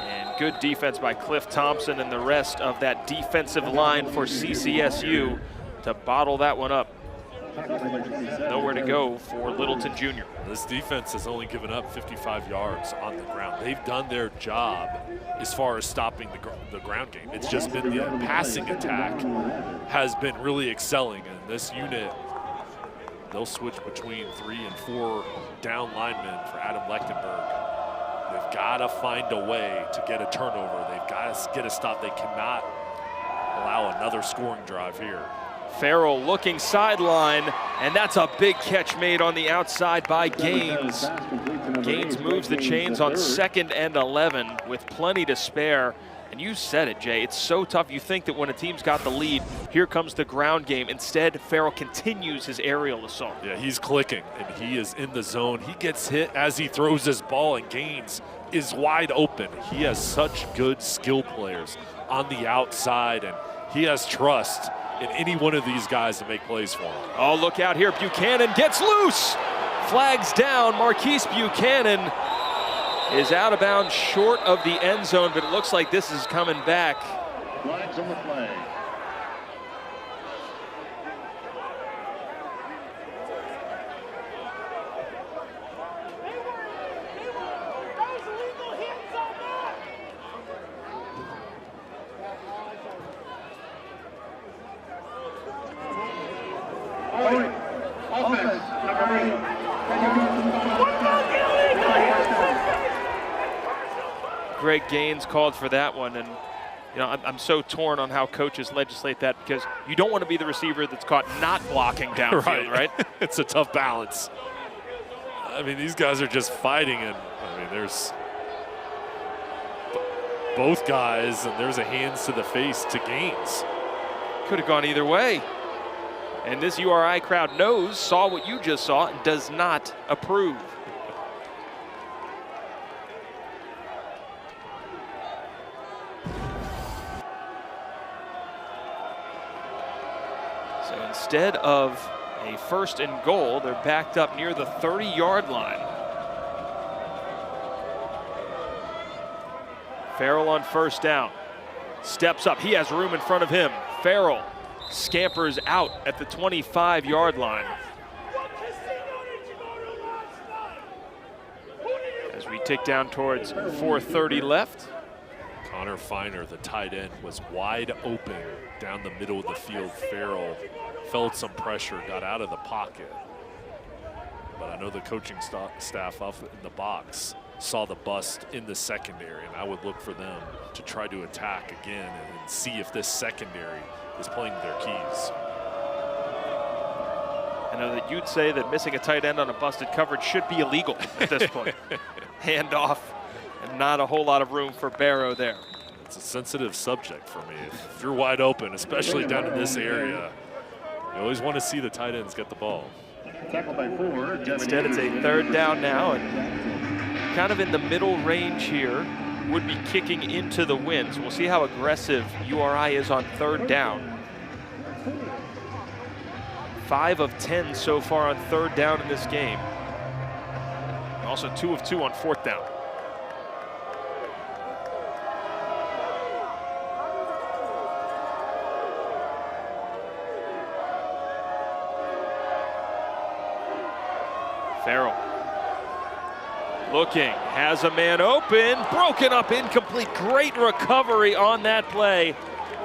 And good defense by Cliff Thompson and the rest of that defensive line for CCSU to bottle that one up. Nowhere to go for Littleton Jr. This defense has only given up 55 yards on the ground. They've done their job as far as stopping the ground game. It's just been the passing attack has been really excelling. And this unit, they'll switch between 3 and 4 down linemen for Adam Lechtenberg. They've got to find a way to get a turnover. They've got to get a stop. They cannot allow another scoring drive here. Farrell looking sideline, and that's a big catch made on the outside by Gaines. Gaines moves the chains on 2nd and 11 with plenty to spare. And you said it, Jay, it's so tough. You think that when a team's got the lead, here comes the ground game. Instead, Farrell continues his aerial assault. Yeah, he's clicking, and he is in the zone. He gets hit as he throws his ball, and Gaines is wide open. He has such good skill players on the outside, and he has trust in any one of these guys to make plays for him. Oh, look out here. Buchanan gets loose. Flags down. Marquise Buchanan is out of bounds short of the end zone, but it looks like this is coming back. Flags on the play. Offense, number 8. Greg Gaines called for that one, and you know I'm so torn on how coaches legislate that, because you don't want to be the receiver that's caught not blocking downfield, right? It's a tough balance. I mean, these guys are just fighting, and I mean, there's both guys, and there's a hands to the face to Gaines. Could have gone either way. And this URI crowd saw what you just saw, and does not approve. So instead of a 1st and goal, they're backed up near the 30-yard line. Farrell on 1st down. Steps up, he has room in front of him. Farrell scampers out at the 25-yard line. As we tick down towards 4:30 left. Connor Feiner, the tight end, was wide open down the middle of the field. Farrell felt some pressure, got out of the pocket. but I know the coaching staff up in the box saw the bust in the secondary, and I would look for them to try to attack again and see if this secondary is playing their keys. I know that you'd say that missing a tight end on a busted coverage should be illegal at this point. Handoff, and not a whole lot of room for Barrow there. It's a sensitive subject for me. If you're wide open, especially down in this area, you always want to see the tight ends get the ball. Instead, it's a 3rd down now, and kind of in the middle range here, would be kicking into the wind. So we'll see how aggressive URI is on 3rd down. 5 of 10 so far on 3rd down in this game. Also 2 of 2 on 4th down. Farrell looking, has a man open, broken up, incomplete. Great recovery on that play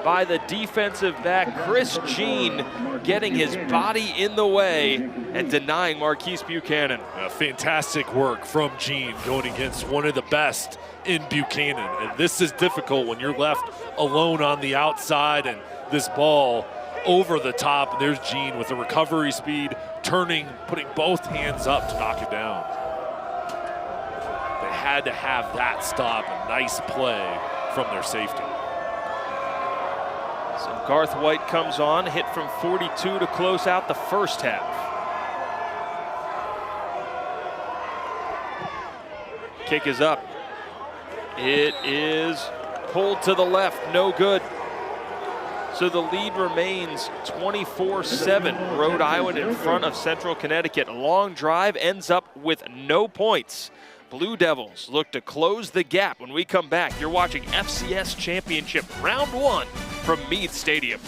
by the defensive back, Chris Jean, getting his body in the way and denying Marquise Buchanan. Fantastic work from Jean going against one of the best in Buchanan. And this is difficult when you're left alone on the outside and this ball over the top. And there's Jean with the recovery speed, turning, putting both hands up to knock it down. They had to have that stop. A nice play from their safety. So Garth White comes on, hit from 42 to close out the first half. Kick is up. It is pulled to the left, no good. So the lead remains 24-7. Rhode Island in front of Central Connecticut. A long drive ends up with no points. Blue Devils look to close the gap. When we come back, you're watching FCS Championship Round 1 from Meade Stadium.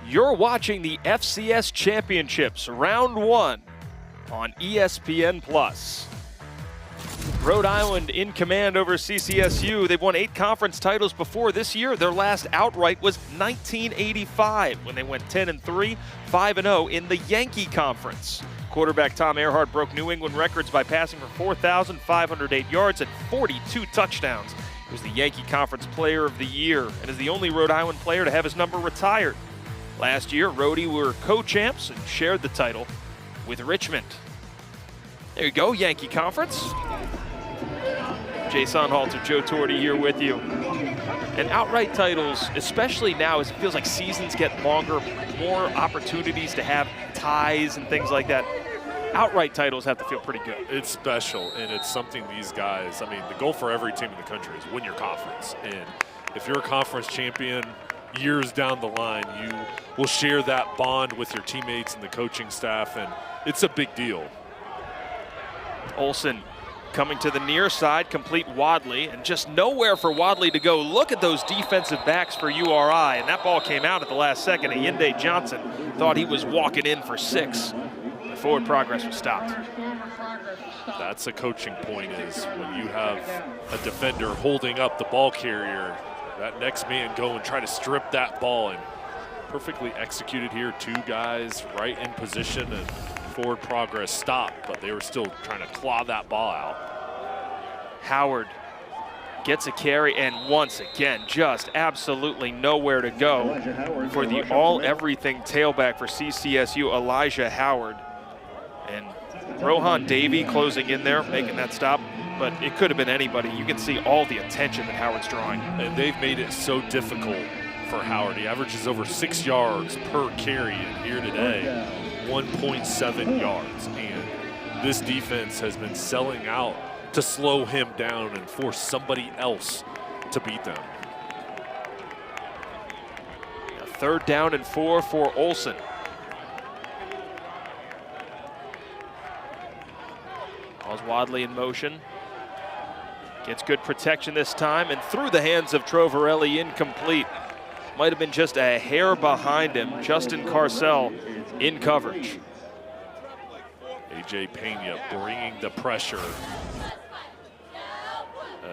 You're watching the FCS Championships Round 1 on ESPN+. Rhode Island in command over CCSU. They've won 8 conference titles before this year. Their last outright was 1985 when they went 10-3, 5-0 in the Yankee Conference. Quarterback Tom Earhart broke New England records by passing for 4,508 yards and 42 touchdowns. He was the Yankee Conference Player of the Year and is the only Rhode Island player to have his number retired. Last year, Rhody were co-champs and shared the title with Richmond. There you go, Yankee Conference. Jason Halter, Joe Torti here with you. And outright titles, especially now as it feels like seasons get longer, more opportunities to have ties and things like that. Outright titles have to feel pretty good. It's special, and it's something these guys, I mean, the goal for every team in the country is win your conference. And if you're a conference champion, years down the line, you will share that bond with your teammates and the coaching staff, and it's a big deal. Olsen coming to the near side, complete Wadley, and just nowhere for Wadley to go. Look at those defensive backs for URI, and that ball came out at the last second. Ayinde Johnson thought he was walking in for 6. But forward progress was stopped. That's a coaching point, is when you have a defender holding up the ball carrier, that next man go and try to strip that ball, and perfectly executed here. 2 guys right in position, and forward progress stopped, but they were still trying to claw that ball out. Howard gets a carry, and once again, just absolutely nowhere to go for the all-everything tailback for CCSU, Elijah Howard. And Rohan Davey closing in there, making that stop, but it could have been anybody. You can see all the attention that Howard's drawing. And they've made it so difficult for Howard. He averages over 6 yards per carry, and here today, 1.7 yards. And this defense has been selling out to slow him down and force somebody else to beat them. A 3rd down and 4 for Olsen. Calls Wadley in motion. Gets good protection this time, and through the hands of Trovarelli, incomplete. Might have been just a hair behind him. Justin Carcel in coverage. A.J. Pena bringing the pressure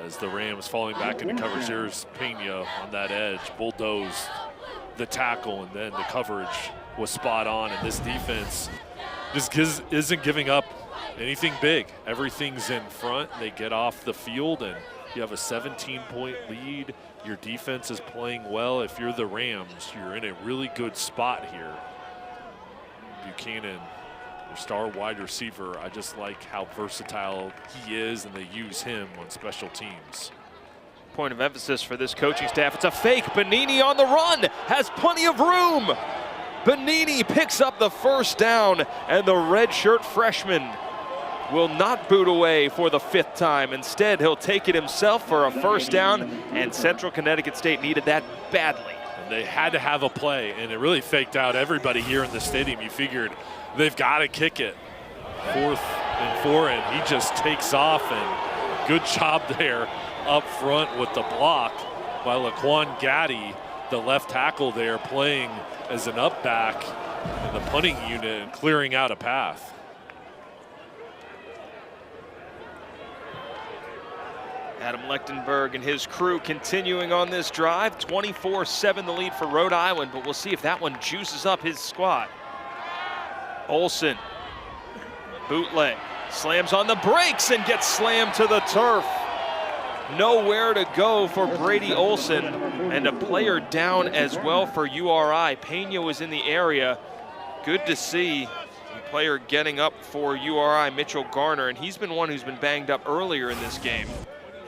as the Rams falling back into coverage. There's Pena on that edge, bulldozed the tackle, and then the coverage was spot on. And this defense just isn't giving up anything big. Everything's in front. They get off the field, and you have a 17-point lead. Your defense is playing well. If you're the Rams, you're in a really good spot here. Buchanan, their star wide receiver, I just like how versatile he is, and they use him on special teams. Point of emphasis for this coaching staff. It's a fake. Bonini on the run, has plenty of room. Bonini picks up the 1st down, and the redshirt freshman will not boot away for the 5th time. Instead, he'll take it himself for a 1st down, and Central Connecticut State needed that badly. And they had to have a play, and it really faked out everybody here in the stadium. You figured they've got to kick it. 4th and 4, and he just takes off, and good job there up front with the block by Laquan Gaddy, the left tackle there, playing as an up back in the punting unit and clearing out a path. Adam Lechtenberg and his crew continuing on this drive. 24-7 the lead for Rhode Island, but we'll see if that one juices up his squad. Olsen, bootleg, slams on the brakes and gets slammed to the turf. Nowhere to go for Brady Olsen, and a player down as well for URI. Pena was in the area. Good to see a player getting up for URI, Mitchell Garner, and he's been one who's been banged up earlier in this game.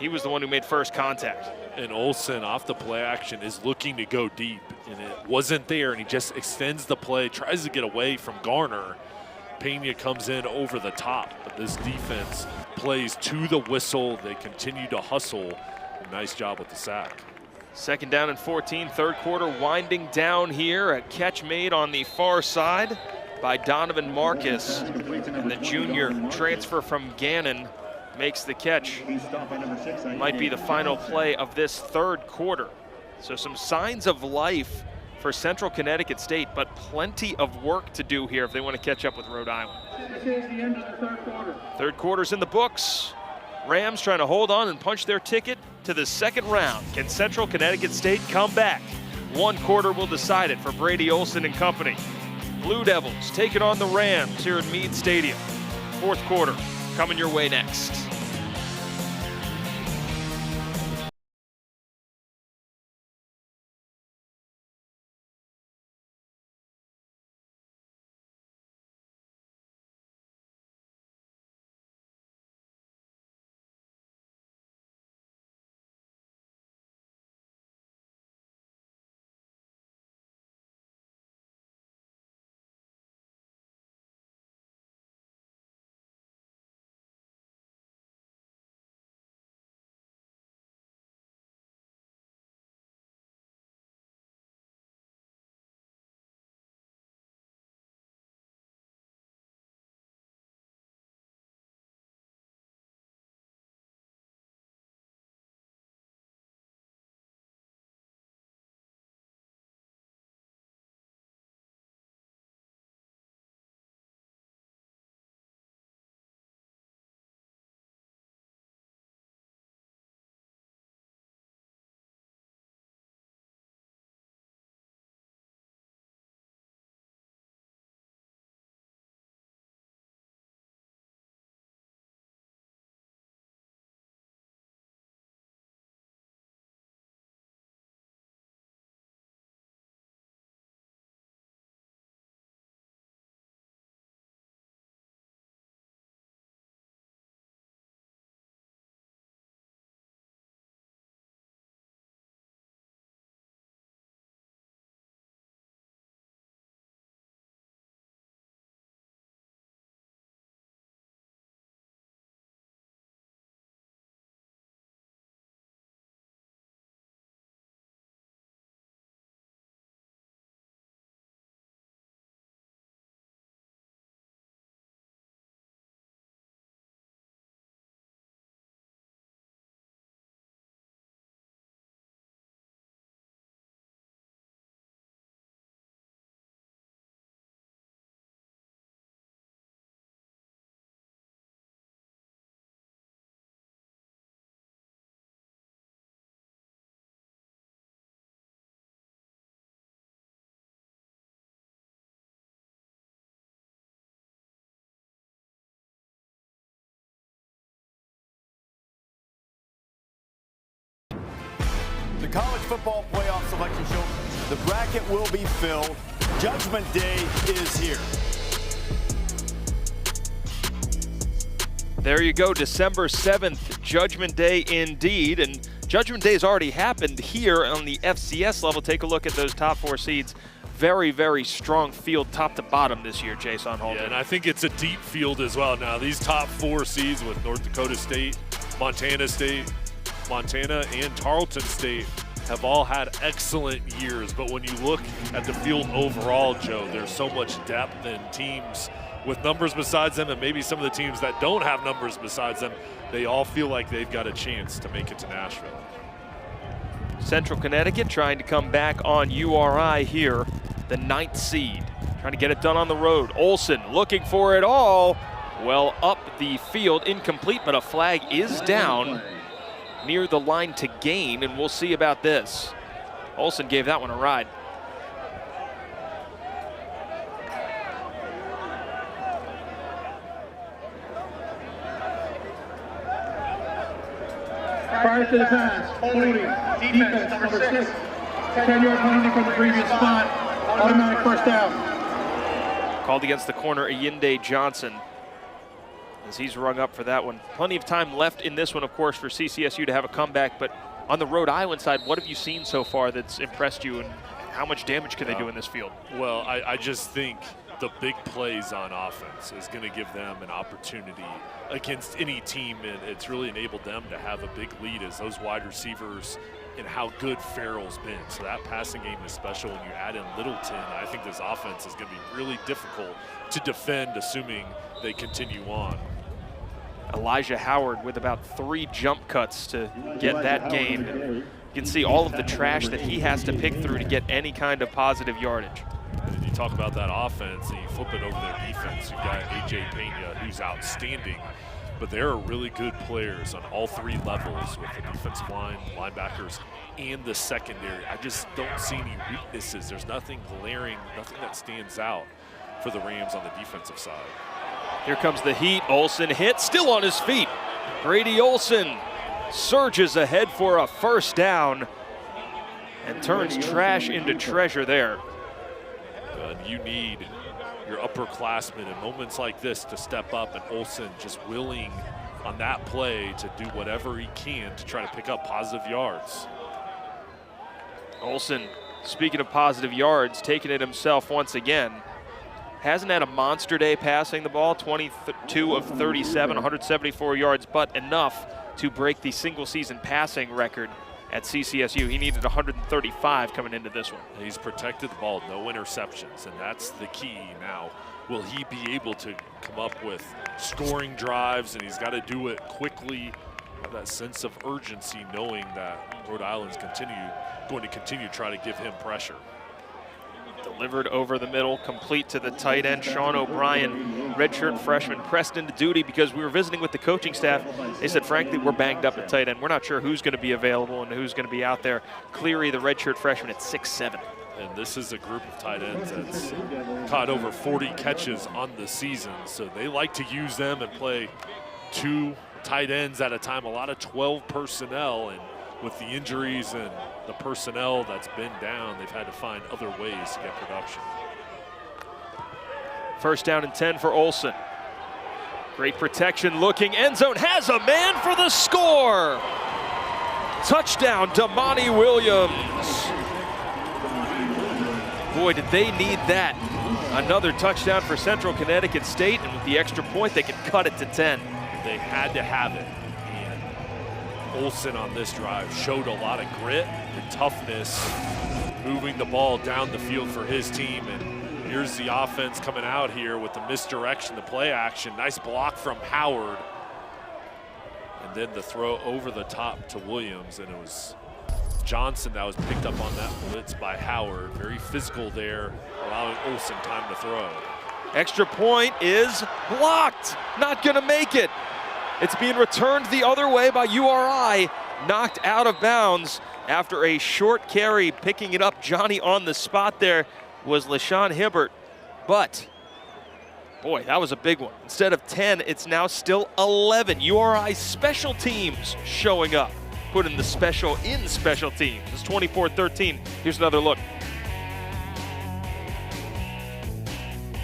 He was the one who made first contact. And Olsen off the play action is looking to go deep, and it wasn't there, and he just extends the play, tries to get away from Garner. Pena comes in over the top, but this defense plays to the whistle. They continue to hustle. Nice job with the sack. 2nd down and 14, 3rd quarter winding down here. A catch made on the far side by Donovan Marcus, and the junior transfer from Gannon makes the catch. Might be the final play of this 3rd quarter. So some signs of life for Central Connecticut State, but plenty of work to do here if they want to catch up with Rhode Island. This is the end of the 3rd quarter. 3rd quarter's in the books. Rams trying to hold on and punch their ticket to the 2nd round. Can Central Connecticut State come back? 1 quarter will decide it for Brady Olsen and company. Blue Devils taking on the Rams here at Meade Stadium. 4th quarter coming your way next. the college football playoff selection show. The bracket will be filled. Judgment Day is here. There you go, December 7th, Judgment Day indeed. And Judgment Day has already happened here on the FCS level. Take a look at those top 4 seeds. Very, very strong field top to bottom this year, Jason Holden. Yeah, and I think it's a deep field as well. Now, these top 4 seeds with North Dakota State, Montana, and Tarleton State have all had excellent years. But when you look at the field overall, Joe, there's so much depth and teams with numbers besides them, and maybe some of the teams that don't have numbers besides them, they all feel like they've got a chance to make it to Nashville. Central Connecticut trying to come back on URI here, the 9th seed. Trying to get it done on the road. Olsen looking for it all. Well, up the field, incomplete, but a flag is down near the line to gain, and we'll see about this. Olsen gave that one a ride. Prior to the pass, holding, defense, number 6, 10-yard penalty from the previous spot, automatic first down. Called against the corner, Ayinde Johnson, as he's rung up for that one. Plenty of time left in this one, of course, for CCSU to have a comeback, but on the Rhode Island side, what have you seen so far that's impressed you, and how much damage can they do in this field? Well, I just think the big plays on offense is going to give them an opportunity against any team, and it's really enabled them to have a big lead as those wide receivers and how good Farrell's been. So that passing game is special. When you add in Littleton, I think this offense is going to be really difficult to defend, assuming they continue on. Elijah Howard with about 3 jump cuts to get that gain. You can see all of the trash that he has to pick through to get any kind of positive yardage. And you talk about that offense and you flip it over their defense. You've got A.J. Pena, who's outstanding, but there are really good players on all 3 levels with the defensive line, linebackers, and the secondary. I just don't see any weaknesses. There's nothing glaring, nothing that stands out for the Rams on the defensive side. Here comes the heat. Olsen hit, still on his feet. Brady Olsen surges ahead for a first down and turns trash into treasure there. And you need your upperclassmen in moments like this to step up, and Olsen just willing on that play to do whatever he can to try to pick up positive yards. Olsen, speaking of positive yards, taking it himself once again. Hasn't had a monster day passing the ball, 22 of 37, 174 yards, but enough to break the single season passing record at CCSU. He needed 135 coming into this one. He's protected the ball, no interceptions, and that's the key now. Will he be able to come up with scoring drives, and he's got to do it quickly, have that sense of urgency knowing that Rhode Island's going to continue to try to give him pressure. Delivered over the middle, complete to the tight end, Sean O'Brien, redshirt freshman, pressed into duty because we were visiting with the coaching staff. They said, frankly, we're banged up at tight end. We're not sure who's going to be available and who's going to be out there. Cleary, the redshirt freshman, at 6'7". And this is a group of tight ends that's caught over 40 catches on the season, so they like to use them and play 2 tight ends at a time, a lot of 12 personnel, and with the injuries and the personnel that's been down, they've had to find other ways to get production. First down and 10 for Olsen. Great protection, looking, end zone, has a man for the score! Touchdown, Damani Williams. Boy, did they need that. Another touchdown for Central Connecticut State, and with the extra point, they could cut it to 10. They had to have it. Olsen on this drive showed a lot of grit and toughness, moving the ball down the field for his team. And here's the offense coming out here with the misdirection, the play action. Nice block from Howard. And then the throw over the top to Williams, and it was Johnson that was picked up on that blitz by Howard. Very physical there, allowing Olsen time to throw. Extra point is blocked, not gonna make it. It's being returned the other way by URI, knocked out of bounds after a short carry. Picking it up, Johnny on the spot there was LaShawn Hibbert. But, boy, that was a big one. Instead of 10, it's now still 11. URI special teams showing up. putting the special in special teams. It's 24-13. Here's another look.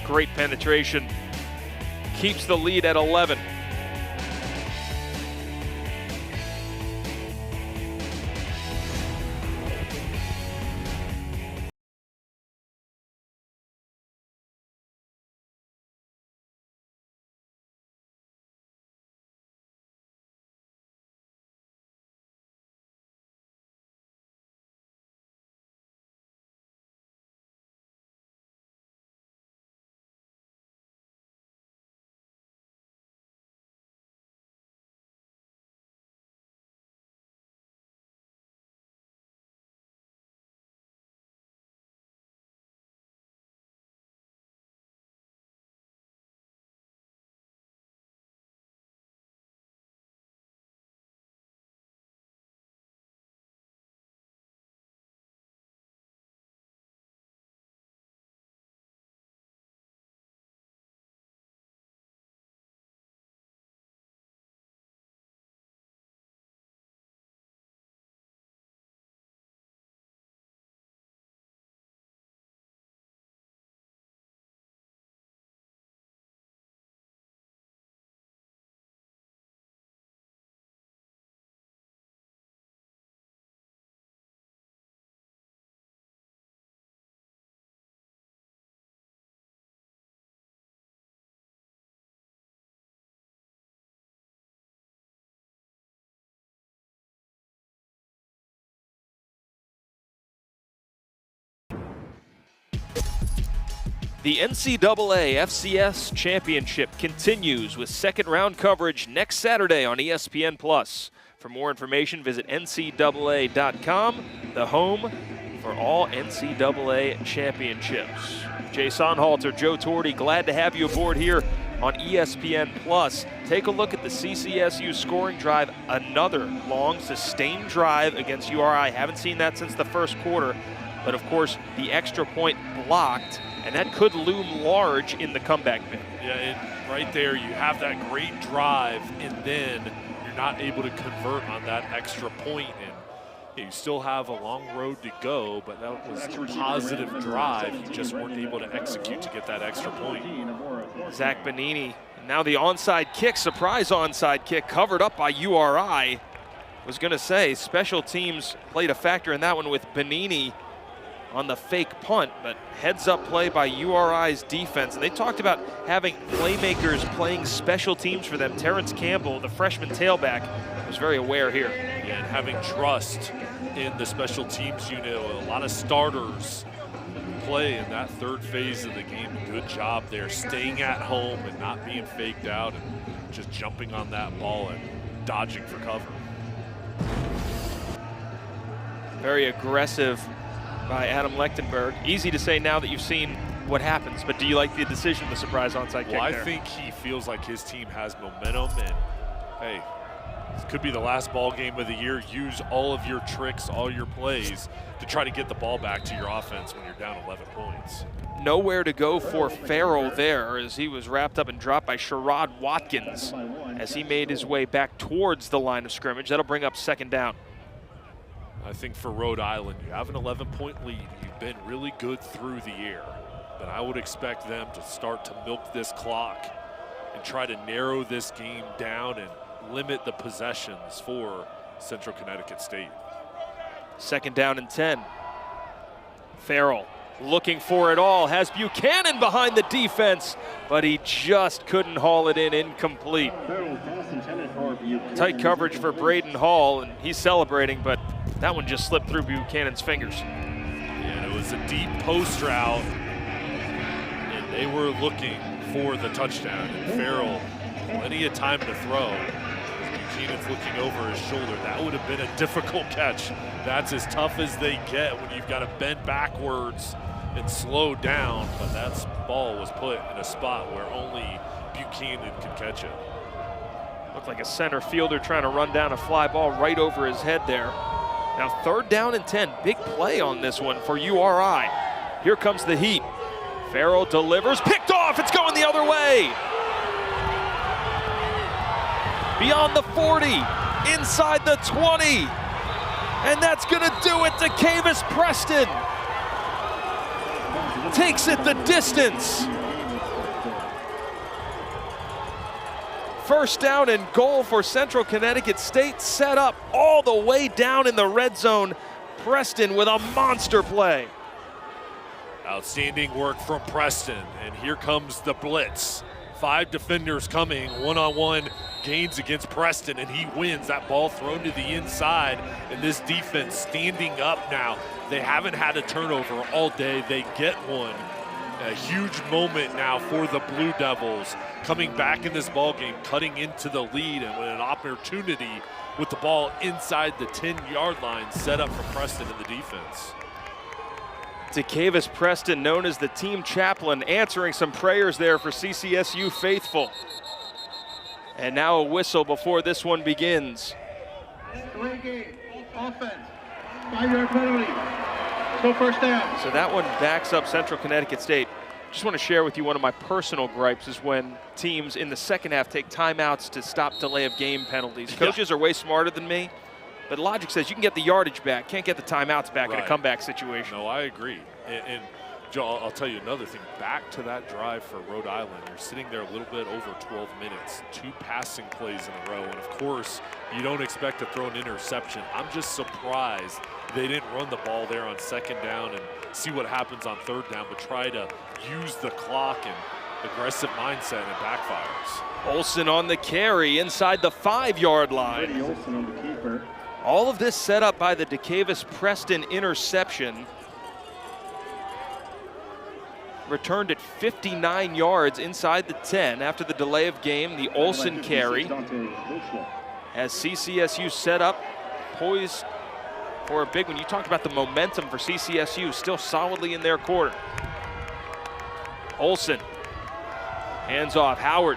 Great penetration. Keeps the lead at 11. The NCAA FCS Championship continues with second round coverage next Saturday on ESPN+. For more information, visit ncaa.com, the home for all NCAA championships. Jay Sonhalter, Joe Torti, glad to have you aboard here on ESPN+. Take a look at the CCSU scoring drive, another long, sustained drive against URI. Haven't seen that since the first quarter, but of course, the extra point blocked, and that could loom large in the comeback bid. Yeah, right there, you have that great drive, and then you're not able to convert on that extra point, and you still have a long road to go, but that was a positive drive. You just weren't able to execute to get that extra point. Zach Benini, now the onside kick, surprise onside kick, covered up by URI. Was going to say, special teams played a factor in that one with Benini on the fake punt, but heads up play by URI's defense. And they talked about having playmakers playing special teams for them. Terrence Campbell, the freshman tailback, was very aware here. Yeah, and having trust in the special teams unit, a lot of starters play in that third phase of the game. Good job there, staying at home and not being faked out and just jumping on that ball and dodging for cover. Very aggressive by Adam Lechtenberg. Easy to say now that you've seen what happens, but do you like the decision, the surprise onside kick there? I think he feels like his team has momentum, and hey, this could be the last ball game of the year. Use all of your tricks, all your plays to try to get the ball back to your offense when you're down 11 points. Nowhere to go for Farrell there as he was wrapped up and dropped by Sherrod Watkins as he made his way back towards the line of scrimmage. That'll bring up second down. I think for Rhode Island, you have an 11-point lead. You've been really good through the year, but I would expect them to start to milk this clock and try to narrow this game down and limit the possessions for Central Connecticut State. Second down and 10. Farrell looking for it all, has Buchanan behind the defense, but he just couldn't haul it in, incomplete. Tight coverage for Braden Hall, and he's celebrating, but that one just slipped through Buchanan's fingers. And it was a deep post route, and they were looking for the touchdown. And Farrell, plenty of time to throw. Buchanan's looking over his shoulder. That would have been a difficult catch. That's as tough as they get when you've got to bend backwards and slow down, but that ball was put in a spot where only Buchanan can catch it. Looked like a center fielder trying to run down a fly ball right over his head there. Now third down and 10, big play on this one for URI. Here comes the heat. Farrell delivers, picked off, it's going the other way. Beyond the 40, inside the 20. And that's gonna do it. DeCavis Preston takes it the distance. First down and goal for Central Connecticut State, set up all the way down in the red zone. Preston with a monster play. Outstanding work from Preston, and here comes the blitz. 5 defenders coming, one-on-one gains against Preston, and he wins. That ball thrown to the inside, and this defense standing up now. They haven't had a turnover all day. They get one. A huge moment now for the Blue Devils, coming back in this ball game, cutting into the lead, and with an opportunity with the ball inside the 10-yard line set up for Preston in the defense. DeCavis Preston, known as the team chaplain, answering some prayers there for CCSU faithful. And now a whistle before this one begins. Delay game, offense, 5-yard penalty, still first down. So that one backs up Central Connecticut State. Just want to share with you one of my personal gripes is when teams in the second half take timeouts to stop delay of game penalties. Coaches are way smarter than me, but logic says you can get the yardage back, can't get the timeouts back in a comeback situation. No, I agree. And Joe, I'll tell you another thing. Back to that drive for Rhode Island, you're sitting there a little bit over 12 minutes, 2 passing plays in a row, and of course, you don't expect to throw an interception. I'm just surprised they didn't run the ball there on second down and see what happens on third down, but try to use the clock and aggressive mindset, and it backfires. Olson on the carry inside the 5-yard line. Olson on the keeper. All of this set up by the DeCavis Preston interception. Returned at 59 yards inside the 10 after the delay of game. The Olson carry has CCSU set up, poised for a big one. You talked about the momentum for CCSU, still solidly in their quarter. Olson, hands off. Howard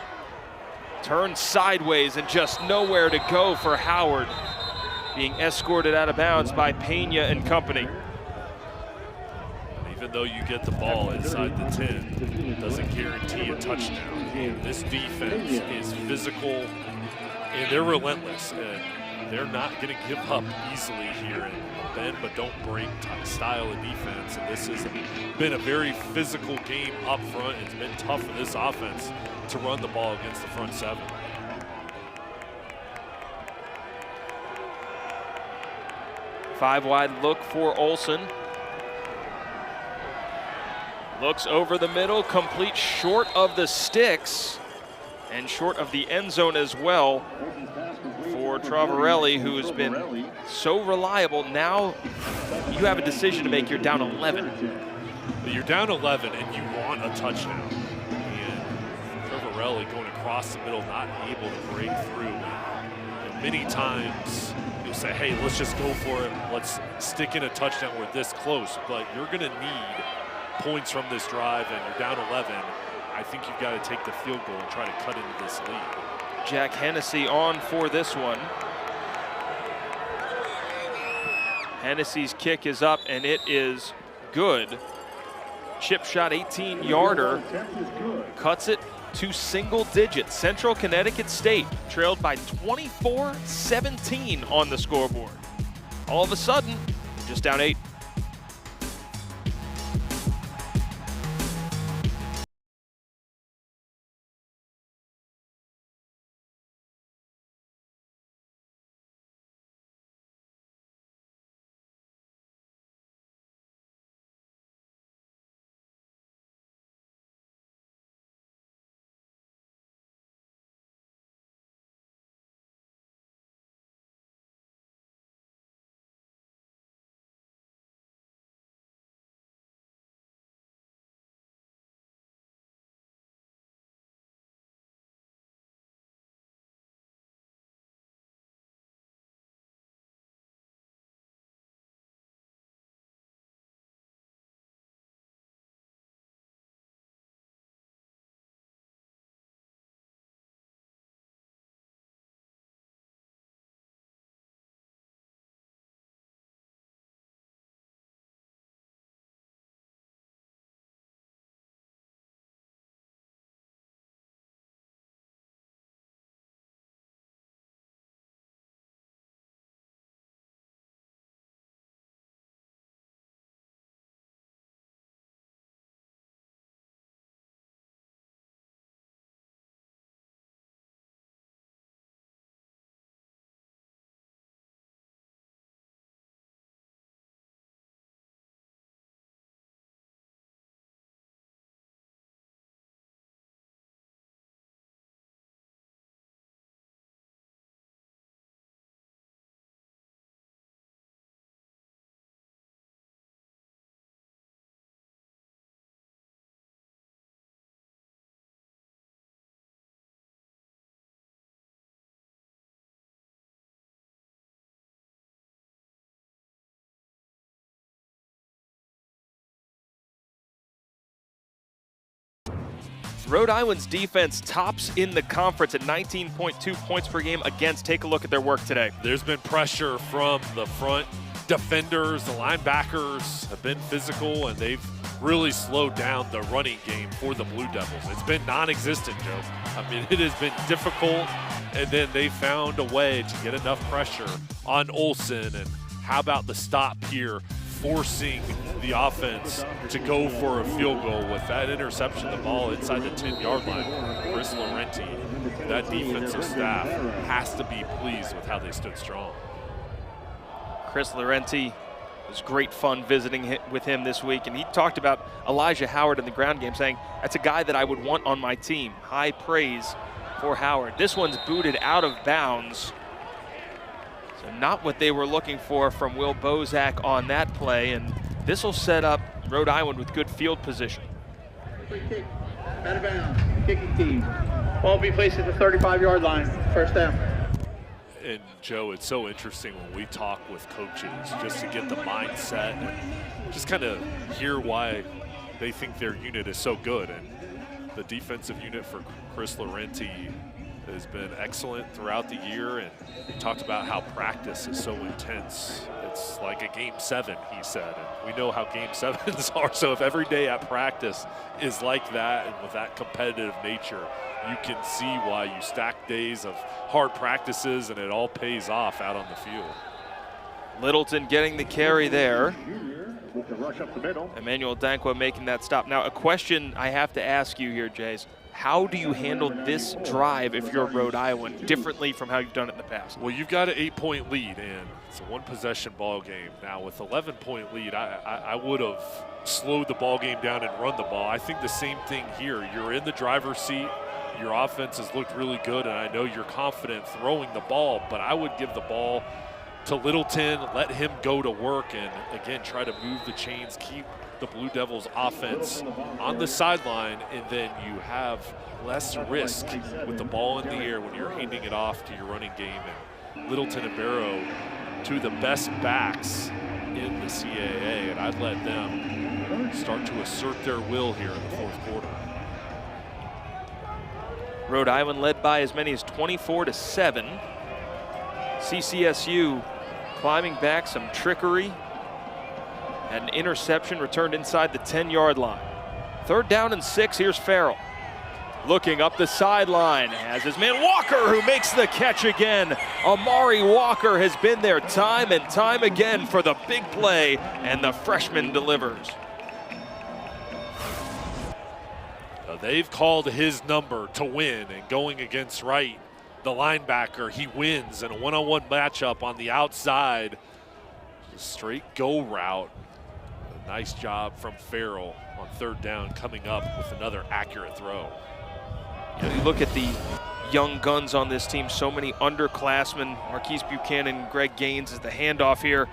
turns sideways and just nowhere to go for Howard, being escorted out of bounds by Pena and company. Even though you get the ball inside the 10, it doesn't guarantee a touchdown. And this defense is physical, and they're relentless, and they're not going to give up easily here in bend but don't break style of defense. And this has been a very physical game up front. It's been tough for this offense to run the ball against the front 7. Five wide look for Olson. Looks over the middle, complete short of the sticks and short of the end zone as well for Travarelli, who has been so reliable. Now you have a decision to make. You're down 11. You're down 11 and you want a touchdown. And Travarelli going across the middle, not able to break through. And many times you'll say, hey, let's just go for it. Let's stick in a touchdown. We're this close, but you're going to need points from this drive, and you're down 11. I think you've got to take the field goal and try to cut into this lead. Jack Hennessy on for this one. Hennessy's kick is up, and it is good. Chip shot 18-yarder, cuts it to single digits. Central Connecticut State trailed by 24-17 on the scoreboard. All of a sudden, just down 8. Rhode Island's defense tops in the conference at 19.2 points per game against. Take a look at their work today. There's been pressure from the front defenders. The linebackers have been physical, and they've really slowed down the running game for the Blue Devils. It's been non-existent, Joe. I mean, it has been difficult, and then they found a way to get enough pressure on Olsen. And how about the stop here, forcing the offense to go for a field goal with that interception, the ball inside the 10-yard line. Chris Laurenti, that defensive staff has to be pleased with how they stood strong. Chris Laurenti, it was great fun visiting with him this week, and he talked about Elijah Howard in the ground game, saying that's a guy that I would want on my team. High praise for Howard. This one's booted out of bounds. So not what they were looking for from Will Bozak on that play, and this will set up Rhode Island with good field position. Free kick, out of bounds, kicking team. Ball will be placed at the 35-yard line, first down. And Joe, it's so interesting when we talk with coaches just to get the mindset and just kind of hear why they think their unit is so good. And the defensive unit for Chris Laurenti has been excellent throughout the year, and he talked about how practice is so intense. It's like a game 7, he said. And we know how game 7s are, so if every day at practice is like that and with that competitive nature, you can see why you stack days of hard practices and it all pays off out on the field. Littleton getting the carry there. With the rush up the middle. Emmanuel Dankwa making that stop. Now, a question I have to ask you here, Jays. How do you handle this drive if you're Rhode Island differently from how you've done it in the past? Well, you've got an 8-point lead, and it's a one-possession ball game. Now, with 11-point lead, I would have slowed the ball game down and run the ball. I think the same thing here. You're in the driver's seat. Your offense has looked really good, and I know you're confident throwing the ball, but I would give the ball to Littleton, let him go to work, and again, try to move the chains, keep the Blue Devils offense on the sideline, and then you have less risk with the ball in the air when you're handing it off to your running game. And Littleton and Barrow, two of the best backs in the CAA, and I'd let them start to assert their will here in the fourth quarter. Rhode Island led by as many as 24-7. CCSU climbing back, some trickery. Had an interception returned inside the 10-yard line. 3rd down and 6, here's Farrell. Looking up the sideline, has his man Walker who makes the catch again. Amari Walker has been there time and time again for the big play, and the freshman delivers. They've called his number to win, and going against Wright, the linebacker, he wins in a one-on-one matchup on the outside. Just straight go route. A nice job from Farrell on 3rd down, coming up with another accurate throw. You know, you look at the young guns on this team, so many underclassmen. Marquise Buchanan, Greg Gaines, as the handoff here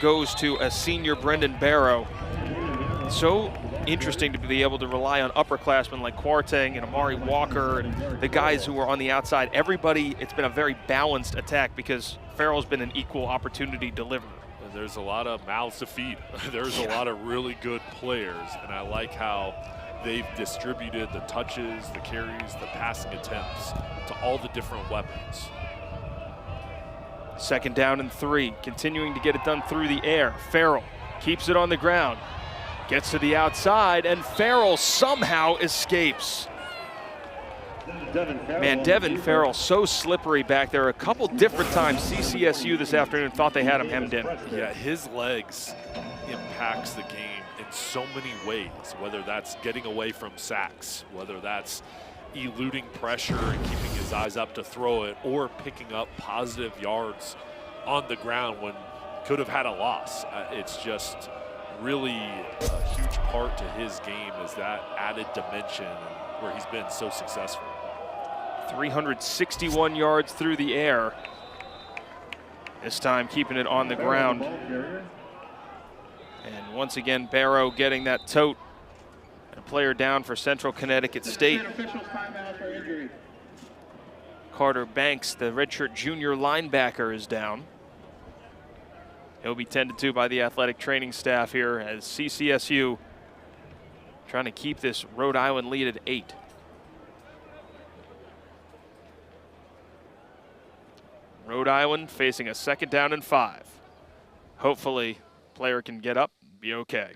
goes to a senior Brendan Barrow. So interesting to be able to rely on upperclassmen like Kwarteng and Amari Walker and the guys who are on the outside. Everybody, it's been a very balanced attack because Farrell's been an equal opportunity deliverer. And there's a lot of mouths to feed. There's a lot of really good players, and I like how they've distributed the touches, the carries, the passing attempts to all the different weapons. 2nd down and 3, continuing to get it done through the air. Farrell keeps it on the ground. Gets to the outside, and Farrell somehow escapes. Man, Devin Farrell so slippery back there. A couple different times CCSU this afternoon thought they had him hemmed in. Yeah, his legs impacts the game in so many ways, whether that's getting away from sacks, whether that's eluding pressure and keeping his eyes up to throw it, or picking up positive yards on the ground when could have had a loss. It's just really a huge part to his game is that added dimension where he's been so successful. 361 yards through the air. This time keeping it on the ground. And once again, Barrow getting that tote. And a player down for Central Connecticut State. Carter Banks, the redshirt junior linebacker, is down. He'll be tended to by the athletic training staff here as CCSU trying to keep this Rhode Island lead at 8. Rhode Island facing a 2nd down and 5. Hopefully, player can get up and be okay.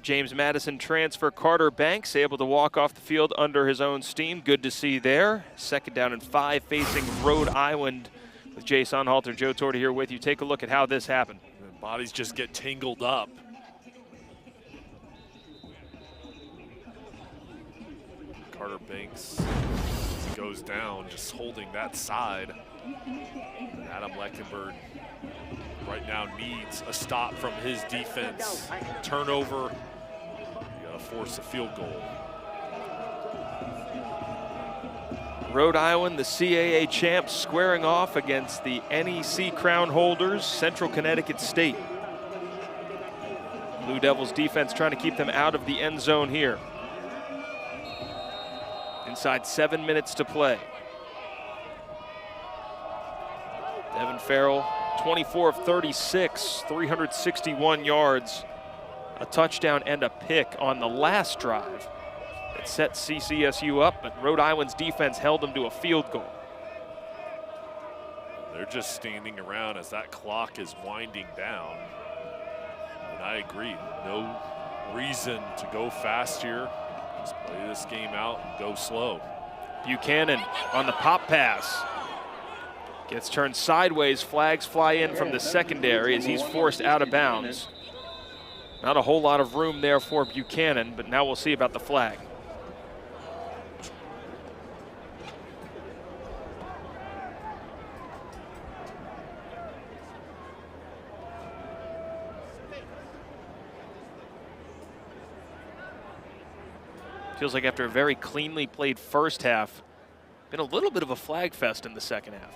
James Madison transfer Carter Banks able to walk off the field under his own steam. Good to see there. 2nd down and 5 facing Rhode Island with Jay Sonhalter, Joe Torta here with you. Take a look at how this happened. The bodies just get tangled up. Carter Banks goes down, just holding that side. And Adam Lechtenberg right now needs a stop from his defense. Turnover, you gotta force a field goal. Rhode Island, the CAA champs, squaring off against the NEC crown holders, Central Connecticut State. Blue Devils defense trying to keep them out of the end zone here. Inside 7 minutes to play. Devin Farrell, 24 of 36, 361 yards, a touchdown and a pick on the last drive. It set CCSU up, but Rhode Island's defense held them to a field goal. They're just standing around as that clock is winding down. And I agree, no reason to go fast here. Just play this game out and go slow. Buchanan on the pop pass. Gets turned sideways, flags fly in from the secondary as he's forced out of bounds. Not a whole lot of room there for Buchanan, but now we'll see about the flag. Feels like after a very cleanly played first half, been a little bit of a flag fest in the second half.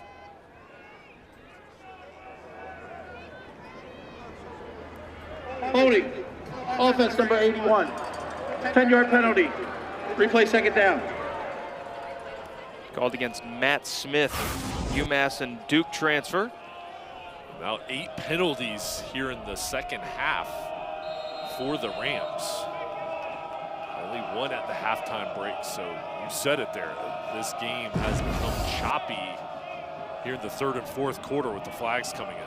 Holding. Offense number 81. 10-yard penalty. Replay 2nd down. Called against Matt Smith, UMass and Duke transfer. Now 8 penalties here in the second half for the Rams. Only 1 at the halftime break, so you said it there. This game has become choppy here in the 3rd and 4th quarter with the flags coming in.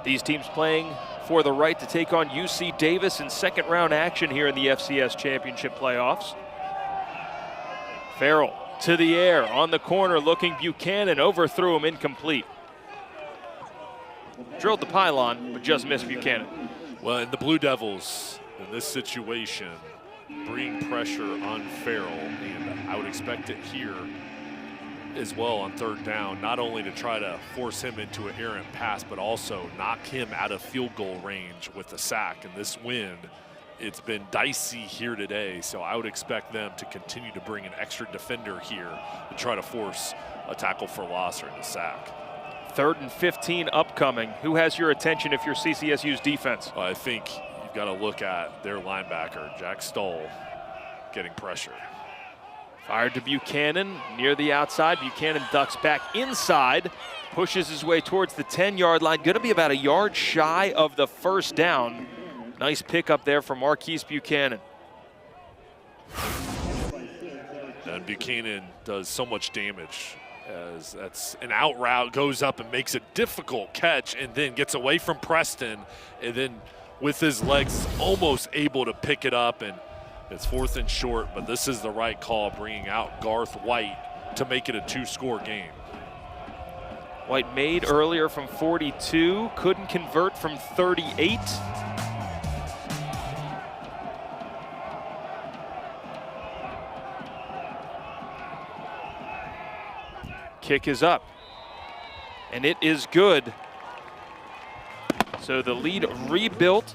These teams playing for the right to take on UC Davis in 2nd round action here in the FCS Championship Playoffs. Farrell to the air on the corner looking Buchanan, overthrew him, incomplete. Drilled the pylon, but just missed Buchanan. Well, and the Blue Devils in this situation bring pressure on Farrell, and I would expect it here as well on 3rd down, not only to try to force him into an errant pass, but also knock him out of field goal range with the sack. And this wind, it's been dicey here today, so I would expect them to continue to bring an extra defender here to try to force a tackle for loss or a sack. 3rd and 15 upcoming. Who has your attention if you're CCSU's defense? I think you've got to look at their linebacker, Jack Stoll, getting pressure. Fired to Buchanan near the outside. Buchanan ducks back inside, pushes his way towards the 10-yard line. Going to be about a yard shy of the first down. Nice pickup there from Marquise Buchanan. And Buchanan does so much damage as that's an out route, goes up and makes a difficult catch and then gets away from Preston, and then with his legs almost able to pick it up, and it's 4th and short, but this is the right call, bringing out Garth White to make it a 2-score game. White made earlier from 42, couldn't convert from 38. Kick is up, and it is good. So the lead rebuilt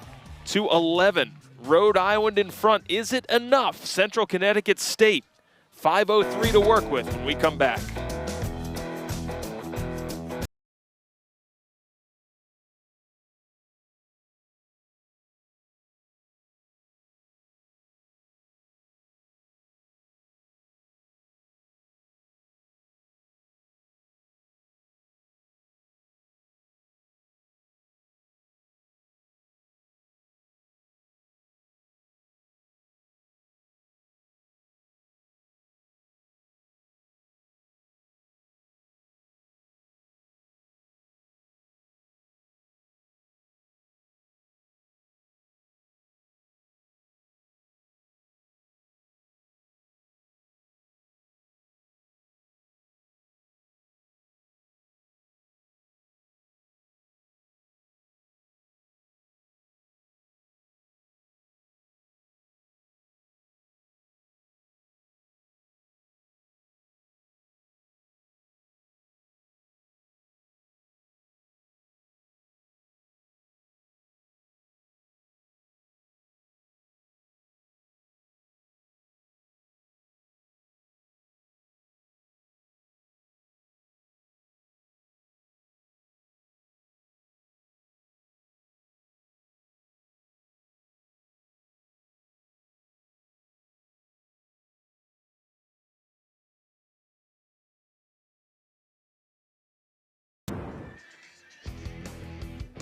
to 11. Rhode Island in front. Is it enough? Central Connecticut State. 5:03 to work with when we come back.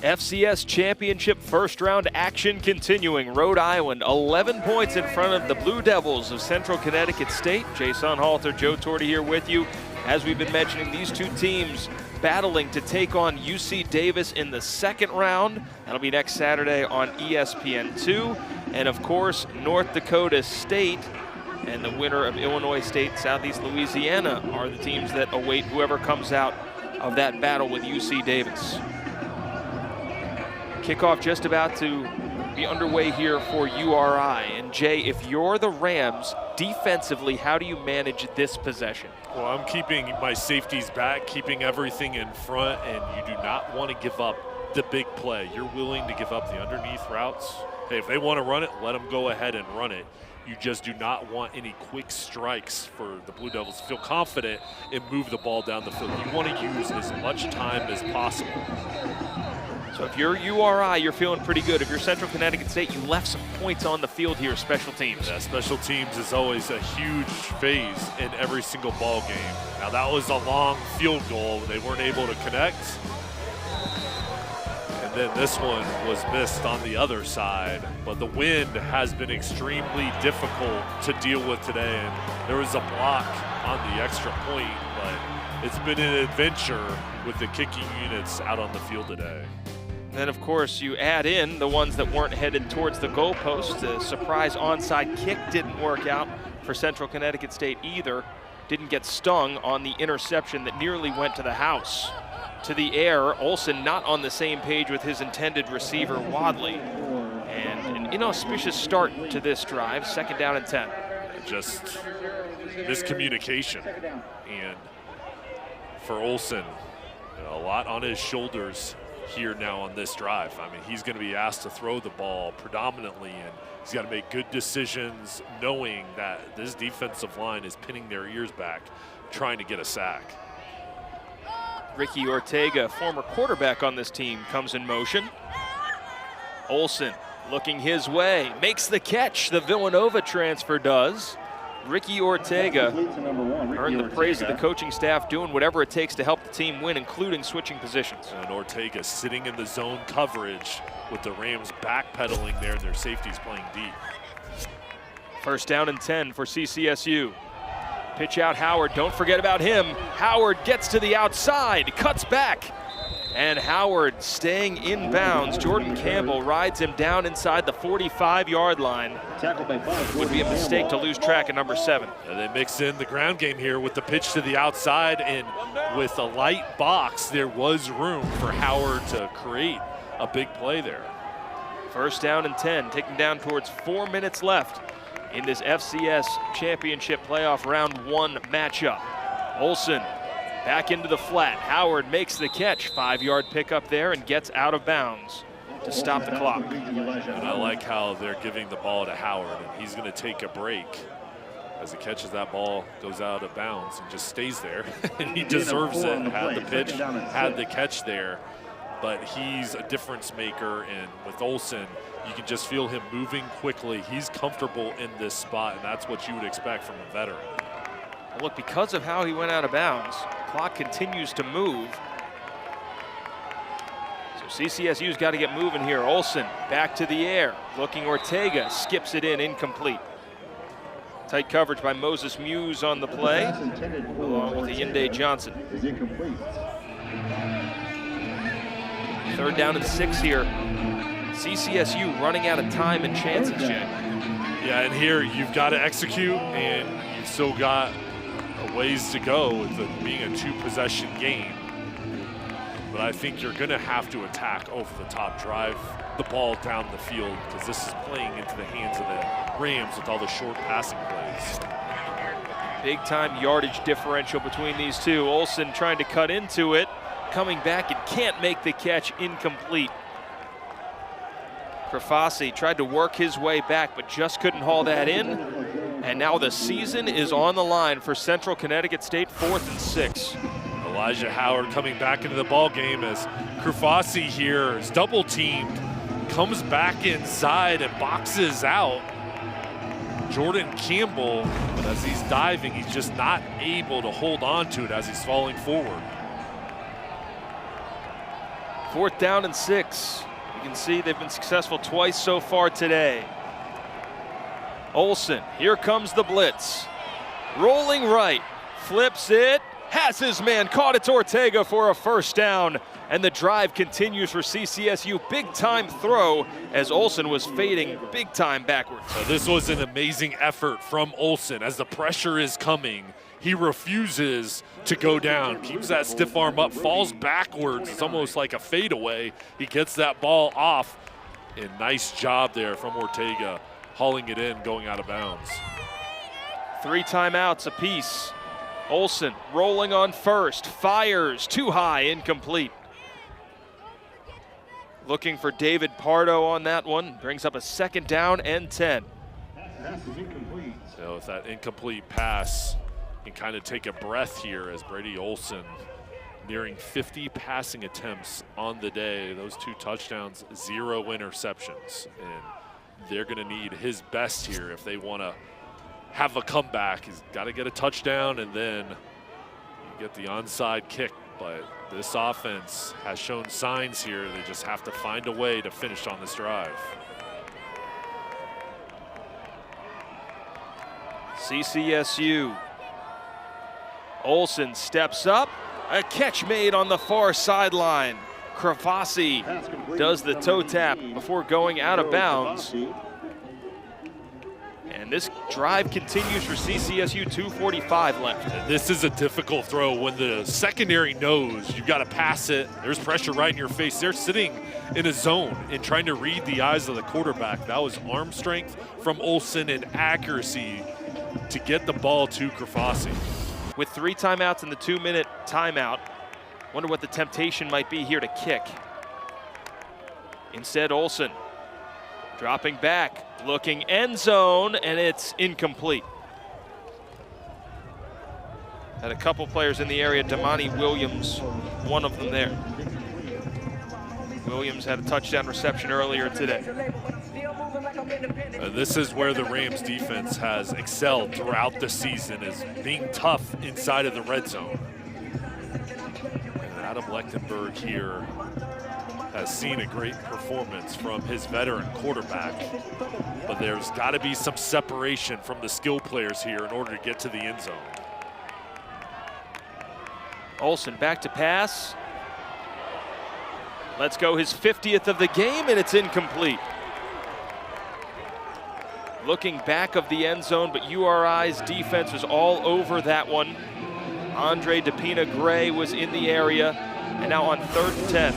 FCS Championship first round action continuing. Rhode Island 11 points in front of the Blue Devils of Central Connecticut State. Jason Halter, Joe Torti here with you. As we've been mentioning, these two teams battling to take on UC Davis in the second round. That'll be next Saturday on ESPN2. And of course, North Dakota State and the winner of Illinois State, Southeast Louisiana are the teams that await whoever comes out of that battle with UC Davis. Kickoff just about to be underway here for URI. And Jay, if you're the Rams, defensively, how do you manage this possession? Well, I'm keeping my safeties back, keeping everything in front, and you do not want to give up the big play. You're willing to give up the underneath routes. Hey, if they want to run it, let them go ahead and run it. You just do not want any quick strikes for the Blue Devils to feel confident and move the ball down the field. You want to use as much time as possible. So if you're URI, you're feeling pretty good. If you're Central Connecticut State, you left some points on the field here, special teams. Yeah, special teams is always a huge phase in every single ball game. Now that was a long field goal. They weren't able to connect. And then this one was missed on the other side. But the wind has been extremely difficult to deal with today. And there was a block on the extra point, but it's been an adventure with the kicking units out on the field today. Then, of course, you add in the ones that weren't headed towards the goalpost. The surprise onside kick didn't work out for Central Connecticut State either. Didn't get stung on the interception that nearly went to the house. To the air, Olsen not on the same page with his intended receiver, Wadley. And an inauspicious start to this drive, 2nd down and 10. Just miscommunication. And for Olsen, a lot on his shoulders here now on this drive. I mean, he's going to be asked to throw the ball predominantly, and he's got to make good decisions knowing that this defensive line is pinning their ears back, trying to get a sack. Ricky Ortega, former quarterback on this team, comes in motion. Olsen looking his way, makes the catch. The Villanova transfer does. Ricky Ortega earned the praise of the coaching staff, doing whatever it takes to help the team win, including switching positions. And Ortega sitting in the zone coverage with the Rams backpedaling there and their safeties playing deep. First down and 10 for CCSU. Pitch out Howard, don't forget about him. Howard gets to the outside, cuts back. And Howard staying in bounds. Jordan Campbell rides him down inside the 45-yard line. Would be a mistake to lose track of number 7. And they mix in the ground game here with the pitch to the outside, and with a light box, there was room for Howard to create a big play there. First down and 10, taking down towards 4 minutes left in this FCS Championship Playoff Round 1 matchup. Olsen back into the flat. Howard makes the catch. 5-yard pickup there and gets out of bounds to stop the clock. And I like how they're giving the ball to Howard, and he's going to take a break as he catches that ball, goes out of bounds, and just stays there. And he deserves it. Had the pitch, had the catch there, but he's a difference maker, and with Olsen, you can just feel him moving quickly. He's comfortable in this spot, and that's what you would expect from a veteran. Look, because of how he went out of bounds, clock continues to move. So CCSU's got to get moving here. Olsen back to the air, looking Ortega, skips it in, incomplete. Tight coverage by Moses Muse on the play, along with Yinde Johnson. Third down and 6 here. CCSU running out of time and chances, Jay. Yeah, and here you've got to execute, and you've still got a ways to go with it being a 2-possession game. But I think you're going to have to attack over the top, drive the ball down the field, because this is playing into the hands of the Rams with all the short passing plays. Big time yardage differential between these two. Olsen trying to cut into it, coming back and can't make the catch, incomplete. Krafasi tried to work his way back, but just couldn't haul that in. And now the season is on the line for Central Connecticut State, 4th and 6. Elijah Howard coming back into the ball game as Krafasi here is double teamed, comes back inside and boxes out Jordan Campbell, but as he's diving, he's just not able to hold on to it as he's falling forward. 4th down and 6. You can see they've been successful twice so far today. Olsen, here comes the blitz. Rolling right, flips it, has his man caught. It's Ortega for a first down, and the drive continues for CCSU. Big time throw as Olsen was fading big time backwards. So this was an amazing effort from Olsen. As the pressure is coming, he refuses to go down, keeps that stiff arm up, falls backwards. It's almost like a fadeaway. He gets that ball off, and nice job there from Ortega, hauling it in, going out of bounds. 3 timeouts apiece. Olsen rolling on first, fires too high, incomplete. Looking for David Pardo on that one, brings up a 2nd down and 10. So with that incomplete pass, you can kind of take a breath here as Brady Olsen nearing 50 passing attempts on the day. Those 2 touchdowns, 0 interceptions. And they're going to need his best here if they want to have a comeback. He's got to get a touchdown, and then you get the onside kick. But this offense has shown signs here. They just have to find a way to finish on this drive. CCSU. Olsen steps up. A catch made on the far sideline. Krafasi does the toe tap before going out of bounds. And this drive continues for CCSU, 2:45 left. This is a difficult throw when the secondary knows you've got to pass it. There's pressure right in your face. They're sitting in a zone and trying to read the eyes of the quarterback. That was arm strength from Olsen and accuracy to get the ball to Krafasi. With 3 timeouts and the 2-minute timeout, wonder what the temptation might be here to kick. Instead, Olsen dropping back, looking end zone, and it's incomplete. Had a couple players in the area, Damani Williams, one of them there. Williams had a touchdown reception earlier today. This is where the Rams defense has excelled throughout the season, is being tough inside of the red zone. And Adam Lechtenberg here has seen a great performance from his veteran quarterback, but there's got to be some separation from the skill players here in order to get to the end zone. Olsen back to pass. Let's go, his 50th of the game, and it's incomplete. Looking back of the end zone, but URI's defense was all over that one. Andre DePina Gray was in the area, and now on 3rd and 10.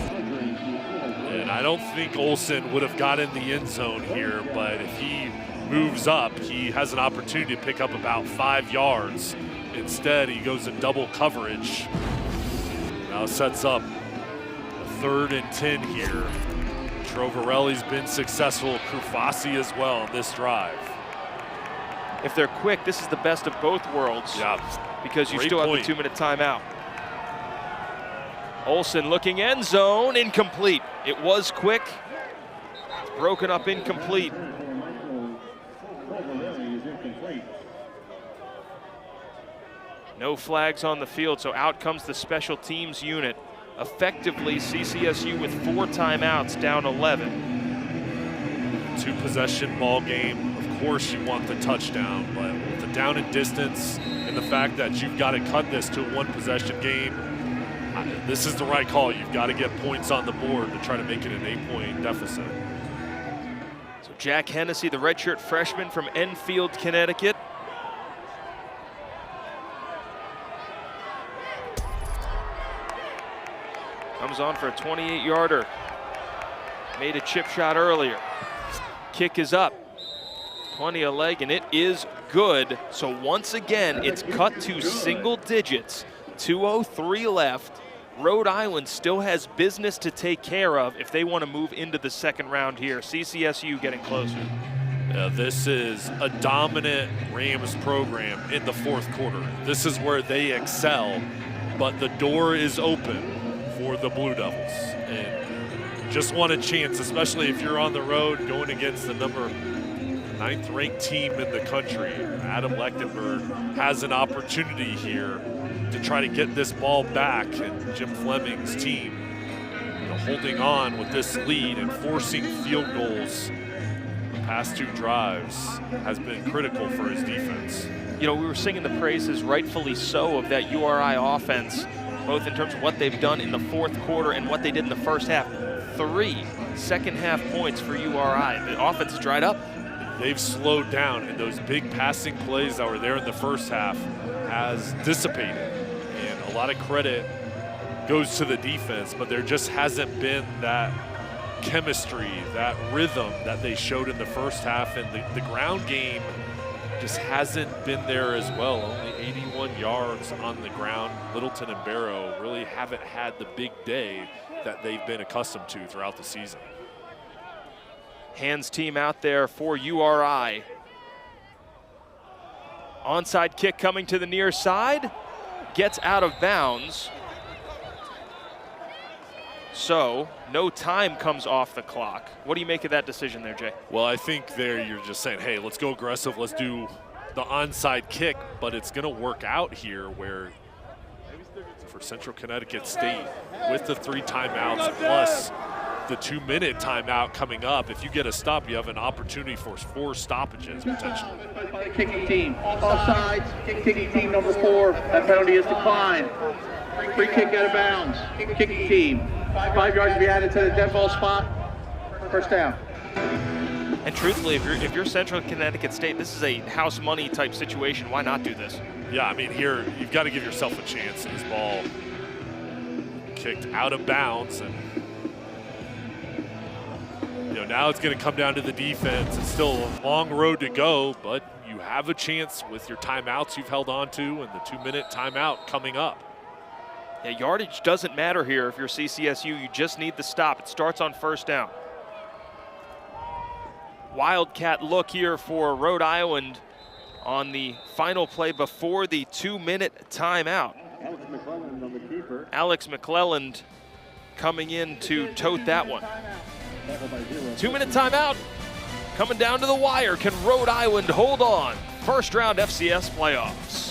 And I don't think Olsen would have got in the end zone here, but if he moves up, he has an opportunity to pick up about 5 yards. Instead, he goes in double coverage. Now sets up a 3rd and 10 here. Trovarelli's been successful, Krufasi as well on this drive. If they're quick, this is the best of both worlds. Yeah, because you great still point. have the 2-minute timeout. Olsen looking end zone, incomplete. It was quick, it's broken up, incomplete. No flags on the field, so out comes the special teams unit. Effectively, CCSU with 4 timeouts, down 11. 2-possession ball game. Of course you want the touchdown, but with the down and distance and the fact that you've got to cut this to a 1-possession game, this is the right call. You've got to get points on the board to try to make it an 8-point deficit. So Jack Hennessy, the redshirt freshman from Enfield, Connecticut. Comes on for a 28-yarder. Made a chip shot earlier. Kick is up. Plenty of leg, and it is good. So once again, it's cut to single digits. 2:03 left. Rhode Island still has business to take care of if they want to move into the second round here. CCSU getting closer. This is a dominant Rams program in the 4th quarter. This is where they excel, but the door is open for the Blue Devils. And just want a chance, especially if you're on the road going against the number 9th ranked team in the country. Adam Lechtenberg has an opportunity here to try to get this ball back, and Jim Fleming's team, holding on with this lead and forcing field goals the past 2 drives has been critical for his defense. You know, we were singing the praises, rightfully so, of that URI offense, both in terms of what they've done in the 4th quarter and what they did in the first half. 3 second-half points for URI. The offense dried up. They've slowed down, and those big passing plays that were there in the first half has dissipated. And a lot of credit goes to the defense, but there just hasn't been that chemistry, that rhythm that they showed in the first half, and the ground game just hasn't been there as well. Only 81 yards on the ground. Littleton and Barrow really haven't had the big day that they've been accustomed to throughout the season. Hands team out there for URI. Onside kick coming to the near side. Gets out of bounds. So no time comes off the clock. What do you make of that decision there, Jay? Well, I think there you're just saying, hey, let's go aggressive. Let's do the onside kick, but it's going to work out here where for Central Connecticut State with the 3 timeouts plus the 2-minute timeout coming up, if you get a stop, you have an opportunity for 4 stoppages potentially. By the kicking team. Offsides, kicking team number 4. That penalty is declined. Free kick out of bounds. Kicking team. 5 yards to be added to the dead ball spot. First down. And truthfully, if you're Central Connecticut State, this is a house money type situation. Why not do this? Yeah, I mean, here you've got to give yourself a chance. This ball kicked out of bounds, and now it's going to come down to the defense. It's still a long road to go, but you have a chance with your timeouts you've held on to and the 2-minute timeout coming up. Yeah, yardage doesn't matter here if you're CCSU. You just need the stop. It starts on first down. Wildcat look here for Rhode Island on the final play before the 2-minute timeout. Alex McClelland coming in to tote that one. 2-minute timeout. Coming down to the wire, can Rhode Island hold on? First round FCS playoffs.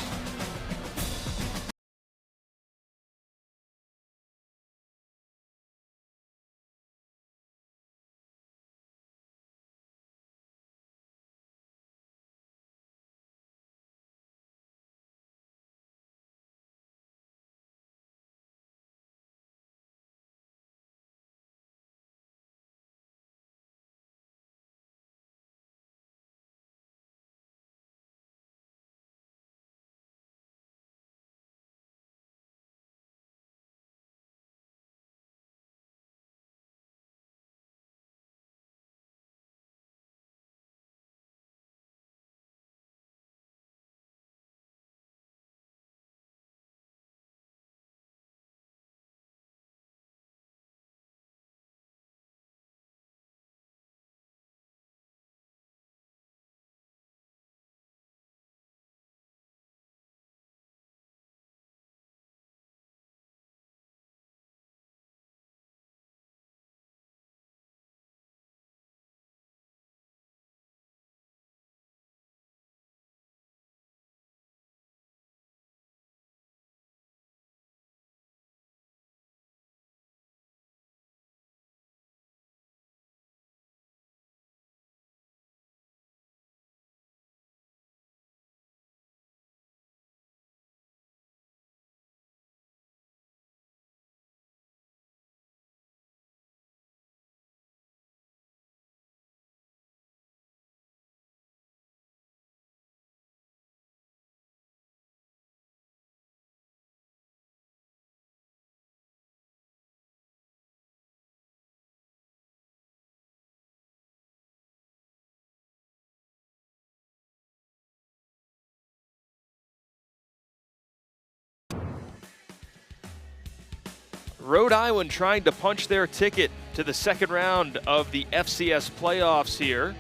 Rhode Island trying to punch their ticket to the second round of the FCS playoffs here.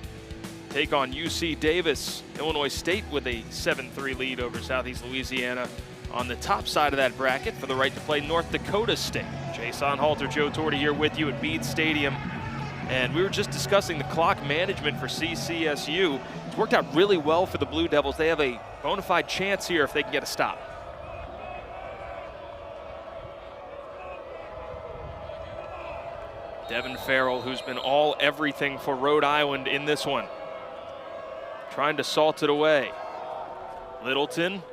Take on UC Davis. Illinois State with a 7-3 lead over Southeast Louisiana on the top side of that bracket for the right to play North Dakota State. Jason Halter, Joe Torti here with you at Meade Stadium. And we were just discussing the clock management for CCSU. It's worked out really well for the Blue Devils. They have a bona fide chance here if they can get a stop. Devin Farrell, who's been all everything for Rhode Island in this one. Trying to salt it away. Littleton,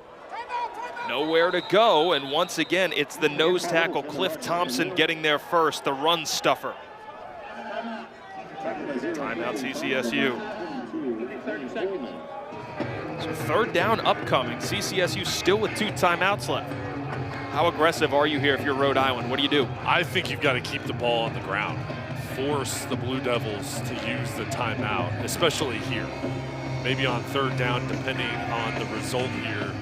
nowhere to go, and once again, it's the nose tackle, Cliff Thompson, getting there first, the run stuffer. Timeout CCSU. So third down upcoming. CCSU still with 2 timeouts left. How aggressive are you here if you're Rhode Island? What do you do? I think you've got to keep the ball on the ground. Force the Blue Devils to use the timeout, especially here. Maybe on third down, depending on the result here,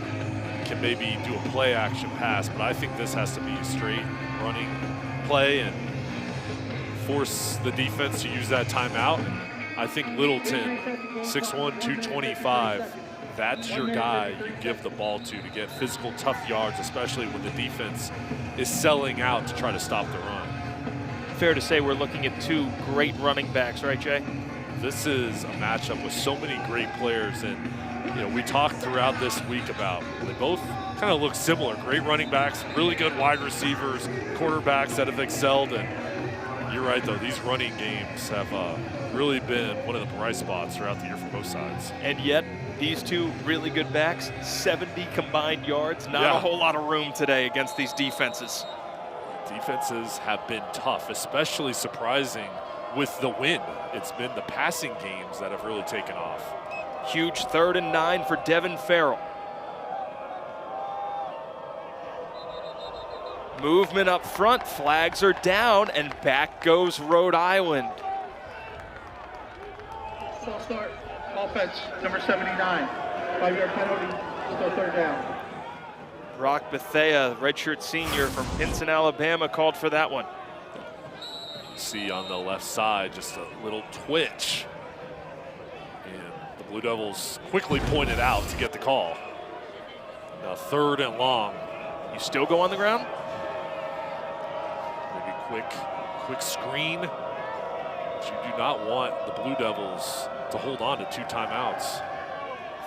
can maybe do a play action pass, but I think this has to be a straight running play and force the defense to use that timeout. I think Littleton, 6'1", 225, that's your guy you give the ball to get physical, tough yards, especially when the defense is selling out to try to stop the run. Fair to say we're looking at 2 great running backs, right, Jay? This is a matchup with so many great players, and you know, we talked throughout this week about they both kind of look similar. Great running backs, really good wide receivers, quarterbacks that have excelled, and you're right though, these running games have really been one of the bright spots throughout the year for both sides. And yet, these 2 really good backs, 70 combined yards, not a whole lot of room today against these defenses. Defenses have been tough, especially surprising with the win. It's been the passing games that have really taken off. Huge 3rd and 9 for Devin Farrell. Movement up front, flags are down, and back goes Rhode Island. False start, offense, number 79. 5-yard penalty, still third down. Brock Bethea, redshirt senior from Pinson, Alabama, called for that one. You see on the left side just a little twitch. And the Blue Devils quickly pointed out to get the call. Now 3rd and long. You still go on the ground? Maybe quick screen. you do not want the Blue Devils to hold on to 2 timeouts.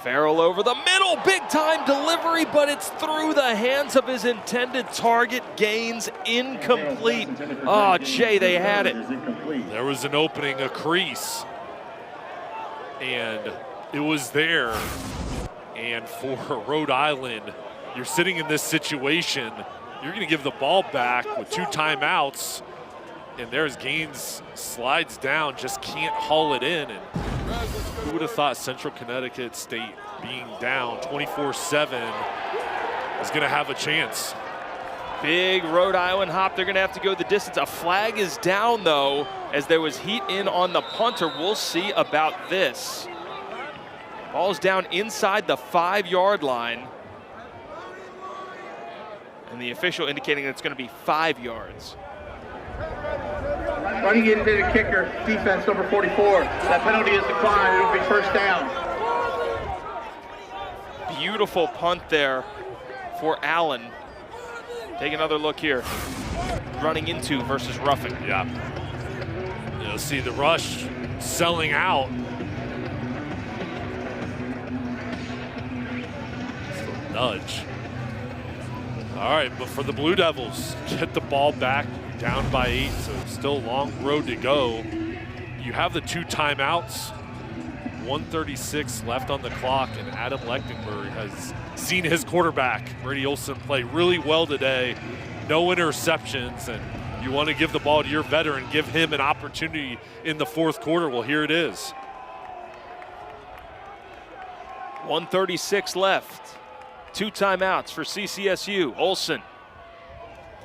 Farrell over the middle, big time delivery, but it's through the hands of his intended target. Gains incomplete. Oh, Jay, they had it. There was an opening, a crease, and it was there. And for Rhode Island, you're sitting in this situation, you're going to give the ball back with 2 timeouts, and there's Gaines, slides down, just can't haul it in. And who would have thought Central Connecticut State being down 24-7 is going to have a chance? Big Rhode Island hop. They're going to have to go the distance. A flag is down, though, as there was heat in on the punter. We'll see about this. Ball's down inside the 5-yard line. And the official indicating that it's going to be 5 yards. Running into the kicker, defense number 44. That penalty is declined. It'll be first down. Beautiful punt there for Allen. Take another look here. Running into versus roughing. Yeah. You'll see the rush selling out. Just a nudge. All right, but for the Blue Devils, get the ball back, down by 8, so still a long road to go. You have the 2 timeouts, 1:36 left on the clock, and Adam Lechtenberg has seen his quarterback, Brady Olson, play really well today. No interceptions, and you want to give the ball to your veteran, give him an opportunity in the 4th quarter. Well, here it is. 1:36 left. 2 timeouts for CCSU. Olson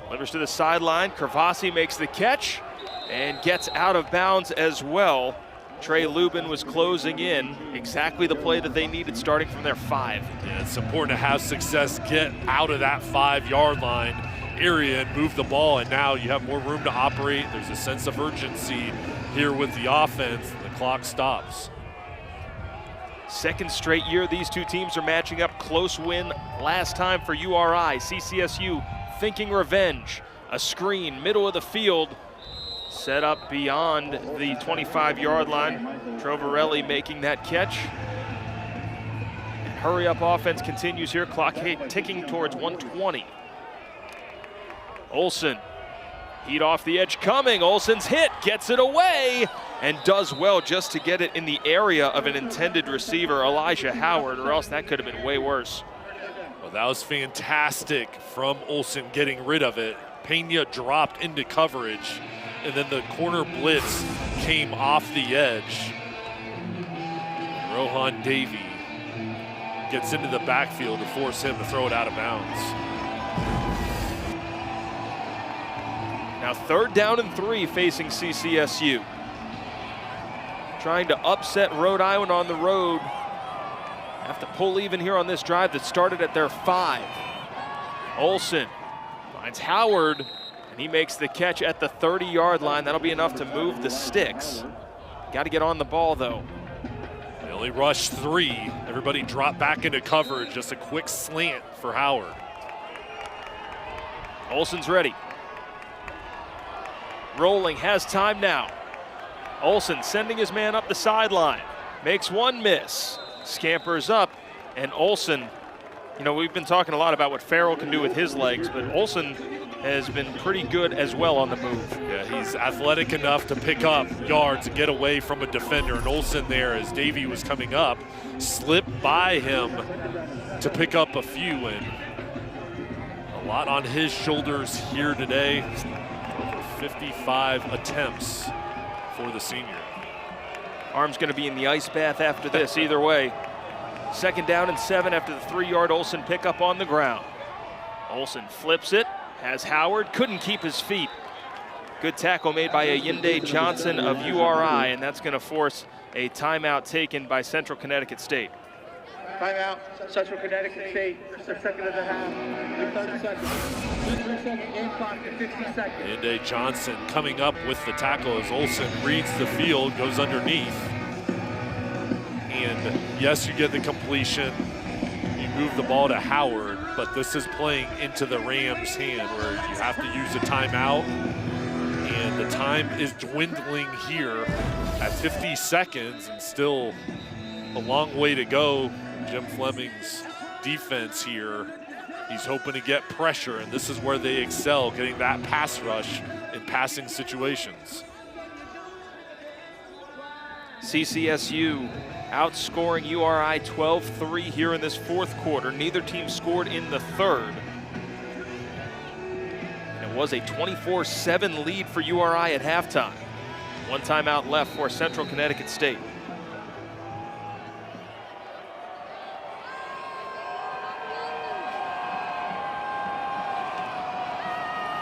delivers to the sideline. Kravasi makes the catch and gets out of bounds as well. Trey Lubin was closing in. Exactly the play that they needed starting from their 5. Yeah, it's important to have success, get out of that 5-yard line area and move the ball, and now you have more room to operate. There's a sense of urgency here with the offense. The clock stops. Second straight year these 2 teams are matching up. Close win last time for URI. CCSU thinking revenge. A screen, middle of the field, set up beyond the 25-yard line. Trovarelli making that catch. Hurry up offense continues here. Clock ticking towards 1:20. Olson, heat off the edge coming. Olson's hit, gets it away, and does well just to get it in the area of an intended receiver, Elijah Howard, or else that could have been way worse. Well, that was fantastic from Olson getting rid of it. Pena dropped into coverage, and then the corner blitz came off the edge. Rohan Davey gets into the backfield to force him to throw it out of bounds. Now 3rd down and 3 facing CCSU. Trying to upset Rhode Island on the road. Have to pull even here on this drive that started at their 5. Olson finds Howard, and he makes the catch at the 30-yard line. That'll be enough to move the sticks. Got to get on the ball, though. They only rushed 3. Everybody dropped back into coverage. Just a quick slant for Howard. Olson's ready. Rolling, has time now. Olson sending his man up the sideline. Makes one miss. Scampers up, and Olson, you know, we've been talking a lot about what Farrell can do with his legs, but Olson has been pretty good as well on the move. Yeah, he's athletic enough to pick up yards and get away from a defender. And Olson there, as Davey was coming up, slipped by him to pick up a few, and a lot on his shoulders here today. Over 55 attempts for the senior. Arm's going to be in the ice bath after this, either way. 2nd down and 7 after the 3-yard Olson pickup on the ground. Olson flips it, has Howard, couldn't keep his feet. Good tackle made by Ayinde Johnson of URI, and that's going to force a timeout taken by Central Connecticut State. Timeout, Central Connecticut State, 2nd of the half, 30 seconds. 3 second game clock to 50 seconds. Ayinde Johnson coming up with the tackle as Olson reads the field, goes underneath. And yes, you get the completion. You move the ball to Howard, but this is playing into the Rams' hand where you have to use a timeout. And the time is dwindling here at 50 seconds and still a long way to go. Jim Fleming's defense here, he's hoping to get pressure, and this is where they excel, getting that pass rush in passing situations. CCSU outscoring URI 12-3 here in this fourth quarter. Neither team scored in the third. And it was a 24-7 lead for URI at halftime. One timeout left for Central Connecticut State.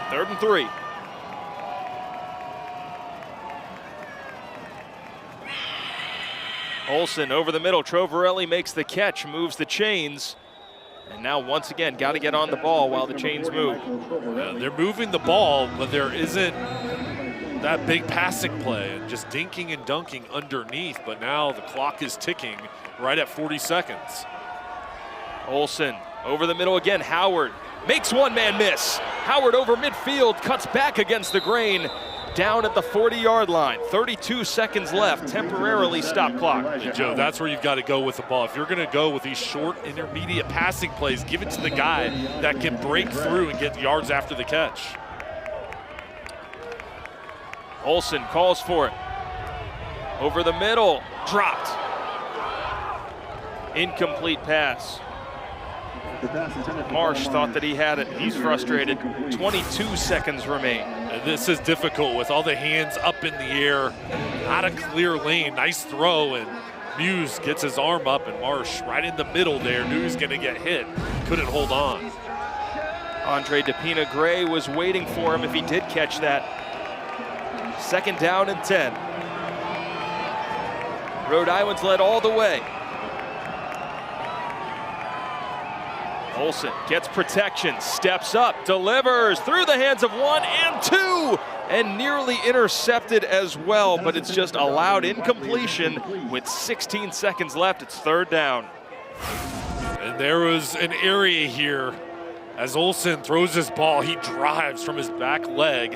Third and 3. Olsen over the middle. Trovarelli makes the catch, moves the chains. And now once again, got to get on the ball while the chains move. They're moving the ball, but there isn't that big passing play, and just dinking and dunking underneath. But now the clock is ticking right at 40 seconds. Olsen over the middle again. Howard makes one man miss. Howard over midfield, cuts back against the grain. Down at the 40-yard line. 32 seconds left. Temporarily stop clock. And Joe, that's where you've got to go with the ball. If you're going to go with these short, intermediate passing plays, give it to the guy that can break through and get yards after the catch. Olsen calls for it. Over the middle. Dropped. Incomplete pass. Marsh thought that he had it. He's frustrated. 22 seconds remain. And this is difficult with all the hands up in the air. Not a clear lane. Nice throw, and Muse gets his arm up, and Marsh right in the middle there. Knew he was going to get hit. Couldn't hold on. Andre DePina Gray was waiting for him if he did catch that. Second down and 10. Rhode Island's led all the way. Olsen gets protection, steps up, delivers through the hands of one and two, and nearly intercepted as well, but it's just allowed incompletion with 16 seconds left. It's third down. And there was an area here as Olsen throws his ball. He drives from his back leg.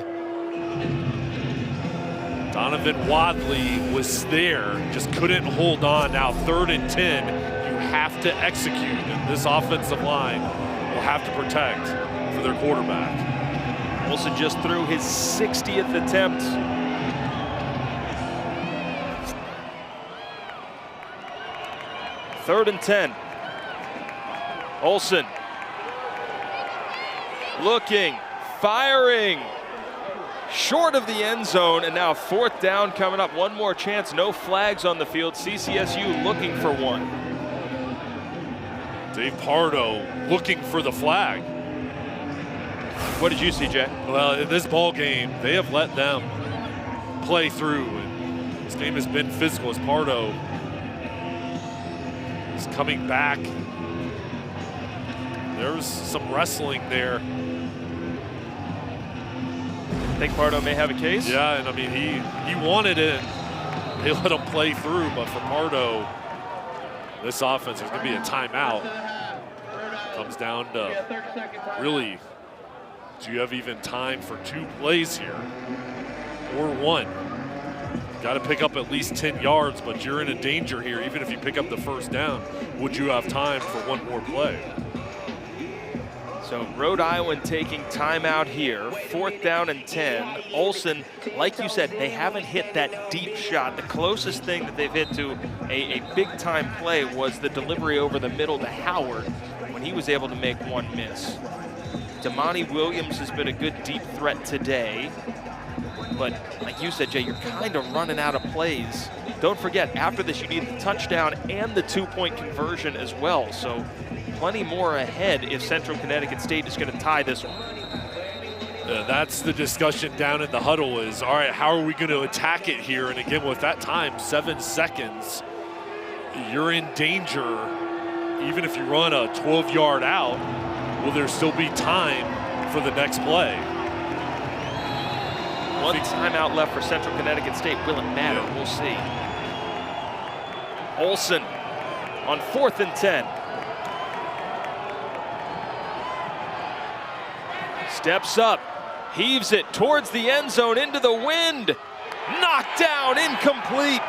Donovan Wadley was there, just couldn't hold on. Now 3rd and 10. Have to execute, and this offensive line will have to protect for their quarterback. Olsen just threw his 60th attempt. Third and 10. Olsen looking, firing, short of the end zone, and now 4th down coming up. One more chance, no flags on the field. CCSU looking for one. Dave Pardo looking for the flag. What did you see, Jay? Well, in this ball game, they have let them play through, and this game has been physical as Pardo is coming back. There was some wrestling there. Think Pardo may have a case? Yeah, and I mean, he wanted it. They let him play through, but for Pardo, this offense is going to be a timeout. Comes down to really, do you have even time for 2 plays here or 1? Got to pick up at least 10 yards, but you're in a danger here. Even if you pick up the 1st down, would you have time for 1 more play? So Rhode Island taking timeout here. 4th down and 10. Olsen, like you said, they haven't hit that deep shot. The closest thing that they've hit to a big-time play was the delivery over the middle to Howard when he was able to make 1 miss. Damani Williams has been a good deep threat today. But like you said, Jay, you're kind of running out of plays. Don't forget, after this, you need the touchdown and the 2-point conversion as well. So plenty more ahead if Central Connecticut State is going to tie this one. That's the discussion down in the huddle is, all right, how are we going to attack it here? And again, with that time, 7 seconds, you're in danger. Even if you run a 12-yard out, will there still be time for the next play? 1 timeout left for Central Connecticut State. Will it matter? We'll see. Olsen on 4th and 10. Steps up, Heaves it towards the end zone into the wind. Knocked down, incomplete.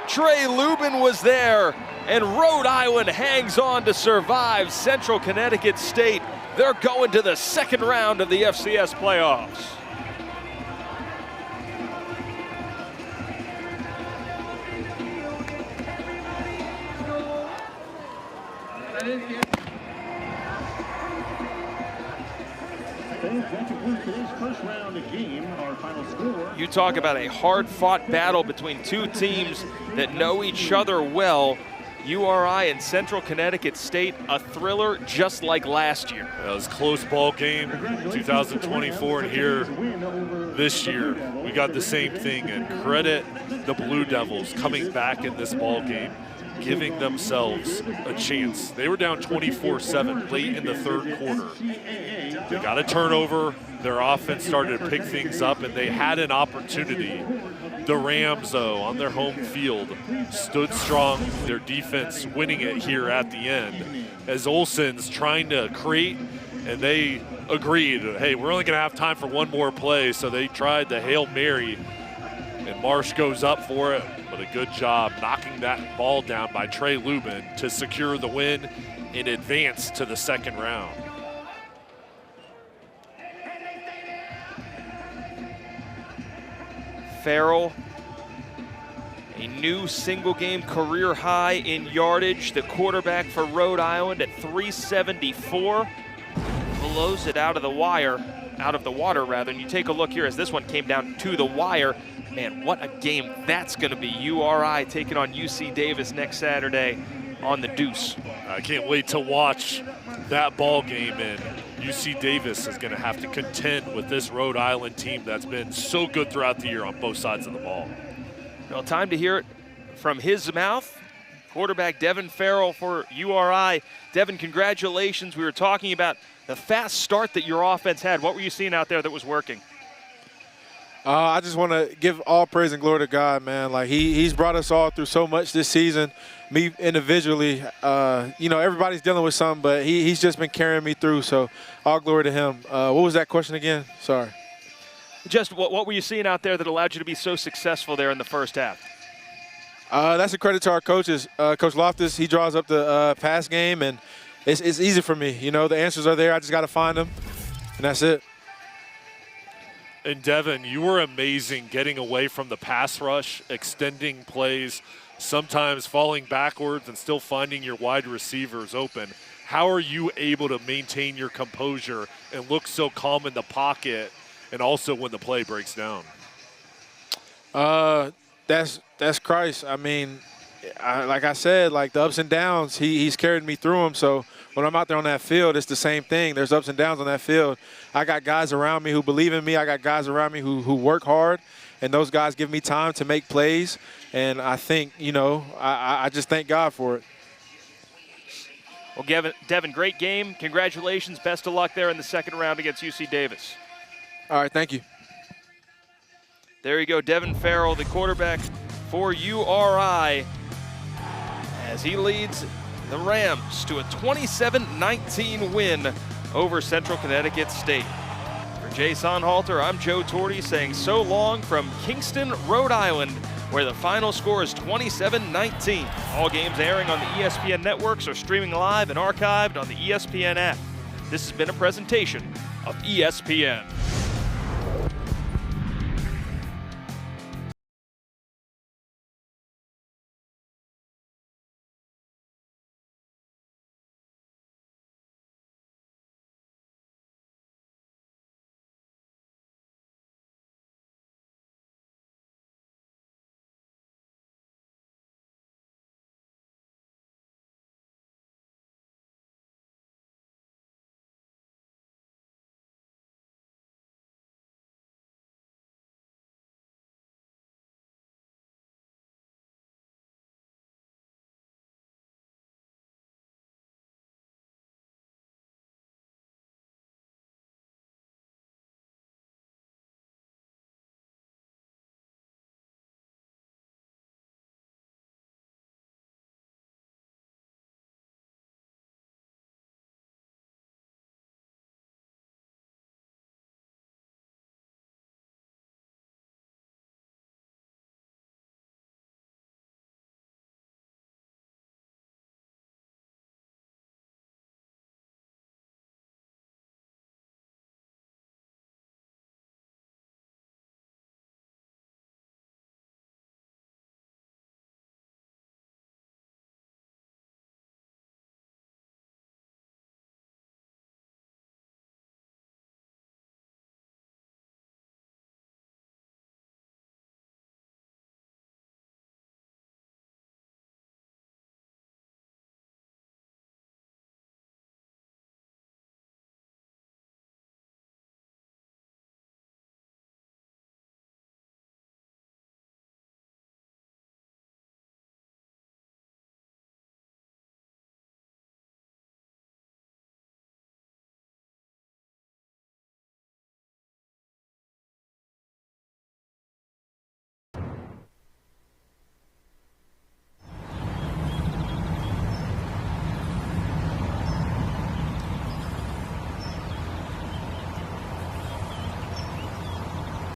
Trey Lubin was there, and Rhode Island hangs on to survive Central Connecticut State. They're going to the second round of the FCS playoffs. You talk about a hard-fought battle between two teams that know each other well. URI and Central Connecticut State, a thriller just like last year. It was a close ball game, 2024, and here this year we got the same thing. And credit the Blue Devils coming back in this ball game, giving themselves a chance. They were down 24-7 late in the third quarter. They got a turnover. Their offense started to pick things up, and they had an opportunity. The Rams, though, on their home field, stood strong. Their defense winning it here at the end as Olsen's trying to create, and they agreed, hey, we're only going to have time for one more play, so they tried the Hail Mary, and Marsh goes up for it, but a good job knocking that ball down by Trey Lubin to secure the win and advance to the second round. Farrell, a new single-game career high in yardage. The quarterback for Rhode Island at 374. Blows it out of the water, and you take a look here as this one came down to the wire. Man, what a game that's going to be. URI taking on UC Davis next Saturday on the Deuce. I can't wait to watch that ball game, and UC Davis is going to have to contend with this Rhode Island team that's been so good throughout the year on both sides of the ball. Well, time to hear it from his mouth. Quarterback Devin Farrell for URI. Devin, congratulations. We were talking about the fast start that your offense had. What were you seeing out there that was working? I just want to give all praise and glory to God, man. Like he's brought us all through so much this season. Me individually, everybody's dealing with something, but he's just been carrying me through. So all glory to him. What was that question again? Sorry. Just what were you seeing out there that allowed you to be so successful there in the first half? That's a credit to our coaches. Coach Loftus, he draws up the pass game, and it's easy for me. You know, the answers are there. I just got to find them, and that's it. And Devin, you were amazing getting away from the pass rush, extending plays, sometimes falling backwards and still finding your wide receivers open. How are you able to maintain your composure and look so calm in the pocket and also when the play breaks down? That's Christ. I mean, like I said, like the ups and downs, he's carried me through them. So when I'm out there on that field, it's the same thing. There's ups and downs on that field. I got guys around me who believe in me. I got guys around me who work hard, and those guys give me time to make plays. And I think, I just thank God for it. Well, Devin, great game. Congratulations. Best of luck there in the second round against UC Davis. All right, thank you. There you go, Devin Farrell, the quarterback for URI, as he leads the Rams to a 27-19 win over Central Connecticut State. For Jay Sonhalter, I'm Joe Torti saying so long from Kingston, Rhode Island, where the final score is 27-19. All games airing on the ESPN networks are streaming live and archived on the ESPN app. This has been a presentation of ESPN.